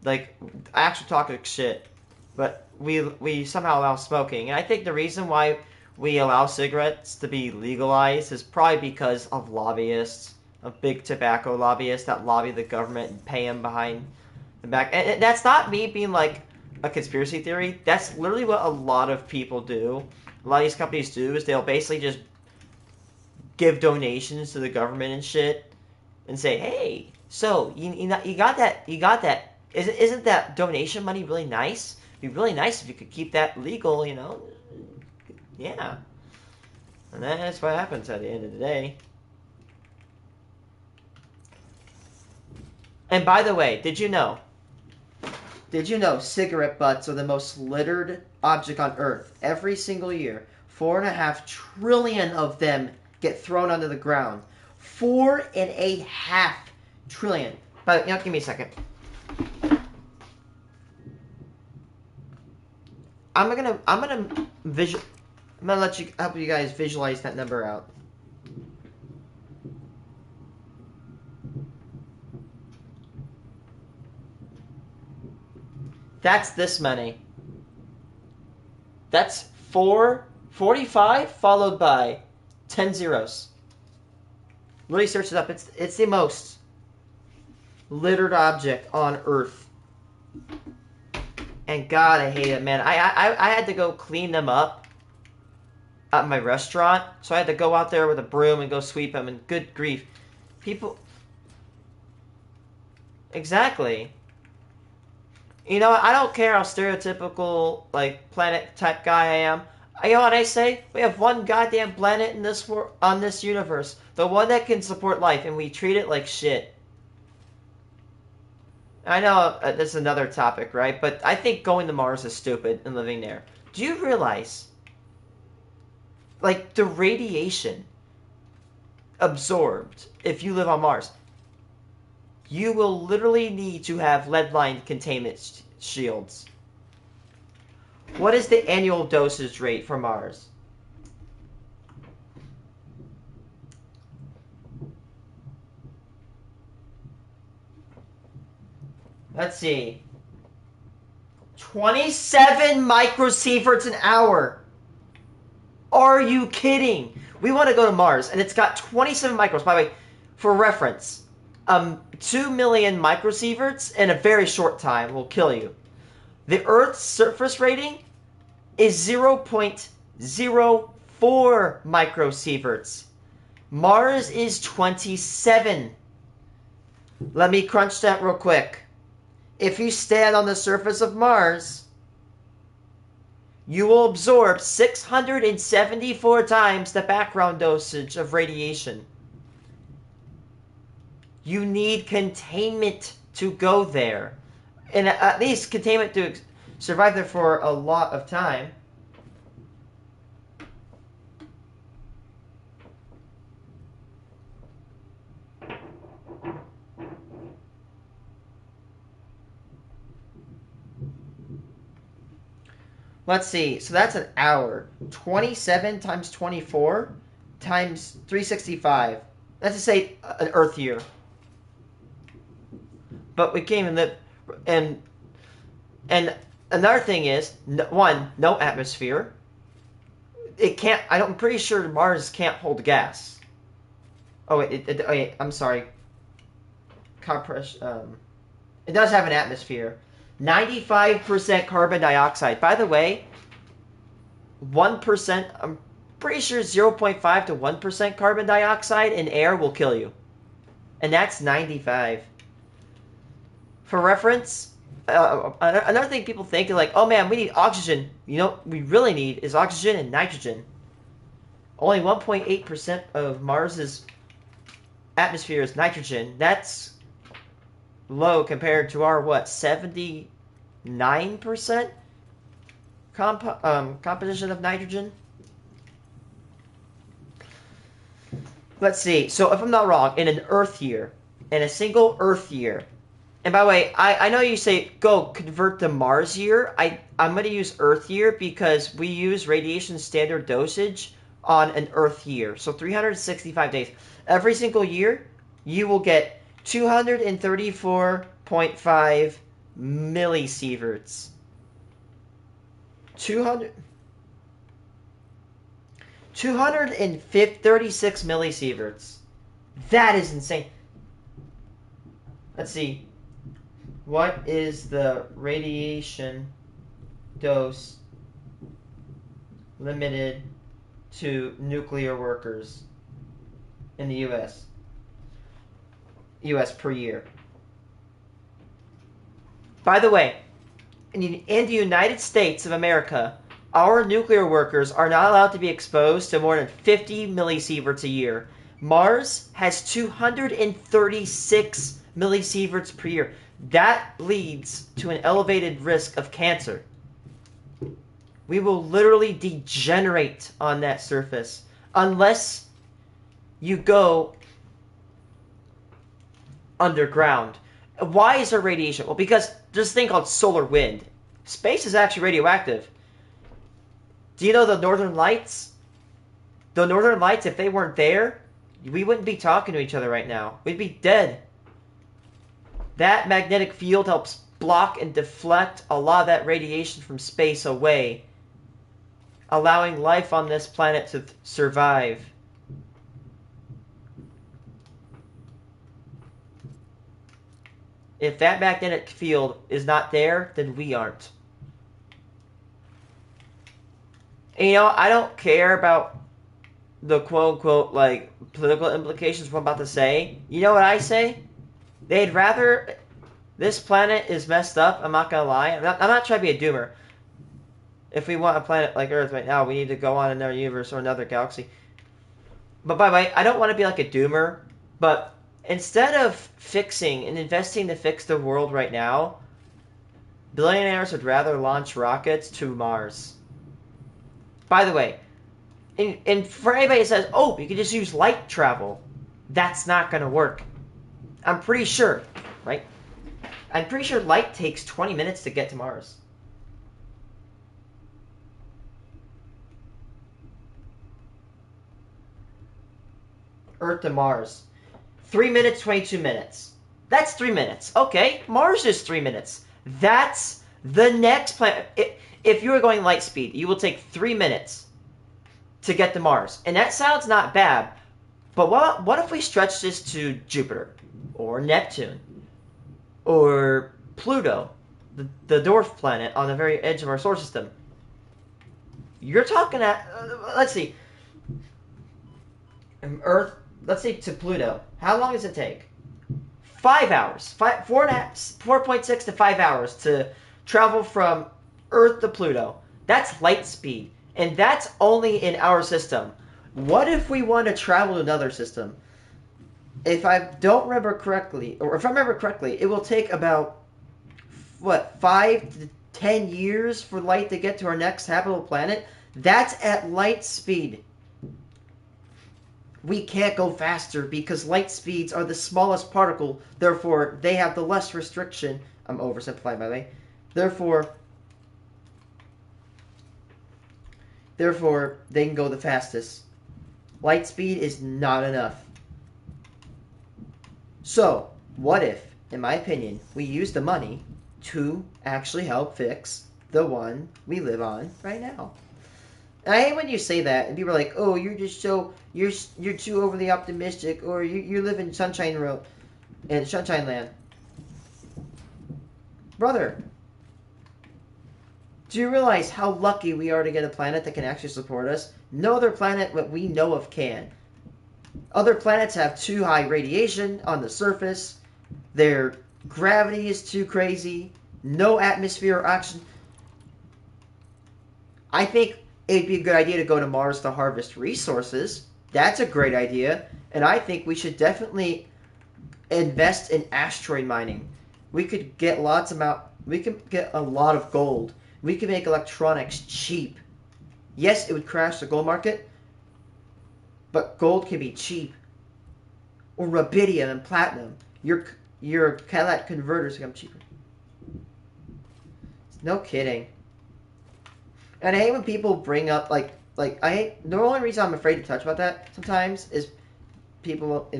Like, actual toxic shit. But we somehow allow smoking. And I think the reason why we allow cigarettes to be legalized is probably because of lobbyists, of big tobacco lobbyists that lobby the government and pay them behind the back. And that's not me being like a conspiracy theory. That's literally what a lot of people do. A lot of these companies do is they'll basically just give donations to the government and shit and say, hey, so you got that. Isn't that donation money really nice? It'd be really nice if you could keep that legal, you know? Yeah. And that's what happens at the end of the day. And by the way, did you know cigarette butts are the most littered object on Earth? Every single year, 4.5 trillion of them get thrown onto the ground. 4.5 trillion. But give me a second. I'm gonna help you guys visualize that number out. That's this many. That's 45 followed by 10 zeros. Literally search it up. It's the most littered object on Earth. And God, I hate it, man. I had to go clean them up at my restaurant. So I had to go out there with a broom and go sweep them. And good grief. People... Exactly. You know, I don't care how stereotypical, like, planet type guy I am. You know what I say? We have one goddamn planet in this on this universe. The one that can support life, and we treat it like shit. I know that's another topic, right? But I think going to Mars is stupid and living there. Do you realize, like, the radiation absorbed if you live on Mars? You will literally need to have lead-lined containment shields. What is the annual dosage rate for Mars? Let's see. 27 microsieverts an hour. Are you kidding? We want to go to Mars, and it's got 27 micros. By the way, for reference, 2 million microsieverts in a very short time will kill you. The Earth's surface rating is 0.04 microsieverts. Mars is 27. Let me crunch that real quick. If you stand on the surface of Mars, you will absorb 674 times the background dosage of radiation. You need containment to go there. And at least containment to survive there for a lot of time. Let's see. So that's an hour. 27 times 24 times 365. That's to say an Earth year. But we can't even live. And another thing is, one, no atmosphere. It can't. I'm pretty sure Mars can't hold gas. Oh wait, I'm sorry. Compression. It does have an atmosphere. 95% carbon dioxide. By the way, 1%, I'm pretty sure 0.5 to 1% carbon dioxide in air will kill you. And that's 95. For reference, another thing people think is like, oh man, we need oxygen. You know what we really need is oxygen and nitrogen. Only 1.8% of Mars's atmosphere is nitrogen. That's low compared to our, what, 79% composition of nitrogen? Let's see. So if I'm not wrong, in an Earth year, in a single Earth year, and by the way, I know you say, go convert to Mars year. I'm going to use Earth year because we use radiation standard dosage on an Earth year. So 365 days. Every single year, you will get 234.5 millisieverts. 236 millisieverts. That is insane. Let's see. What is the radiation dose limited to nuclear workers in the U.S.? U.S. per year. By the way, in the United States of America, our nuclear workers are not allowed to be exposed to more than 50 millisieverts a year. Mars has 236 millisieverts per year. That leads to an elevated risk of cancer. We will literally degenerate on that surface unless you go underground. Why is there radiation? Well, because there's a thing called solar wind. Space is actually radioactive. Do you know the Northern Lights? The Northern Lights, if they weren't there, we wouldn't be talking to each other right now. We'd be dead. That magnetic field helps block and deflect a lot of that radiation from space away, allowing life on this planet to survive. If that magnetic field is not there, then we aren't. And, you know, I don't care about the quote-unquote, like, political implications of what I'm about to say. You know what I say? They'd rather... This planet is messed up, I'm not gonna lie. I'm not trying to be a doomer. If we want a planet like Earth right now, we need to go on another universe or another galaxy. But by the way, I don't want to be like a doomer, but instead of fixing and investing to fix the world right now, billionaires would rather launch rockets to Mars. By the way, and for anybody that says, oh, you can just use light travel, that's not going to work. I'm pretty sure, right? I'm pretty sure light takes 20 minutes to get to Mars. Earth to Mars. 3 minutes, 22 minutes. That's 3 minutes. Okay, Mars is 3 minutes. That's the next planet. If you were going light speed, you will take 3 minutes to get to Mars. And that sounds not bad. But what if we stretch this to Jupiter? Or Neptune? Or Pluto? The dwarf planet on the very edge of our solar system. You're talking at... let's see. Earth... Let's say to Pluto. How long does it take? 5 hours. 4.6 to 5 hours to travel from Earth to Pluto. That's light speed. And that's only in our system. What if we want to travel to another system? If I don't remember correctly, or if I remember correctly, it will take about, 5 to 10 years for light to get to our next habitable planet? That's at light speed. We can't go faster because light speeds are the smallest particle, therefore they have the less restriction. I'm oversimplifying, by the way. Therefore, they can go the fastest. Light speed is not enough. So, what if, in my opinion, we use the money to actually help fix the one we live on right now? And I hate when you say that, and people are like, "Oh, you're just so you're too overly optimistic," or "You live in Sunshine Land." Brother, do you realize how lucky we are to get a planet that can actually support us? No other planet that we know of can. Other planets have too high radiation on the surface. Their gravity is too crazy. No atmosphere or oxygen. I think it'd be a good idea to go to Mars to harvest resources. That's a great idea. And I think we should definitely invest in asteroid mining. We could get a lot of gold. We could make electronics cheap. Yes, it would crash the gold market, but gold can be cheap. Or rubidium and platinum. Your Cadillac converters become cheaper. No kidding. And I hate when people bring up the only reason I'm afraid to touch about that sometimes is people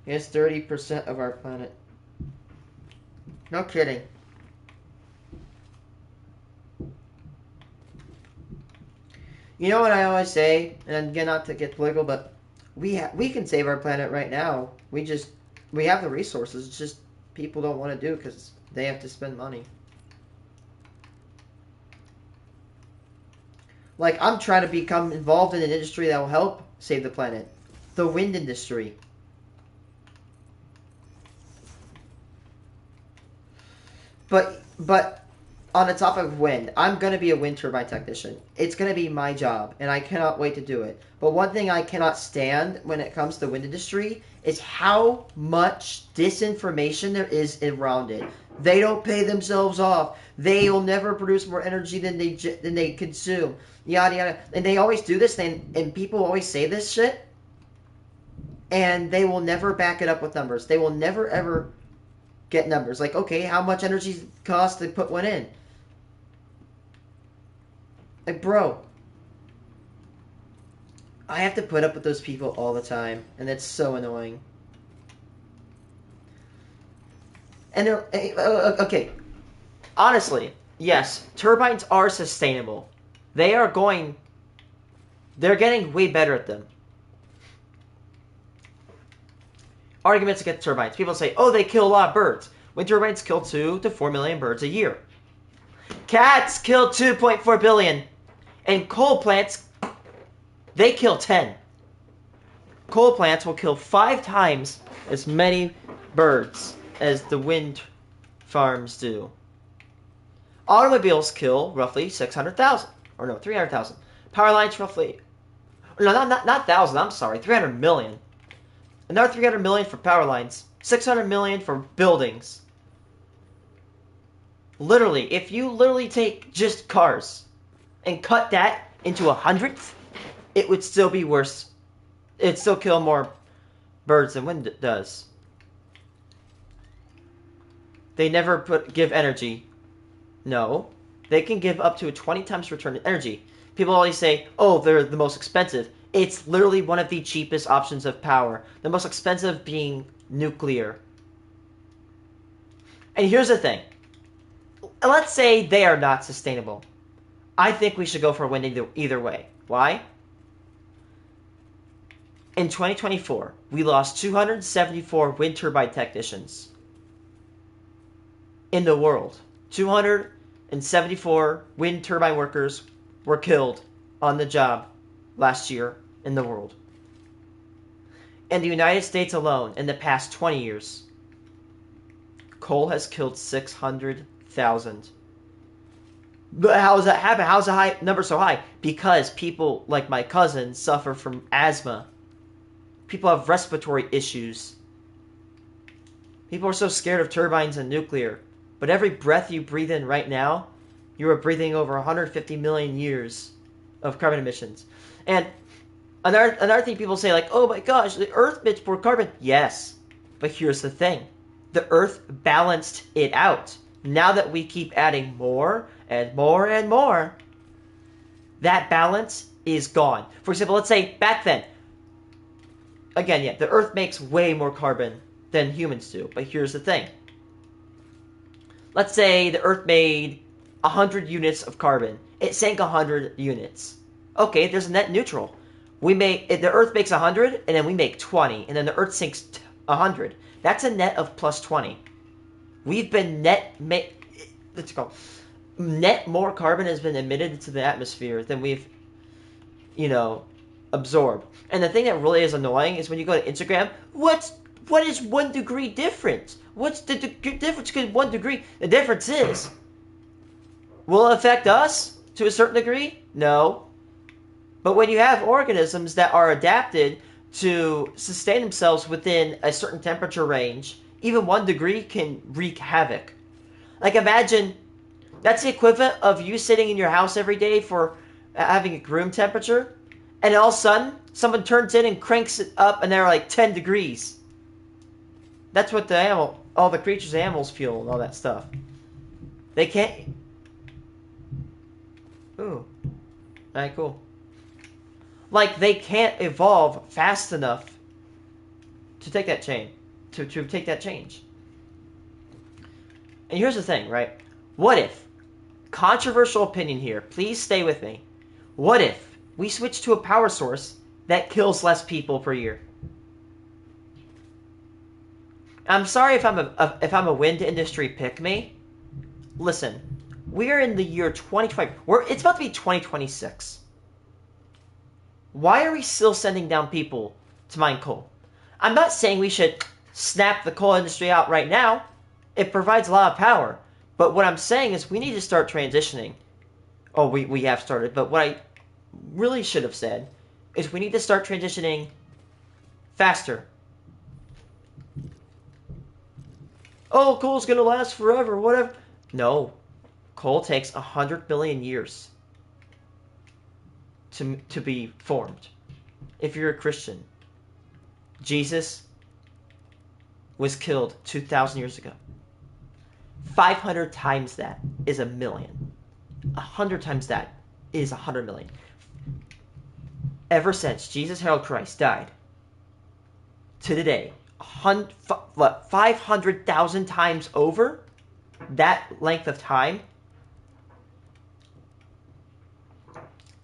it's 30% of our planet. No kidding. You know what I always say, and again, not to get political, but we can save our planet right now. We have the resources. It's just people don't want to do because they have to spend money. Like, I'm trying to become involved in an industry that will help save the planet. The wind industry. But on the topic of wind, I'm going to be a wind turbine technician. It's going to be my job, and I cannot wait to do it. But one thing I cannot stand when it comes to the wind industry is how much disinformation there is around it. They don't pay themselves off. They will never produce more energy than they consume. Yada yada. And they always do this, and people always say this shit, and they will never back it up with numbers. They will never ever get numbers. Like, okay, how much energy costs to put one in? Like, bro, I have to put up with those people all the time, and that's so annoying. And they're okay. Honestly, yes, turbines are sustainable. They're getting way better at them. Arguments against turbines. People say, oh, they kill a lot of birds. Wind turbines kill 2 to 4 million birds a year. Cats kill 2.4 billion. And coal plants, they kill 10. Coal plants will kill 5 times as many birds as the wind farms do. Automobiles kill roughly 600,000. Or no, 300,000. Power lines roughly... No, not 1,000, I'm sorry. 300 million. Another 300 million for power lines. 600 million for buildings. Literally, if you literally take just cars and cut that into 100th, it would still be worse. It'd still kill more birds than wind does. They never give energy. No. They can give up to a 20 times return in energy. People always say, oh, they're the most expensive. It's literally one of the cheapest options of power. The most expensive being nuclear. And here's the thing. Let's say they are not sustainable. I think we should go for wind either way. Why? In 2024, we lost 274 wind turbine technicians in the world. 274 wind turbine workers were killed on the job last year in the world. In the United States alone, in the past 20 years, coal has killed 600,000. But how does that happen? How is the number so high? Because people like my cousin suffer from asthma. People have respiratory issues. People are so scared of turbines and nuclear. But every breath you breathe in right now, you are breathing over 150 million years of carbon emissions. And another thing people say, like, oh my gosh, the Earth emits more carbon. Yes, but here's the thing. The Earth balanced it out. Now that we keep adding more and more and more, that balance is gone. For example, let's say back then, again, yeah, the Earth makes way more carbon than humans do. But here's the thing. Let's say the Earth made 100 units of carbon. It sank 100 units. Okay, there's a net neutral. The Earth makes 100, and then we make 20, and then the Earth sinks 100. That's a net of plus 20. We've been net more carbon has been emitted into the atmosphere than we've, absorbed. And the thing that really is annoying is when you go to Instagram, what is 1 degree difference? What's the difference between 1 degree? The difference is, will it affect us to a certain degree? No. But when you have organisms that are adapted to sustain themselves within a certain temperature range, even 1 degree can wreak havoc. Like imagine, that's the equivalent of you sitting in your house every day for having a room temperature, and all of a sudden, someone turns in and cranks it up and they're like 10 degrees. That's what all the creatures, animals feel and all that stuff. They can't... Ooh. Alright, cool. Like, they can't evolve fast enough to take that change. To take that change. And here's the thing, right? What if, controversial opinion here, please stay with me. What if we switch to a power source that kills less people per year? I'm sorry if I'm a wind industry pick-me. Listen, we're in the year 2020. It's about to be 2026. Why are we still sending down people to mine coal? I'm not saying we should snap the coal industry out right now. It provides a lot of power. But what I'm saying is we need to start transitioning. Oh, we have started. But what I really should have said is we need to start transitioning faster. Oh, coal's going to last forever, whatever. No. Coal takes 100 million years to be formed. If you're a Christian, Jesus was killed 2,000 years ago. 500 times that is 1 million. 100 times that is 100 million. Ever since Jesus Harold Christ died to today, 500,000 times over that length of time,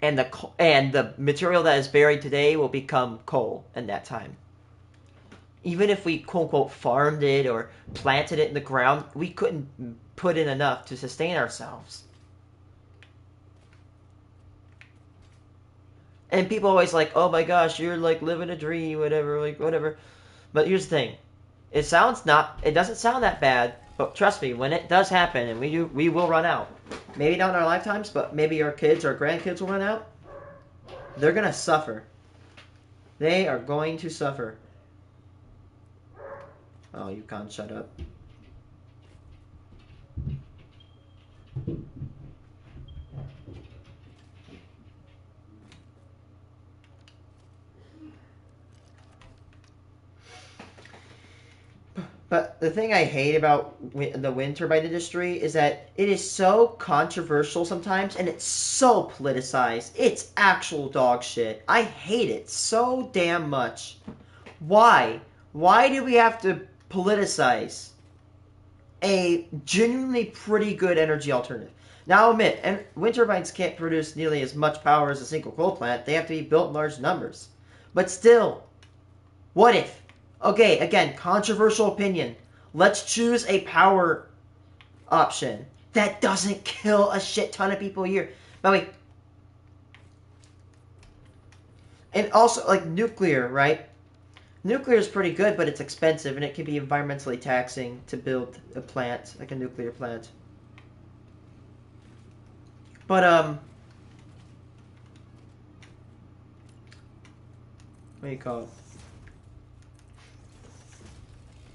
and the material that is buried today will become coal in that time. Even if we quote-unquote farmed it or planted it in the ground, we couldn't put in enough to sustain ourselves. And people always like, oh my gosh, you're like living a dream, whatever. But here's the thing. It doesn't sound that bad, but trust me, when it does happen, and we will run out. Maybe not in our lifetimes, but maybe our kids or grandkids will run out. They're going to suffer. They are going to suffer. Oh, you can't shut up. But the thing I hate about the wind turbine industry is that it is so controversial sometimes, and it's so politicized. It's actual dog shit. I hate it so damn much. Why? Why do we have to politicize a genuinely pretty good energy alternative? Now, I'll admit, and wind turbines can't produce nearly as much power as a single coal plant. They have to be built in large numbers. But still, what if? Okay, again, controversial opinion. Let's choose a power option that doesn't kill a shit ton of people a year. By the way, and also, like, nuclear, right? Nuclear is pretty good, but it's expensive, and it can be environmentally taxing to build a plant, like a nuclear plant. But, what do you call it?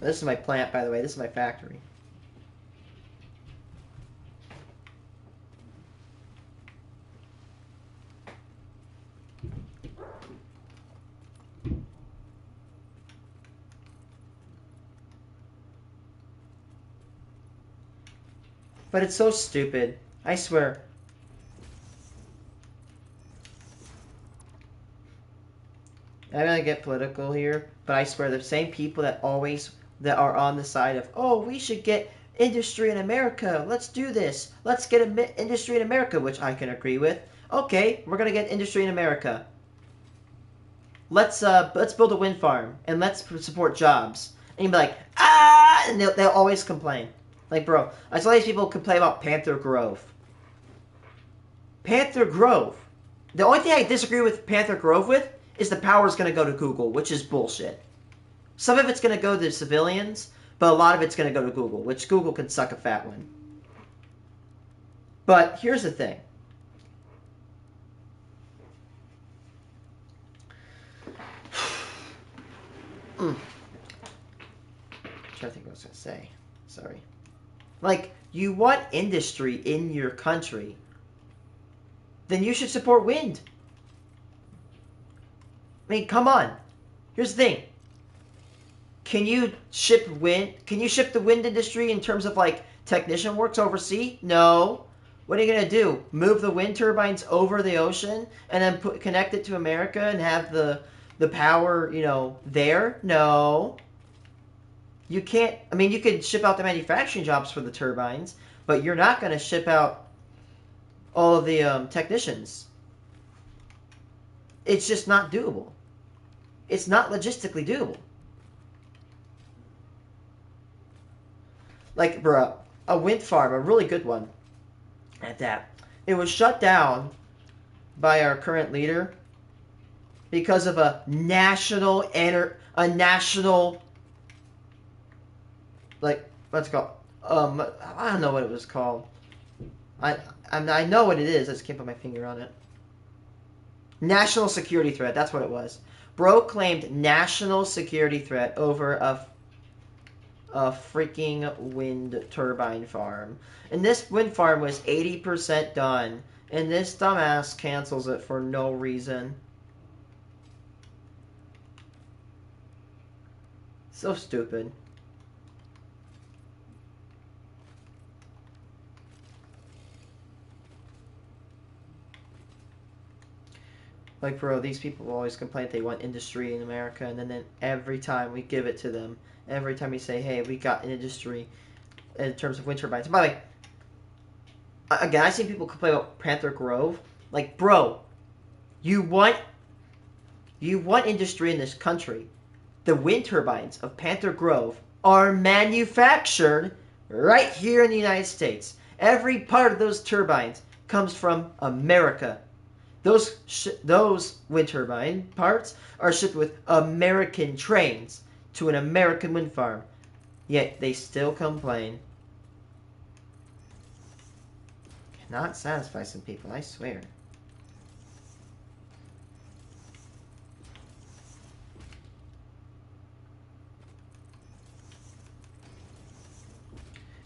This is my plant, by the way. This is my factory. But it's so stupid. I swear. I'm gonna get political here, but I swear the same people that are on the side of, oh, we should get industry in America. Let's do this. Let's get industry in America, which I can agree with. Okay, we're gonna get industry in America. Let's build a wind farm and let's support jobs. And you'd be like, ah, and they'll always complain. Like, bro, I saw these people complain about Panther Grove. Panther Grove. The only thing I disagree with Panther Grove with is the power is going to go to Google, which is bullshit. Some of it's going to go to civilians, but a lot of it's going to go to Google, which Google can suck a fat one. But here's the thing. I'm trying to think what I was going to say. Sorry. Like, you want industry in your country, then you should support wind. I mean, come on. Here's the thing. Can you ship wind? Can you ship the wind industry in terms of, like, technician works overseas? No. What are you going to do? Move the wind turbines over the ocean and then connect it to America and have the power, there? No. You can't. I mean, you could ship out the manufacturing jobs for the turbines, but you're not going to ship out all of the technicians. It's just not doable. It's not logistically doable. Like, bro, a wind farm, a really good one at that. It was shut down by our current leader because of a national, like, what's it called? I don't know what it was called. I know what it is. I just can't put my finger on it. National security threat. That's what it was. Bro claimed national security threat over a freaking wind turbine farm. And this wind farm was 80% done. And this dumbass cancels it for no reason. So stupid. Like, bro, these people always complain they want industry in America, and then every time we give it to them, every time we say, hey, we got an industry in terms of wind turbines. By the way, again, I've seen people complain about Panther Grove. Like, bro, you want industry in this country. The wind turbines of Panther Grove are manufactured right here in the United States. Every part of those turbines comes from America. Those wind turbine parts are shipped with American trains to an American wind farm. Yet they still complain. Cannot satisfy some people, I swear.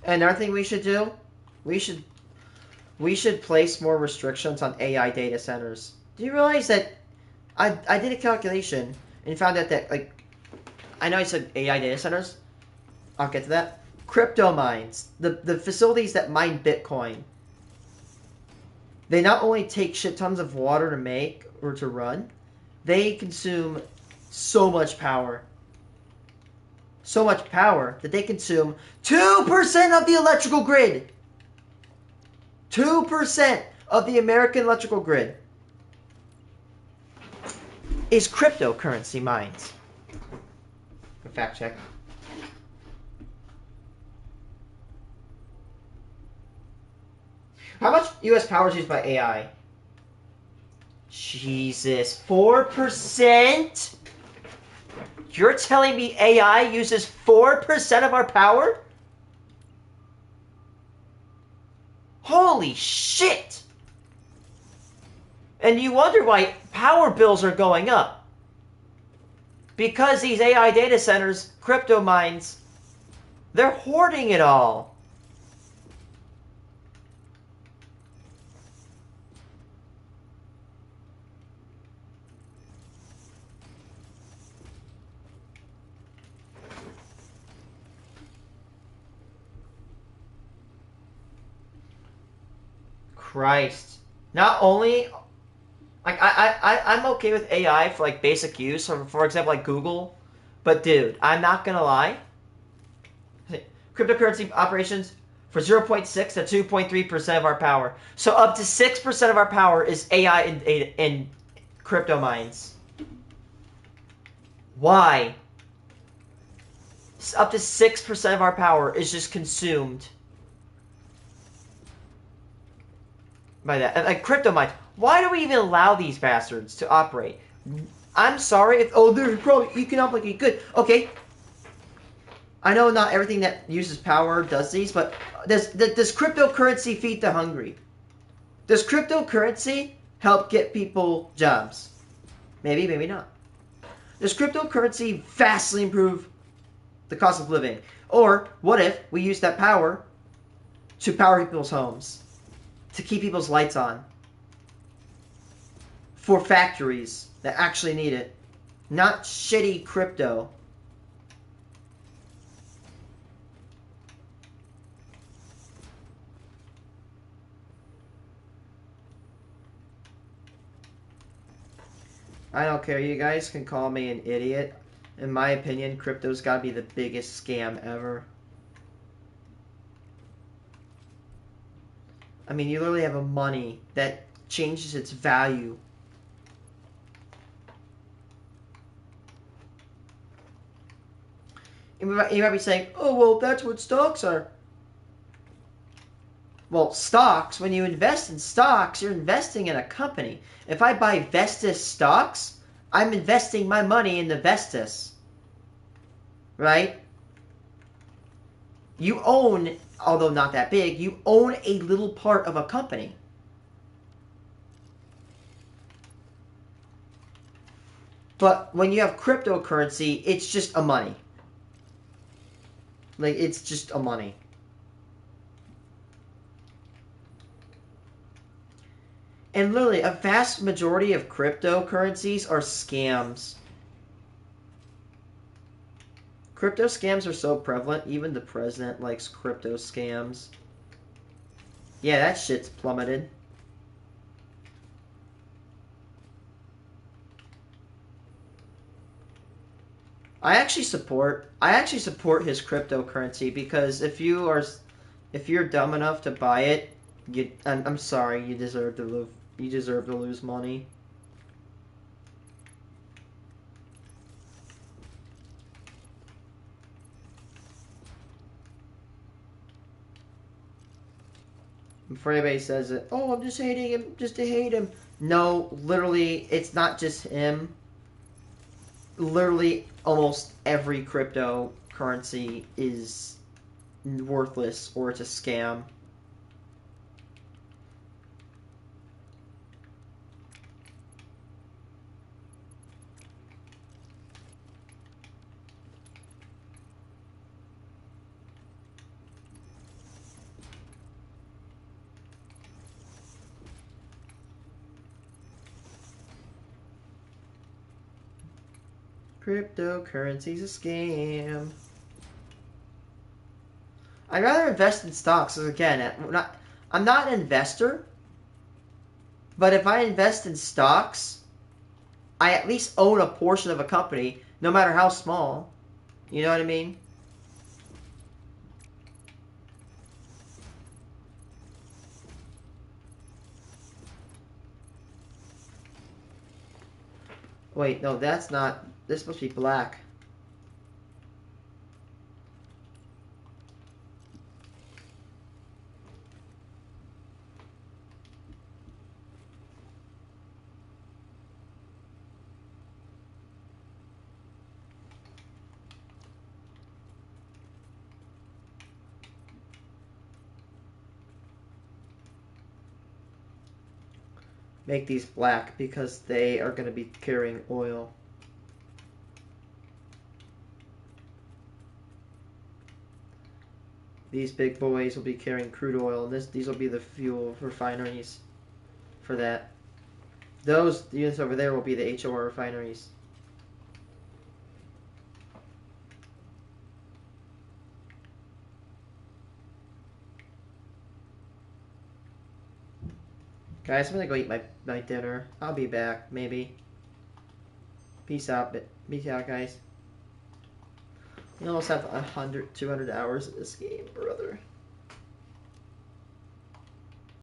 And another thing we should do, we should place more restrictions on AI data centers. Do you realize that I did a calculation and found out that, like, I know I said AI data centers, I'll get to that. Crypto mines, the facilities that mine Bitcoin, they not only take shit tons of water to make or to run, they consume so much power. So much power that they consume 2% of the electrical grid. 2% of the American electrical grid is cryptocurrency mines. Fact check. How much U.S. power is used by AI? Jesus, 4%? You're telling me AI uses 4% of our power? Holy shit! And you wonder why power bills are going up. Because these AI data centers, crypto mines, they're hoarding it all. Christ. Not only, like, I'm okay with AI for, like, basic use, for example, like Google, but, dude, I'm not gonna lie. Cryptocurrency operations for 0.6 to 2.3% of our power. So up to 6% of our power is AI and crypto mines. Why? Up to 6% of our power is just consumed by that. Like crypto mines. Why do we even allow these bastards to operate? I'm sorry if they're probably economically good. Okay. I know not everything that uses power does these, but does cryptocurrency feed the hungry? Does cryptocurrency help get people jobs? Maybe, maybe not. Does cryptocurrency vastly improve the cost of living? Or what if we use that power to power people's homes? To keep people's lights on? For factories that actually need it. Not shitty crypto. I don't care. You guys can call me an idiot. In my opinion, crypto's got to be the biggest scam ever. I mean, you literally have a money that changes its value. You might be saying, oh, well, that's what stocks are. Well, stocks, when you invest in stocks, you're investing in a company. If I buy Vestas stocks, I'm investing my money in the Vestas. Right? You own, although not that big, you own a little part of a company. But when you have cryptocurrency, it's just a money. Like, it's just a money. And literally, a vast majority of cryptocurrencies are scams. Crypto scams are so prevalent, even the president likes crypto scams. Yeah, that shit's plummeted. I actually support his cryptocurrency because if you're dumb enough to buy it, I'm sorry, you deserve to lose money. Before anybody says it, oh, I'm just hating him just to hate him. No, literally, it's not just him. Literally, almost every cryptocurrency is worthless or it's a scam. Cryptocurrency's a scam. I'd rather invest in stocks, because again, I'm not an investor, but if I invest in stocks, I at least own a portion of a company, no matter how small. You know what I mean? Wait, no, that's not... This must be black. Make these black because they are going to be carrying oil. These big boys will be carrying crude oil, and these will be the fuel refineries for that. Those units over there will be the HOR refineries. Guys, I'm gonna go eat my dinner. I'll be back, maybe. Peace out, guys. We almost have 100, 200 hours of this game, brother.